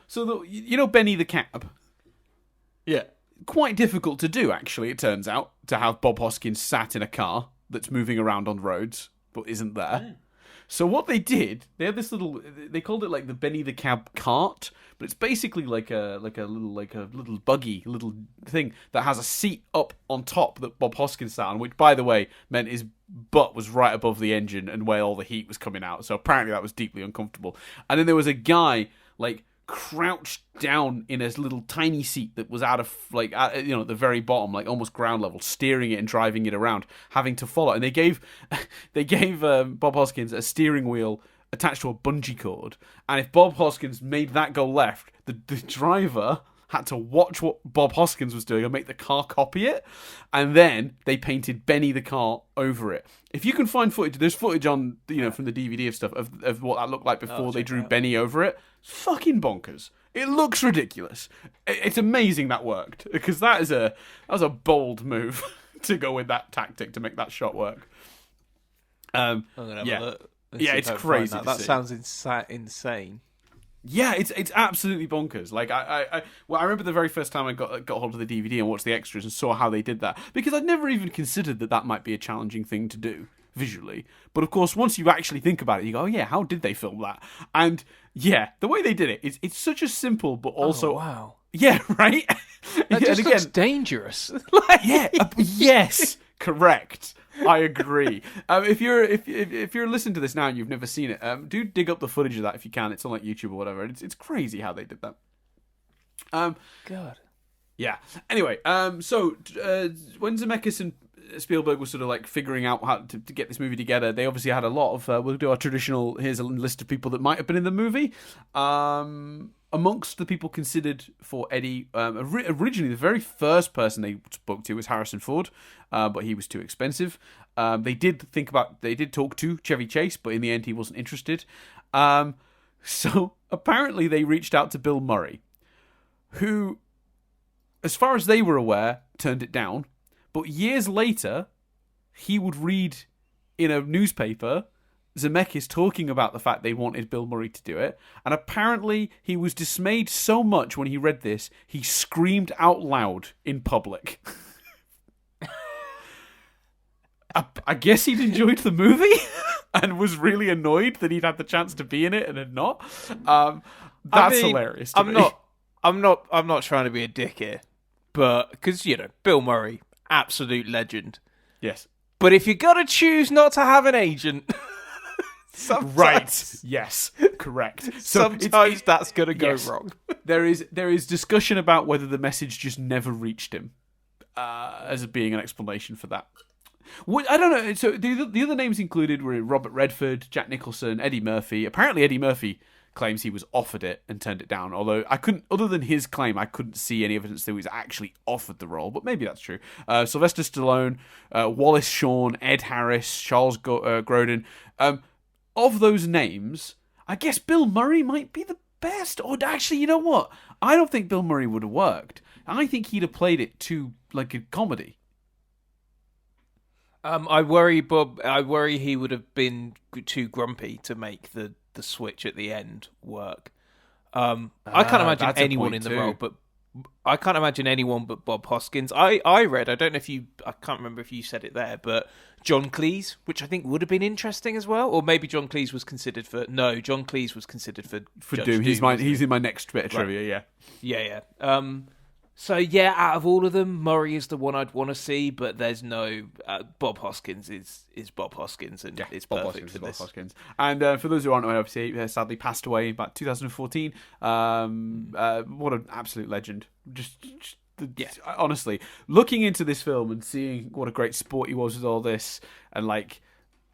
So Benny the Cab. Yeah. Quite difficult to do, actually, it turns out, to have Bob Hoskins sat in a car that's moving around on roads, but isn't there. So what they did, they had this they called it like the Benny the Cab cart, but it's basically like a little buggy, little thing that has a seat up on top that Bob Hoskins sat on, which, by the way, meant his butt was right above the engine and where all the heat was coming out. So apparently that was deeply uncomfortable. And then there was a guy like crouched down in a little tiny seat that was out of at the very bottom, like almost ground level, steering it and driving it around, having to follow. And they gave Bob Hoskins a steering wheel attached to a bungee cord, and if Bob Hoskins made that go left, the driver had to watch what Bob Hoskins was doing and make the car copy it, and then they painted Benny the car over it. If you can find footage, there's footage on from the DVD of stuff of what that looked like before they drew Benny over it. It's fucking bonkers. It looks ridiculous. It's amazing that worked, because that was a bold move to go with that tactic to make that shot work. I'm gonna have a look. It's crazy. That sounds insane. Yeah, it's absolutely bonkers. Like I remember the very first time I got hold of the DVD and watched the extras and saw how they did that, because I'd never even considered that might be a challenging thing to do visually. But of course, once you actually think about it, you go, oh yeah, how did they film that? And yeah, the way they did it, it's such a simple but also wow. Yeah, right. That just looks dangerous. Yes, correct. I agree. If you're listening to this now and you've never seen it, do dig up the footage of that if you can. It's on like YouTube or whatever. It's crazy how they did that. God. Yeah. Anyway, so when Zemeckis and Spielberg were sort of like figuring out how to get this movie together, they obviously had a lot of we'll do our traditional, here's a list of people that might have been in the movie. Amongst the people considered for Eddie, originally the very first person they spoke to was Harrison Ford, but he was too expensive. They did talk to Chevy Chase, but in the end he wasn't interested. So apparently they reached out to Bill Murray, who, as far as they were aware, turned it down. But years later, he would read in a newspaper Zemeckis talking about the fact they wanted Bill Murray to do it, and apparently he was dismayed so much when he read this, he screamed out loud in public. I guess he'd enjoyed the movie and was really annoyed that he'd had the chance to be in it and had not. That's hilarious to me. I'm not trying to be a dick here, but because Bill Murray, absolute legend. Yes. But if you gotta choose not to have an agent, right? Yes, correct. So sometimes that's gonna go wrong. There is discussion about whether the message just never reached him, as being an explanation for that. I don't know. So the other names included were Robert Redford, Jack Nicholson, Eddie Murphy. Apparently, Eddie Murphy claims he was offered it and turned it down. Although I couldn't, other than his claim, I couldn't see any evidence that he was actually offered the role. But maybe that's true. Sylvester Stallone, Wallace Shawn, Ed Harris, Charles Grodin. Of those names, I guess Bill Murray might be the best. Or actually, you know what? I don't think Bill Murray would have worked. I think he'd have played it too like a comedy. I worry he would have been too grumpy to make the switch at the end work. I can't imagine anyone in the role, but I can't imagine anyone but Bob Hoskins. I read, I can't remember if you said it there, but John Cleese, which I think would have been interesting as well, or maybe John Cleese was considered for. No, John Cleese was considered for Judge Doom. He's in my next bit of trivia. Yeah. So yeah, out of all of them, Murray is the one I'd want to see, but there's no Bob Hoskins is Bob Hoskins, and it's Bob perfect Hoskins, for this. Bob Hoskins. And for those who aren't aware, obviously, he sadly passed away about 2014. What an absolute legend! Honestly, looking into this film and seeing what a great sport he was with all this, and like.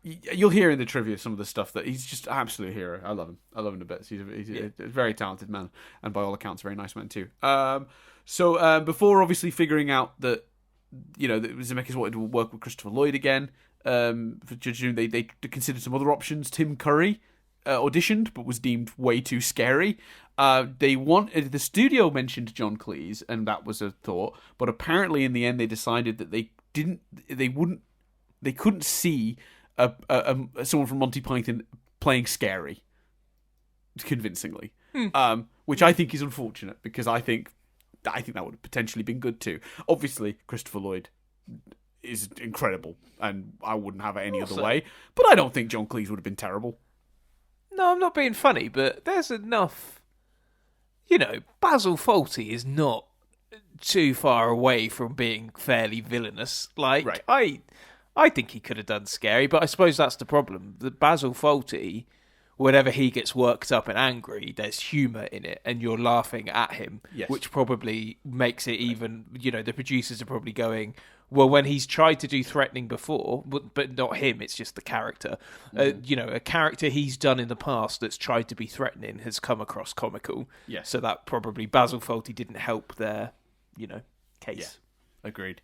You'll hear in the trivia some of the stuff that he's just an absolute hero. I love him. I love him to bits. He's a very talented man, and by all accounts, a very nice man too. So before obviously figuring out that, that Zemeckis wanted to work with Christopher Lloyd again for Judge Doom, they considered some other options. Tim Curry auditioned, but was deemed way too scary. The studio mentioned John Cleese, and that was a thought. But apparently, in the end, they decided that they couldn't see someone from Monty Python playing scary convincingly, which I think is unfortunate, because I think that would have potentially been good too. Obviously, Christopher Lloyd is incredible, and I wouldn't have it any other way. But I don't think John Cleese would have been terrible. No, I'm not being funny, but there's enough. Basil Fawlty is not too far away from being fairly villainous. Like, right. I think he could have done scary, but I suppose that's the problem. The Basil Fawlty, whenever he gets worked up and angry, there's humour in it, and you're laughing at him, which probably makes it even, the producers are probably going, well, when he's tried to do threatening before, but not him, it's just the character. A character he's done in the past that's tried to be threatening has come across comical. Yes. So that probably Basil Fawlty didn't help their, case. Yeah. Agreed.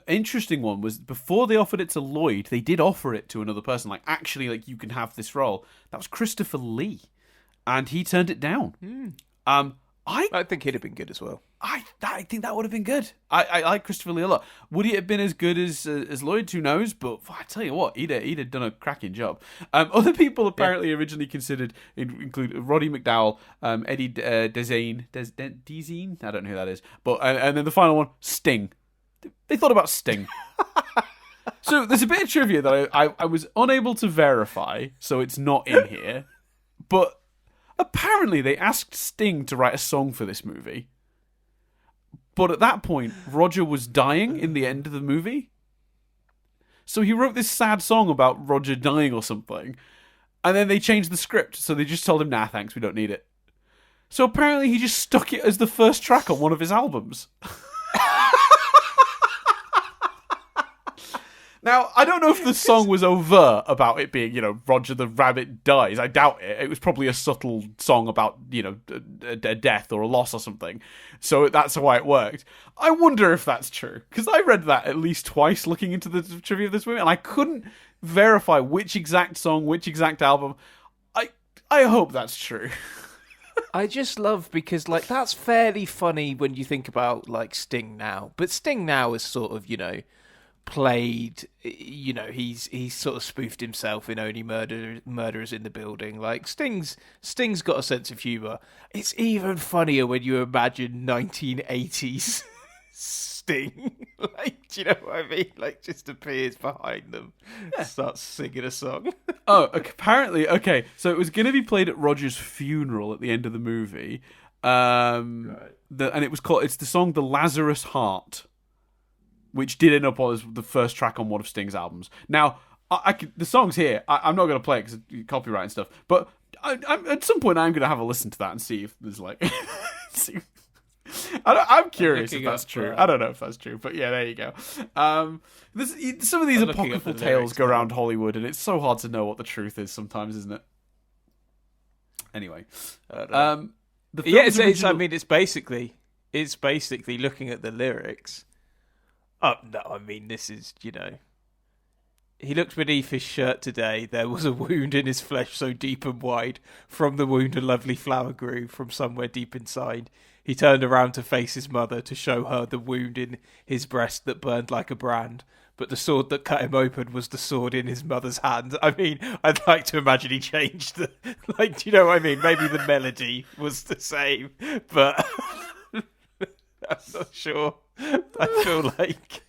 Interesting one was, before they offered it to Lloyd, they did offer it to another person. Like, actually, you can have this role. That was Christopher Lee, and he turned it down. I think he'd have been good as well. I think that would have been good. I like Christopher Lee a lot. Would he have been as good as Lloyd? Who knows? But I tell you what, he'd have done a cracking job. Other people apparently originally considered include Roddy McDowall, Eddie Dezane. I don't know who that is. But and then the final one, Sting. They thought about Sting. So there's a bit of trivia that I was unable to verify, so it's not in here. But apparently they asked Sting to write a song for this movie. But at that point, Roger was dying in the end of the movie. So he wrote this sad song about Roger dying or something. And then they changed the script, so they just told him, nah, thanks, we don't need it. So apparently he just stuck it as the first track on one of his albums. Now, I don't know if the song was overt about it being, Roger the Rabbit dies. I doubt it. It was probably a subtle song about, a death or a loss or something. So that's why it worked. I wonder if that's true, because I read that at least twice looking into the trivia of this movie, and I couldn't verify which exact song, which exact album. I hope that's true. I just love, because, that's fairly funny when you think about, Sting now. But Sting now is sort of, played, he's sort of spoofed himself in Only Murderers in the Building. Sting's got a sense of humour. It's even funnier when you imagine 1980s Sting. Do you know what I mean? Just appears behind them, starts singing a song. Apparently, okay, so it was going to be played at Roger's funeral at the end of the movie. And it's the song The Lazarus Heart, which did end up as the first track on one of Sting's albums. Now, the song's here. I'm not going to play it because of copyright and stuff. But at some point, I'm going to have a listen to that and see if there's I'm curious if that's true. I don't know if that's true, but yeah, there you go. Some of these apocryphal tales go around Hollywood, and it's so hard to know what the truth is sometimes, isn't it? Anyway, it's basically looking at the lyrics. Oh, no, I mean, this is, He looked beneath his shirt today. There was a wound in his flesh so deep and wide. From the wound a lovely flower grew from somewhere deep inside. He turned around to face his mother to show her the wound in his breast that burned like a brand. But the sword that cut him open was the sword in his mother's hand. I mean, I'd like to imagine he changed the... do you know what I mean? Maybe the melody was the same, but... I'm not sure. I feel like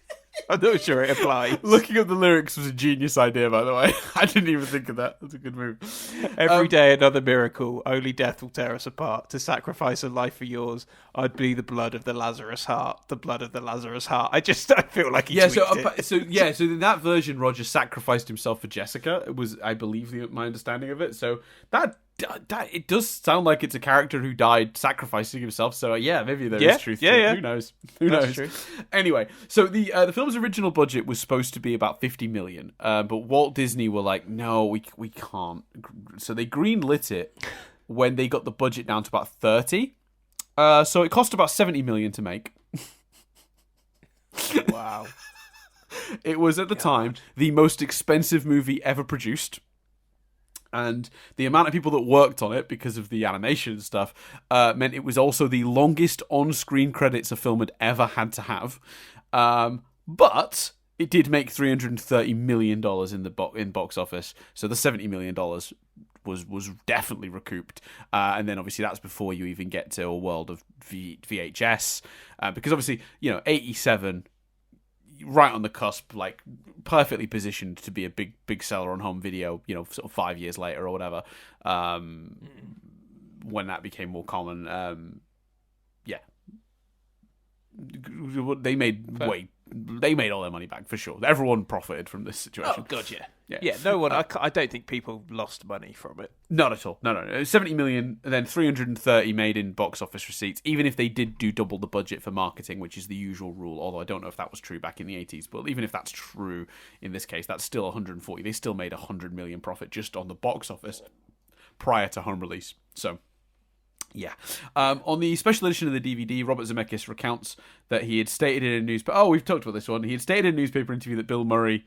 I'm not sure it applies. Looking up the lyrics was a genius idea, by the way. I didn't even think of that. That's a good move. Every day another miracle. Only death will tear us apart. To sacrifice a life for yours, I'd be the blood of the Lazarus heart. The blood of the Lazarus heart. I feel like he tweaked it. So in that version, Roger sacrificed himself for Jessica. It was, I believe, my understanding of it. So that it does sound like it's a character who died sacrificing himself. So yeah, maybe there is truth to it. Who knows? That's true. Anyway, so the film's original budget was supposed to be about $50 million, but Walt Disney were like, no, we can't. So they greenlit it when they got the budget down to about 30. So it cost about $70 million to make. Wow. It was at the time the most expensive movie ever produced. And the amount of people that worked on it because of the animation and stuff meant it was also the longest on-screen credits a film had ever had to have. But it did make $330 million in box office. So the $70 million was definitely recouped. And then obviously that's before you even get to a world of VHS. Because obviously, 87... right on the cusp, like perfectly positioned to be a big seller on home video, sort of 5 years later or whatever, when that became more common. They made all their money back for sure. Everyone profited from this situation. Oh god, yeah. No one. I don't think people lost money from it. Not at all. No. 70 million, and then 330 made in box office receipts. Even if they did do double the budget for marketing, which is the usual rule. Although I don't know if that was true back in the 80s. But even if that's true in this case, that's still 140. They still made 100 million profit just on the box office prior to home release. So. Yeah. On the special edition of the DVD, Robert Zemeckis recounts that he had stated in a newspaper... Oh, we've talked about this one. He had stated in a newspaper interview that Bill Murray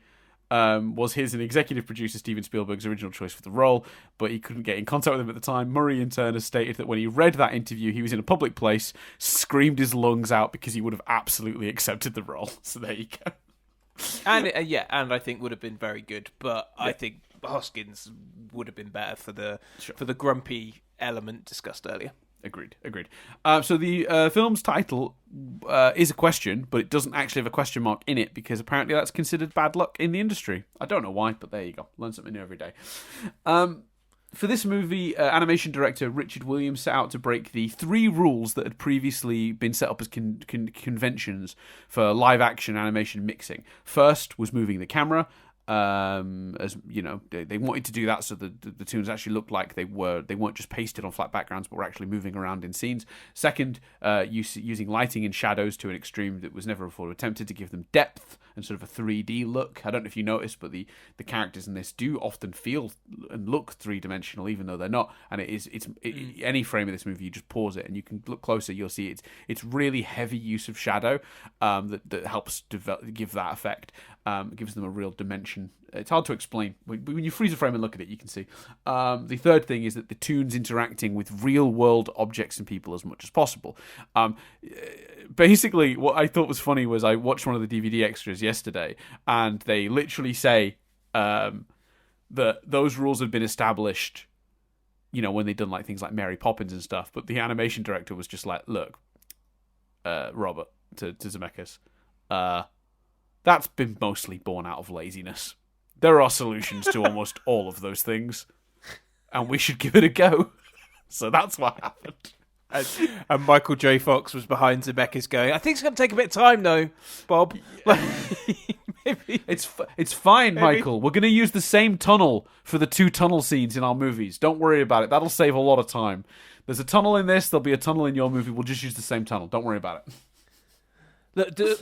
was his and executive producer Steven Spielberg's original choice for the role, but he couldn't get in contact with him at the time. Murray, in turn, has stated that when he read that interview, he was in a public place, screamed his lungs out because he would have absolutely accepted the role. So there you go. And and I think would have been very good, but I think Hoskins would have been better for the grumpy element discussed earlier. Agreed. So the film's title is a question, but it doesn't actually have a question mark in it because apparently that's considered bad luck in the industry. I don't know why, but there you go. Learn something new every day. For this movie, animation director Richard Williams set out to break the 3 rules that had previously been set up as conventions for live-action animation mixing. First was moving the camera. As you know, they wanted to do that so the tunes actually looked like they weren't just pasted on flat backgrounds, but were actually moving around in scenes. Second, using lighting and shadows to an extreme that was never before attempted to give them depth and sort of a 3D look. I don't know if you noticed, but the characters in this do often feel and look 3-dimensional, even though they're not. And any frame of this movie, you just pause it and you can look closer. You'll see it's really heavy use of shadow that helps give that effect. It gives them a real dimension. It's hard to explain. When you freeze a frame and look at it, you can see. The third thing is that the tune's interacting with real-world objects and people as much as possible. Basically, what I thought was funny was I watched one of the DVD extras yesterday, and they literally say that those rules have been established, when they've done things like Mary Poppins and stuff, but the animation director was just like, look, Robert, to Zemeckis, that's been mostly born out of laziness. There are solutions to almost all of those things, and we should give it a go. So that's what happened. And Michael J. Fox was behind Zemeckis going, I think it's going to take a bit of time, though, Bob. Maybe. It's fine, maybe. Michael. We're going to use the same tunnel for the 2 tunnel scenes in our movies. Don't worry about it. That'll save a lot of time. There's a tunnel in this. There'll be a tunnel in your movie. We'll just use the same tunnel. Don't worry about it.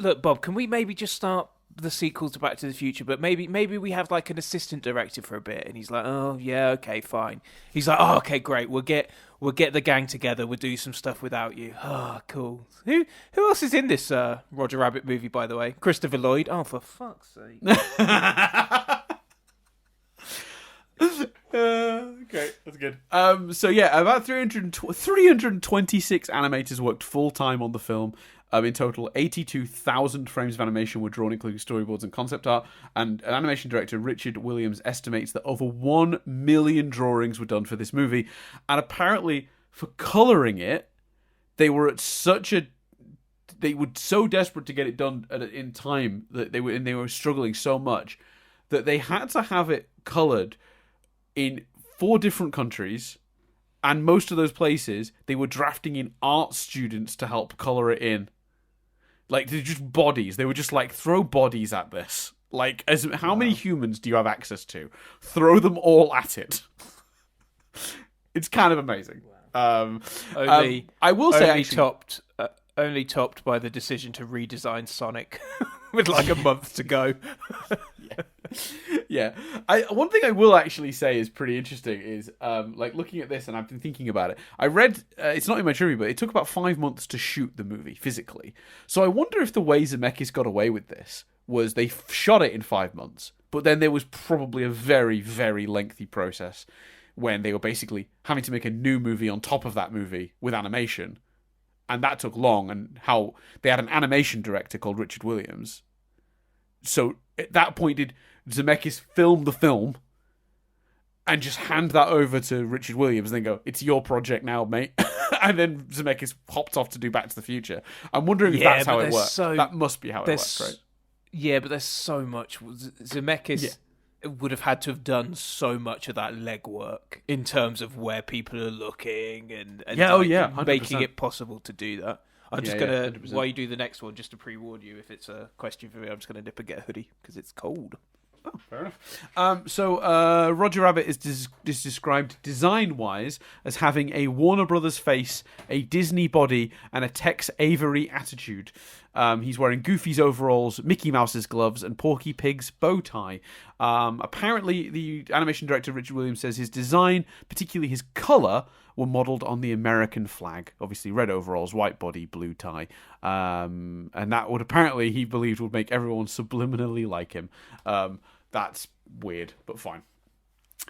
Look, Bob, can we maybe just start the sequel to Back to the Future, but maybe we have like an assistant director for a bit? And he's like, oh yeah, okay, fine. He's like, oh okay, great. We'll get the gang together. We'll do some stuff without you. Oh, cool. Who else is in this Roger Rabbit movie, by the way? Christopher Lloyd. Oh, for fuck's sake. Okay, that's good. So yeah, about 326 animators worked full time on the film. In total, 82,000 frames of animation were drawn, including storyboards and concept art. And animation director Richard Williams estimates that over 1 million drawings were done for this movie. And apparently, for colouring it, they were at such a they were so desperate to get it done in time that they were struggling so much that they had to have it colored in 4 different countries, and most of those places they were drafting in art students to help color it in. Like, they're just bodies. They were just like, throw bodies at this. Like, how many humans do you have access to? Throw them all at it. It's kind of amazing. I will say, only topped by the decision to redesign Sonic with like a month to go. Yeah. One thing I will actually say is pretty interesting is like looking at this, and I've been thinking about it. I read it's not in my trivia, but it took about 5 months to shoot the movie physically. So I wonder if the way Zemeckis got away with this was they shot it in 5 months, but then there was probably a very, very lengthy process when they were basically having to make a new movie on top of that movie with animation. And that took long, and how they had an animation director called Richard Williams. So at that point, did Zemeckis film the film and just hand that over to Richard Williams and then go, "It's your project now, mate." And then Zemeckis hopped off to do Back to the Future. I'm wondering if that's how it worked. That must be how it worked, right? Yeah, but there's so much. Zemeckis would have had to have done so much of that legwork in terms of where people are looking and making it possible to do that. I'm just going to, while you do the next one, just to pre-warn you, if it's a question for me, I'm just going to nip and get a hoodie because it's cold. Oh, fair enough. So Roger Rabbit is described design-wise as having a Warner Brothers face, a Disney body, and a Tex Avery attitude. He's wearing Goofy's overalls, Mickey Mouse's gloves, and Porky Pig's bow tie. Apparently, the animation director Richard Williams says his design, particularly his colour, were modelled on the American flag. Obviously, red overalls, white body, blue tie. And that would apparently, he believed, would make everyone subliminally like him. That's weird, but fine.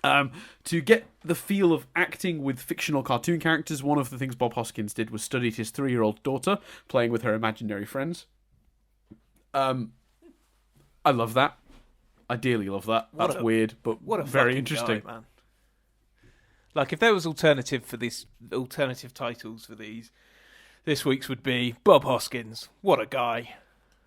To get the feel of acting with fictional cartoon characters, one of the things Bob Hoskins did was studied his 3-year-old daughter playing with her imaginary friends. I love that. I dearly love that. That's weird, but very interesting. Guy, man. Like, if there was alternative titles for these, this week's would be Bob Hoskins. What a guy.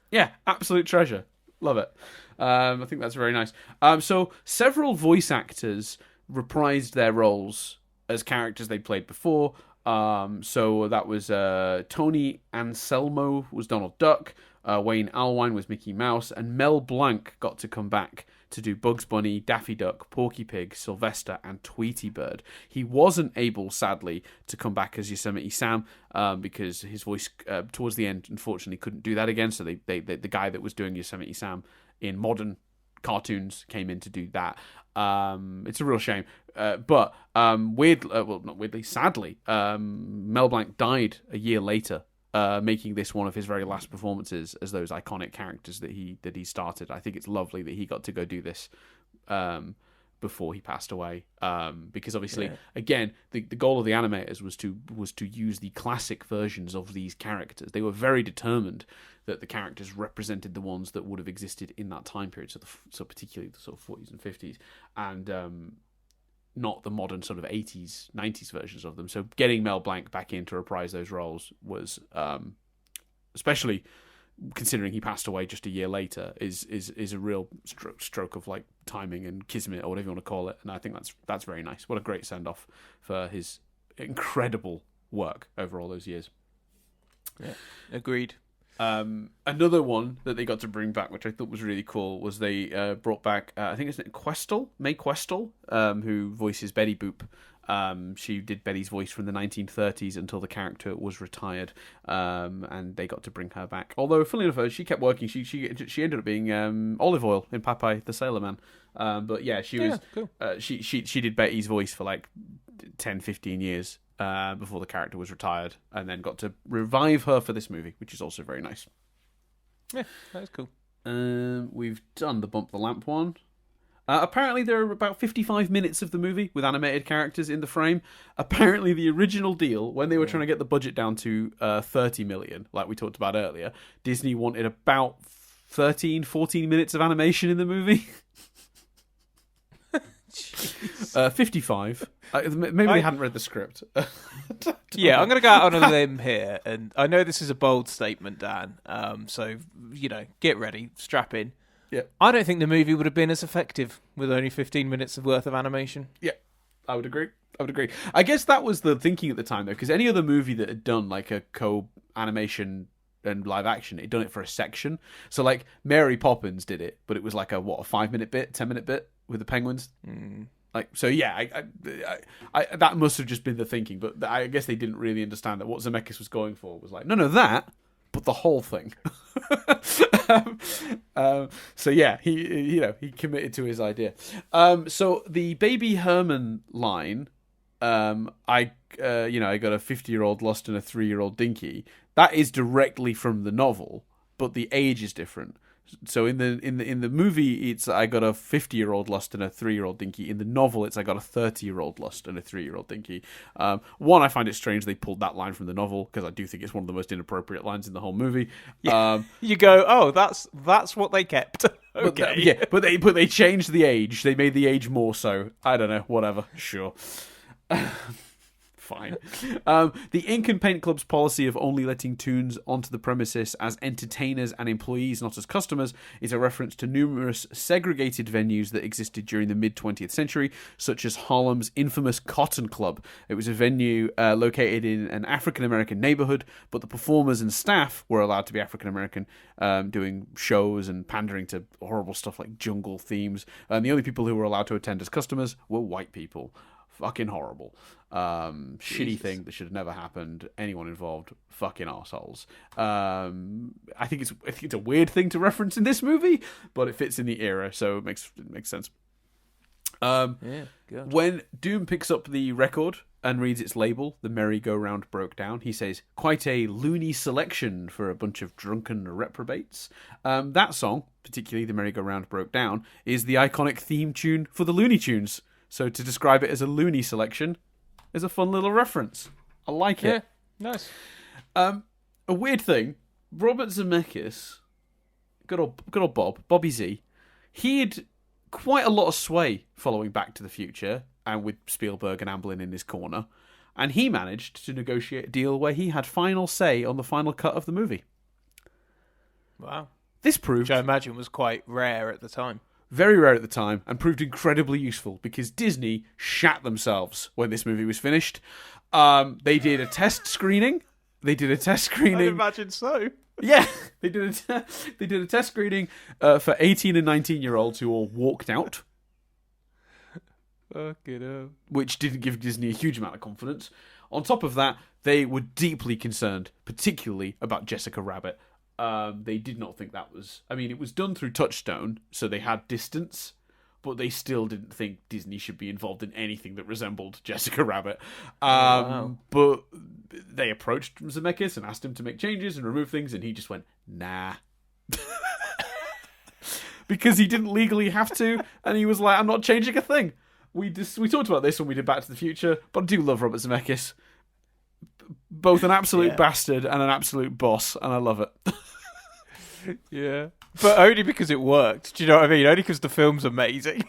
Yeah, absolute treasure. Love it. I think that's very nice. So several voice actors reprised their roles as characters they played before. So that was Tony Anselmo was Donald Duck, Wayne Allwine was Mickey Mouse, and Mel Blanc got to come back to do Bugs Bunny, Daffy Duck, Porky Pig, Sylvester, and Tweety Bird. He wasn't able, sadly, to come back as Yosemite Sam because his voice towards the end, unfortunately, couldn't do that again. So the guy that was doing Yosemite Sam in modern cartoons came in to do that. It's a real shame. But not weirdly, sadly, Mel Blanc died a year later, making this one of his very last performances as those iconic characters that he started. I think it's lovely that he got to go do this before he passed away, because obviously, again, the goal of the animators was to use the classic versions of these characters. They were very determined that the characters represented the ones that would have existed in that time period, so particularly the sort of 40s and 50s, and not the modern sort of 80s, 90s versions of them. So getting Mel Blanc back in to reprise those roles was, especially considering he passed away just a year later, is a real stroke of like timing and kismet, or whatever you want to call it. And I think that's very nice. What a great send off for his incredible work over all those years. Yeah, agreed. Another one that they got to bring back, which I thought was really cool, was they brought back, I think it's Mae Questel, who voices Betty Boop. She did Betty's voice from the 1930s until the character was retired, and they got to bring her back. Although, funnily enough, she kept working. She ended up being Olive Oyl in Popeye the Sailor Man. But yeah, she was cool. She did Betty's voice for like 10, 15 years. Before the character was retired, and then got to revive her for this movie, which is also very nice. Yeah, that is cool. We've done the Bump the Lamp one. Apparently there are about 55 minutes of the movie with animated characters in the frame. Apparently the original deal, when they were trying to get the budget down to 30 million, like we talked about earlier, Disney wanted about 13, 14 minutes of animation in the movie. 55. Maybe they hadn't read the script. Yeah, I'm going to go out on a limb here, and I know this is a bold statement, Dan. So get ready, strap in. Yeah, I don't think the movie would have been as effective with only 15 minutes of worth of animation. Yeah, I would agree. I guess that was the thinking at the time, though, because any other movie that had done like a co-animation and live action, it'd done it for a section. So like Mary Poppins did it, but it was like a 5-minute bit, 10-minute bit with the penguins. Like, so yeah, I that must have just been the thinking, but I guess they didn't really understand that what Zemeckis was going for was like, no, that, but the whole thing. So yeah, he committed to his idea. So the Baby Herman line, I got a 50-year-old lost in a 3-year-old dinky. That is directly from the novel, but the age is different. So in the movie, it's I got a 50-year-old lost in a 3-year-old dinky. In the novel, it's I got a 30-year-old lost in a 3-year-old dinky. One, I find it strange they pulled that line from the novel because I do think it's one of the most inappropriate lines in the whole movie. Yeah. You go, oh, that's what they kept. Okay, but they changed the age. They made the age more so. I don't know. Whatever. Sure. Fine. The Ink and Paint Club's policy of only letting toons onto the premises as entertainers and employees, not as customers, is a reference to numerous segregated venues that existed during the mid-20th century, such as Harlem's infamous Cotton Club. It was a venue located in an African-American neighborhood, but the performers and staff were allowed to be African-American, doing shows and pandering to horrible stuff like jungle themes. And the only people who were allowed to attend as customers were white people. Fucking horrible. Shitty thing that should have never happened. Anyone involved, fucking assholes. I think it's a weird thing to reference in this movie, but it fits in the era, so it makes sense. When Doom picks up the record and reads its label, "The Merry-Go-Round Broke Down," he says, "Quite a loony selection for a bunch of drunken reprobates." That song, particularly "The Merry-Go-Round Broke Down," is the iconic theme tune for the Looney Tunes. So to describe it as a loony selection is a fun little reference. I like it. Yeah, nice. A weird thing, Robert Zemeckis, good old Bobby Z, he had quite a lot of sway following Back to the Future, and with Spielberg and Amblin in his corner, and he managed to negotiate a deal where he had final say on the final cut of the movie. Wow. This proved... Which I imagine was quite rare at the time. Very rare at the time, and proved incredibly useful because Disney shat themselves when this movie was finished. They did a test screening. I'd imagine so. Yeah, they did a test screening for 18 and 19-year-olds who all walked out. Fuck it up. Which didn't give Disney a huge amount of confidence. On top of that, they were deeply concerned, particularly about Jessica Rabbit. They did not think that was... I mean, it was done through Touchstone, so they had distance, but they still didn't think Disney should be involved in anything that resembled Jessica Rabbit. Wow. But they approached Zemeckis and asked him to make changes and remove things, and he just went, nah. Because he didn't legally have to, and he was like, I'm not changing a thing. We talked about this when we did Back to the Future, but I do love Robert Zemeckis. Both an absolute bastard and an absolute boss, and I love it. Yeah. But only because it worked. Do you know what I mean? Only because the film's amazing.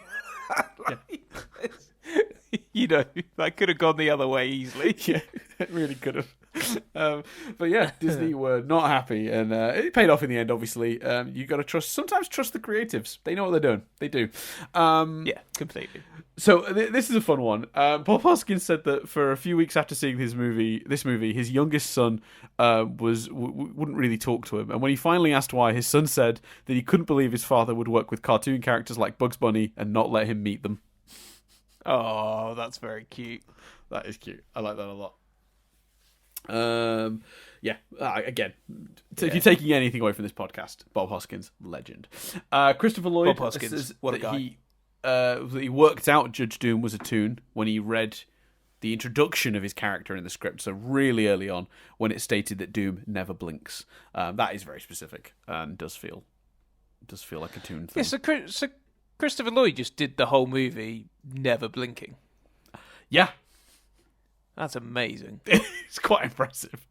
That could have gone the other way easily. Yeah, it really could have. But yeah, Disney were not happy, and it paid off in the end, obviously. You got to sometimes trust the creatives. They know what they're doing. They do. Yeah, completely. So this is a fun one. Bob Hoskins said that for a few weeks after seeing this movie, his youngest son wouldn't really talk to him, and when he finally asked why, his son said that he couldn't believe his father would work with cartoon characters like Bugs Bunny and not let him meet them. Oh, that's very cute. That is cute. I like that a lot. Again, if you're taking anything away from this podcast, Bob Hoskins, legend. Christopher Lloyd, Bob Hoskins, what a guy. He worked out Judge Doom was a toon when he read the introduction of his character in the script, so really early on, when it stated that Doom never blinks. That is very specific and does feel like a toon thing. Yeah, so Christopher Lloyd just did the whole movie never blinking. Yeah. That's amazing. It's quite impressive.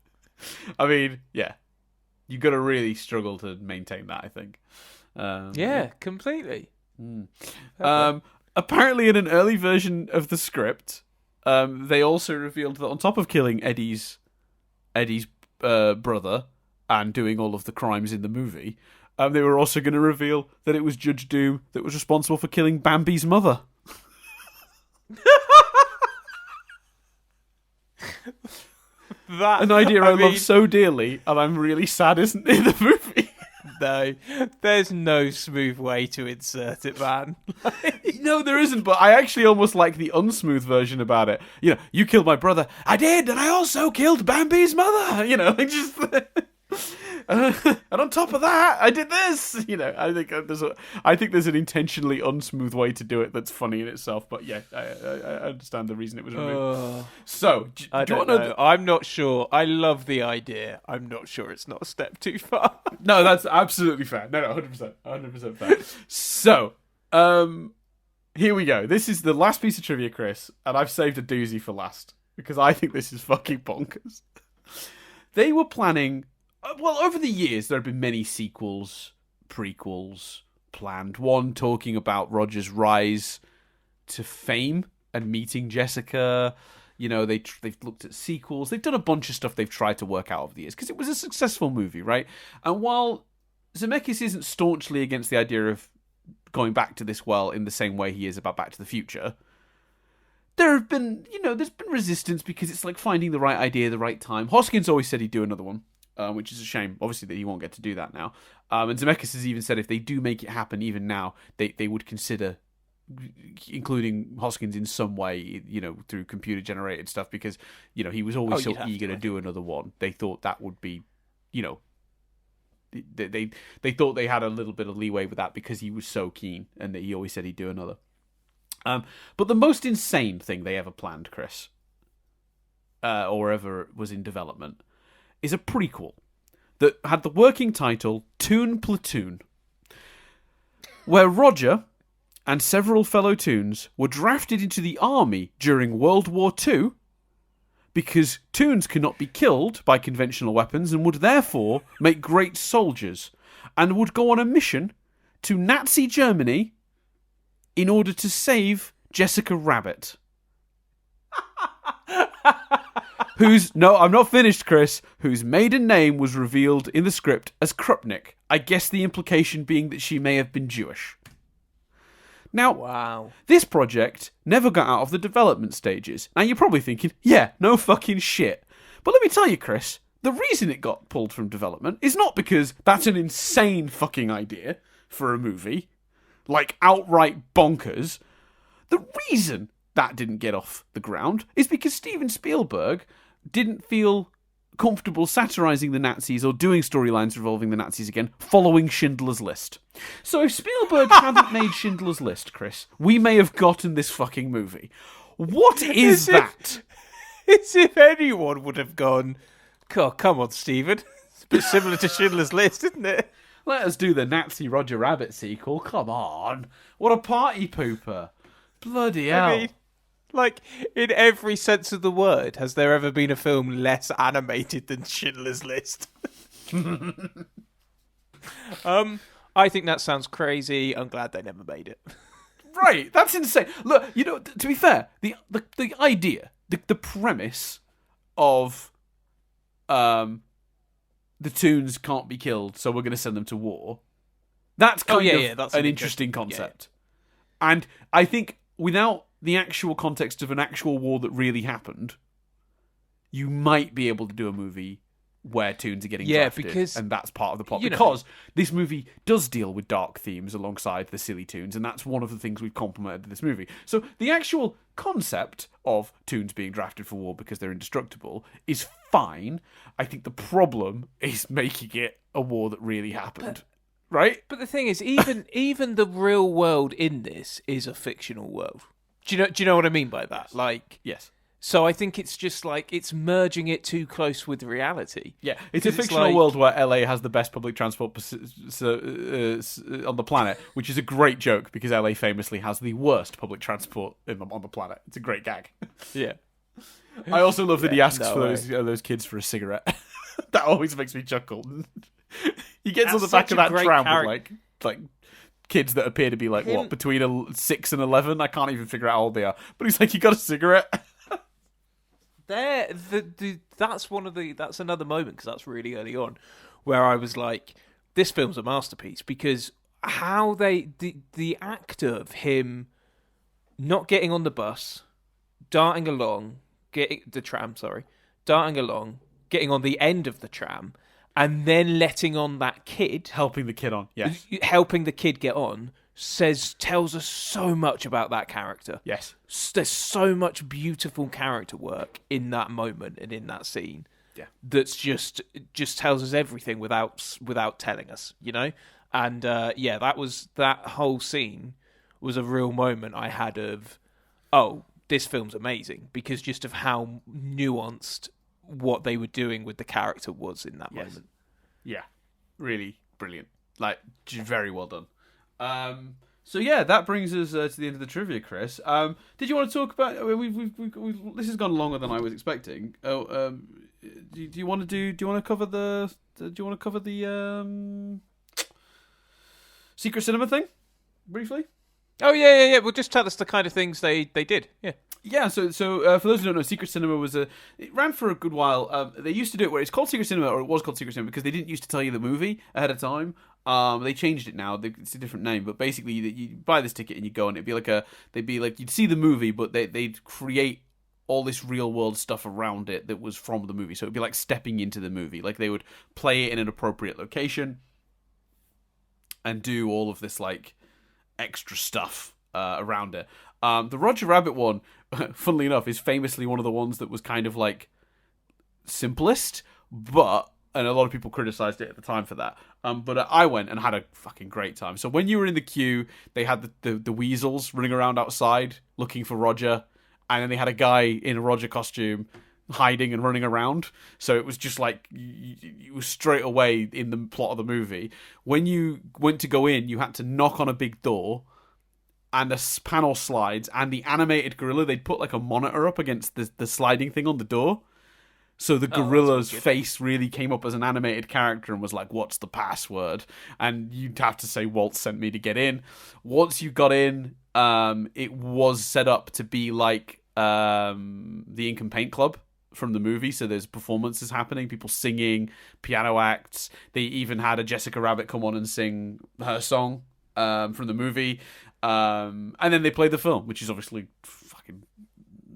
I mean, yeah. You've got to really struggle to maintain that, I think. Completely. Apparently in an early version of the script, they also revealed that on top of killing Eddie's brother and doing all of the crimes in the movie, they were also going to reveal that it was Judge Doom that was responsible for killing Bambi's mother. An idea I love so dearly, and I'm really sad isn't in the movie. No, there's no smooth way to insert it, man. No, there isn't, but I actually almost like the unsmooth version about it. You know, you killed my brother. I did, and I also killed Bambi's mother. You know, like just... and on top of that, I did this. You know, I think there's an intentionally unsmooth way to do it that's funny in itself. But yeah, I understand the reason it was removed. So, do you want to know? I'm not sure. I love the idea. I'm not sure it's not a step too far. No, that's absolutely fair. No, 100% fair. So, here we go. This is the last piece of trivia, Chris, and I've saved a doozy for last because I think this is fucking bonkers. They were planning. Well, over the years, there have been many sequels, prequels planned. One talking about Roger's rise to fame and meeting Jessica. You know, they've looked at sequels. They've done a bunch of stuff they've tried to work out over the years because it was a successful movie, right? And while Zemeckis isn't staunchly against the idea of going back to this well in the same way he is about Back to the Future, there's been resistance because it's like finding the right idea, the right time. Hoskins always said he'd do another one. Which is a shame, obviously, that he won't get to do that now. And Zemeckis has even said if they do make it happen, even now, they would consider including Hoskins in some way, you know, through computer-generated stuff, because, you know, he was always so eager to do another one. They thought that would be, you know, they thought they had a little bit of leeway with that because he was so keen, and that he always said he'd do another. But the most insane thing they ever planned, Chris, or ever was in development, is a prequel that had the working title Toon Platoon, where Roger and several fellow Toons were drafted into the army during World War II because Toons cannot be killed by conventional weapons and would therefore make great soldiers, and would go on a mission to Nazi Germany in order to save Jessica Rabbit. No, I'm not finished, Chris. Whose maiden name was revealed in the script as Krupnik. I guess the implication being that she may have been Jewish. Now, wow. This project never got out of the development stages. Now, you're probably thinking, yeah, no fucking shit. But let me tell you, Chris, the reason it got pulled from development is not because that's an insane fucking idea for a movie, like outright bonkers. The reason that didn't get off the ground is because Steven Spielberg didn't feel comfortable satirizing the Nazis or doing storylines involving the Nazis again following Schindler's List. So if Spielberg hadn't made Schindler's List, Chris, we may have gotten this fucking movie. What is that? As if anyone would have gone, oh, come on, Steven. It's a bit similar to Schindler's List, isn't it? Let us do the Nazi Roger Rabbit sequel. Come on. What a party pooper. Bloody hell. I mean, like, in every sense of the word, has there ever been a film less animated than Schindler's List? I think that sounds crazy. I'm glad they never made it. Right, that's insane. Look, you know, to be fair, the idea, the premise of the Toons can't be killed, so we're going to send them to war, that's kind of that's an interesting concept. Yeah. And I think without the actual context of an actual war that really happened, you might be able to do a movie where Toons are getting drafted, because, and that's part of the plot. You because this movie does deal with dark themes alongside the silly Toons, and that's one of the things we've complimented this movie. So the actual concept of Toons being drafted for war because they're indestructible is fine. I think the problem is making it a war that really happened. Right? But the thing is, even the real world in this is a fictional world. Do you know what I mean by that? Yes. Like, yes. So I think it's just like it's merging it too close with reality. Yeah, it's a fictional world where LA has the best public transport on the planet, which is a great joke because LA famously has the worst public transport on the planet. It's a great gag. Yeah. I also love that he asks for those kids for a cigarette. That always makes me chuckle. He gets on the back of that tram with like kids that appear to be like between 6 and 11. I can't even figure out how old they are. But he's like, "You got a cigarette?" that's another moment, because that's really early on where I was like, this film's a masterpiece, because how the act of him not getting on the bus, darting along, darting along, getting on the end of the tram, and then letting on that kid, Helping the kid on, yes. helping the kid get on, tells us so much about that character. Yes. There's so much beautiful character work in that moment and in that scene. Yeah. That's just tells us everything without telling us, you know? And that whole scene was a real moment I had of, oh, this film's amazing, because just of how nuanced what they were doing with the character was in that moment. Yeah, really brilliant. Like, very well done. So yeah, that brings us to the end of the trivia, Chris. Did you want to talk about? I mean, we've this has gone longer than I was expecting. Do you want to do? Do you want to cover the? Do you want to cover the Secret Cinema thing briefly? Oh yeah. Well, just tell us the kind of things they did. Yeah. Yeah, so for those who don't know, Secret Cinema it ran for a good while. They used to do it where it's called Secret Cinema, or it was called Secret Cinema, because they didn't used to tell you the movie ahead of time. They changed it now. It's a different name, but basically you buy this ticket and you go, and they'd be like you'd see the movie, but they'd create all this real world stuff around it that was from the movie. So it'd be like stepping into the movie. Like they would play it in an appropriate location and do all of this like extra stuff around it. The Roger Rabbit one, funnily enough, is famously one of the ones that was kind of like simplest, and a lot of people criticized it at the time for that. But I went and had a fucking great time. So when you were in the queue, they had the weasels running around outside looking for Roger, and then they had a guy in a Roger costume hiding and running around. So it was just like you was straight away in the plot of the movie. When you went to go in, you had to knock on a big door, and the panel slides, and the animated gorilla, they'd put like a monitor up against the sliding thing on the door. So the gorilla's face really came up as an animated character and was like, what's the password? And you'd have to say, Walt sent me to get in. Once you got in, it was set up to be like the Ink and Paint Club from the movie. So there's performances happening, people singing, piano acts. They even had a Jessica Rabbit come on and sing her song from the movie. And then they played the film, which is obviously fucking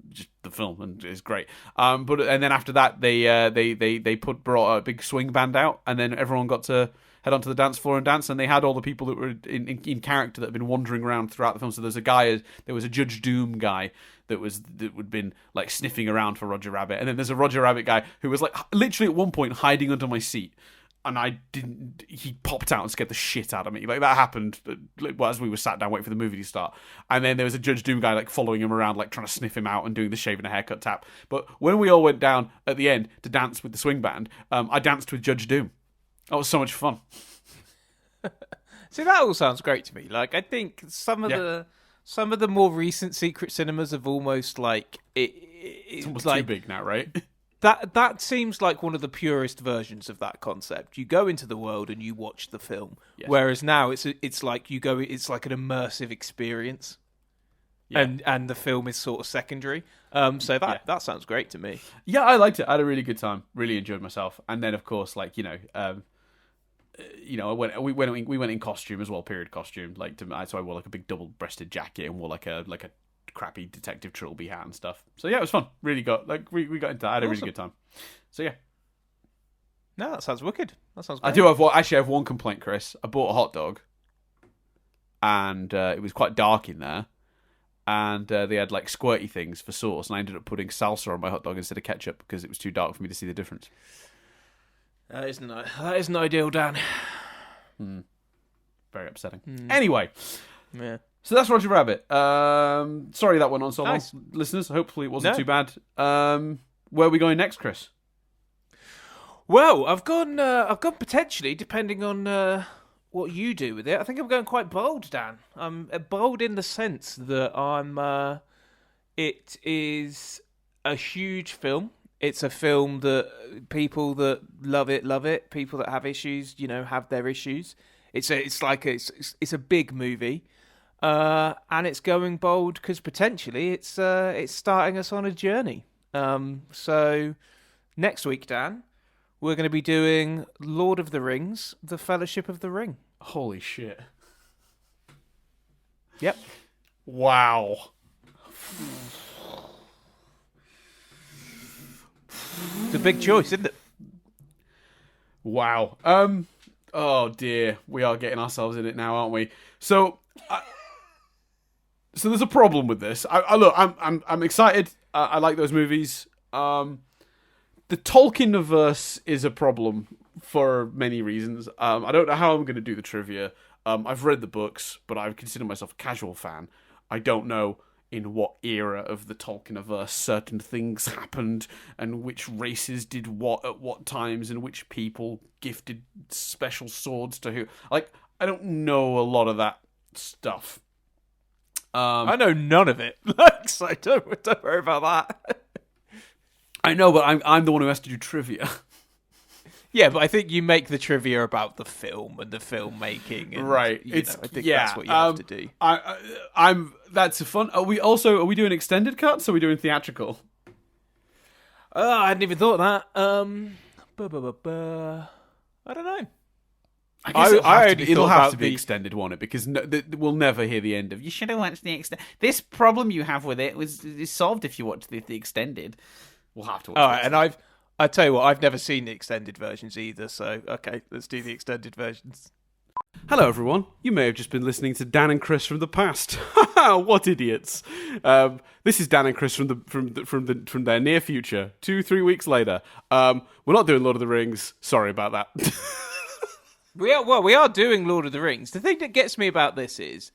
just the film, and it's great. And then after that, they brought a big swing band out, and then everyone got to head onto the dance floor and dance. And they had all the people that were in character that had been wandering around throughout the film. So there was a Judge Doom guy that would been like sniffing around for Roger Rabbit, and then there's a Roger Rabbit guy who was like literally at one point hiding under my seat. And he popped out and scared the shit out of me. Like, that happened as we were sat down waiting for the movie to start. And then there was a Judge Doom guy, like, following him around, like, trying to sniff him out and doing the shave and a haircut tap. But when we all went down at the end to dance with the swing band, I danced with Judge Doom. That was so much fun. See, that all sounds great to me. Like, I think some of the more recent Secret Cinemas have almost, like... It's almost like, too big now, right? That seems like one of the purest versions of that concept. You go into the world and you watch the film, yes. Whereas now it's like you go. It's like an immersive experience, yeah. and the film is sort of secondary. So that sounds great to me. Yeah, I liked it. I had a really good time. Really enjoyed myself. And then of course, like we went in costume as well, period costume. So I wore like a big double-breasted jacket and wore like a crappy Detective Trilby hat and stuff. So yeah, it was fun. Really we got into that. I had a really good time. So yeah. No, that sounds wicked. That sounds great. I have one complaint, Chris. I bought a hot dog, and it was quite dark in there, and they had like squirty things for sauce, and I ended up putting salsa on my hot dog instead of ketchup because it was too dark for me to see the difference. That isn't ideal, Dan. Very upsetting. Anyway. Yeah. So that's Roger Rabbit. Sorry that went on so long, listeners. Hopefully it wasn't too bad. Where are we going next, Chris? Well, I've gone potentially, depending on what you do with it. I think I'm going quite bold, Dan. I'm bold in the sense that it is a huge film. It's a film that people that love it. People that have issues, have their issues. It's a big movie. And it's going bold because potentially it's starting us on a journey. So next week, Dan, we're going to be doing Lord of the Rings, The Fellowship of the Ring. Holy shit. Yep. Wow. It's a big choice, isn't it? Wow. Oh dear, we are getting ourselves in it now, aren't we? So there's a problem with this. I'm excited. I like those movies. The Tolkieniverse is a problem for many reasons. I don't know how I'm going to do the trivia. I've read the books, but I consider myself a casual fan. I don't know in what era of the Tolkieniverse certain things happened, and which races did what at what times, and which people gifted special swords to who. Like, I don't know a lot of that stuff. I know none of it. So don't worry about that. I know, but I'm the one who has to do trivia. Yeah, but I think you make the trivia about the film and the filmmaking, and, right? I think that's what you have to do. That's fun. Are we doing extended cuts? Or are we doing theatrical? I hadn't even thought of that. I don't know. I guess it'll have to be extended, won't it? Because we'll never hear the end of. You should have watched the extended. This problem you have with it is solved if you watch the extended. We'll have to watch. All right, and I tell you what, I've never seen the extended versions either. So okay, let's do the extended versions. Hello, everyone. You may have just been listening to Dan and Chris from the past. What idiots! This is Dan and Chris from their near future. 2-3 weeks later. We're not doing Lord of the Rings. Sorry about that. We are doing Lord of the Rings. The thing that gets me about this is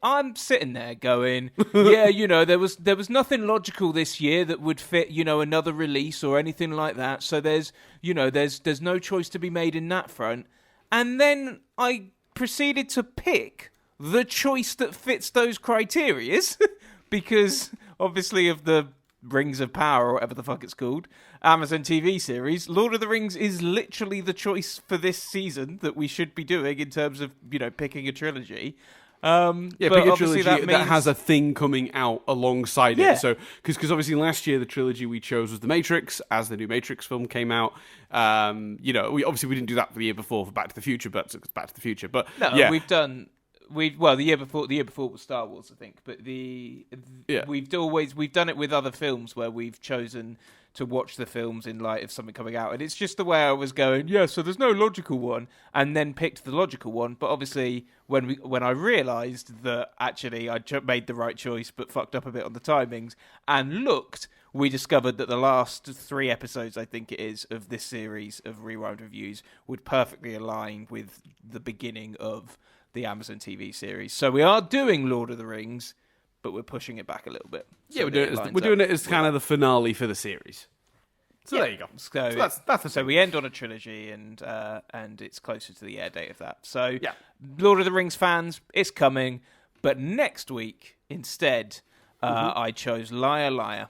I'm sitting there going, yeah, there was nothing logical this year that would fit, another release or anything like that. So there's no choice to be made in that front. And then I proceeded to pick the choice that fits those criterias because obviously of the Rings of Power or whatever the fuck it's called, Amazon TV series, Lord of the Rings is literally the choice for this season that we should be doing in terms of, picking a trilogy. Pick a trilogy that has a thing coming out alongside it. So, because obviously last year the trilogy we chose was The Matrix, as the new Matrix film came out. We didn't do that for the year before for Back to the Future, but Back to the Future. But no, yeah. The year before was Star Wars, I think. But we've done it with other films where we've chosen to watch the films in light of something coming out, and it's just the way I was going. Yeah, so there's no logical one, and then picked the logical one. But obviously, when I realised that actually I made the right choice, but fucked up a bit on the timings, and we discovered that the last 3 episodes, I think it is, of this series of Rewind Reviews would perfectly align with the beginning of the Amazon TV series. So we are doing Lord of the Rings, but we're pushing it back a little bit. Yeah, we're doing it as kind of the finale for the series. So there you go. So that's so we end on a trilogy, and it's closer to the air date of that. So yeah, Lord of the Rings fans, it's coming. But next week instead, I chose Liar Liar.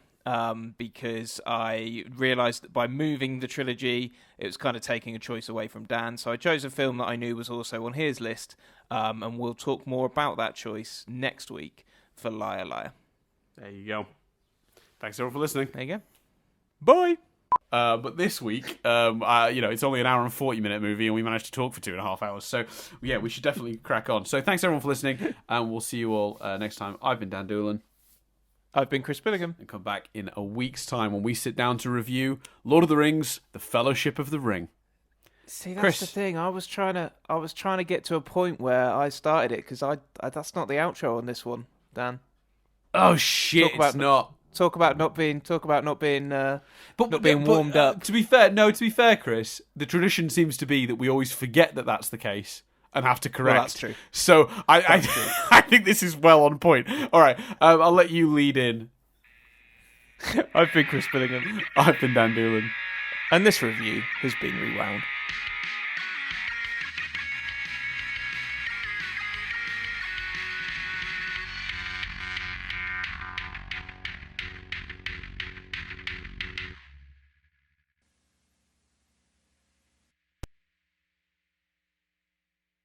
Because I realised that by moving the trilogy, it was kind of taking a choice away from Dan. So I chose a film that I knew was also on his list, and we'll talk more about that choice next week for Liar Liar. There you go. Thanks everyone for listening. There you go. Bye. But this week, it's only an hour and 40-minute movie, and we managed to talk for 2.5 hours. So, yeah, we should definitely crack on. So thanks everyone for listening, and we'll see you all next time. I've been Dan Doolan. I've been Chris Billingham. And come back in a week's time when we sit down to review Lord of the Rings, The Fellowship of the Ring. See, that's the thing. I was trying to get to a point where I started it because I that's not the outro on this one, Dan. Oh shit! It's not. Talk about not being warmed up. To be fair, Chris, the tradition seems to be that we always forget that that's the case and have to correct. Well, that's true. So I think this is well on point. All right, I'll let you lead in. I've been Chris Billingham. I've been Dan Doolan. And this review has been Rewound.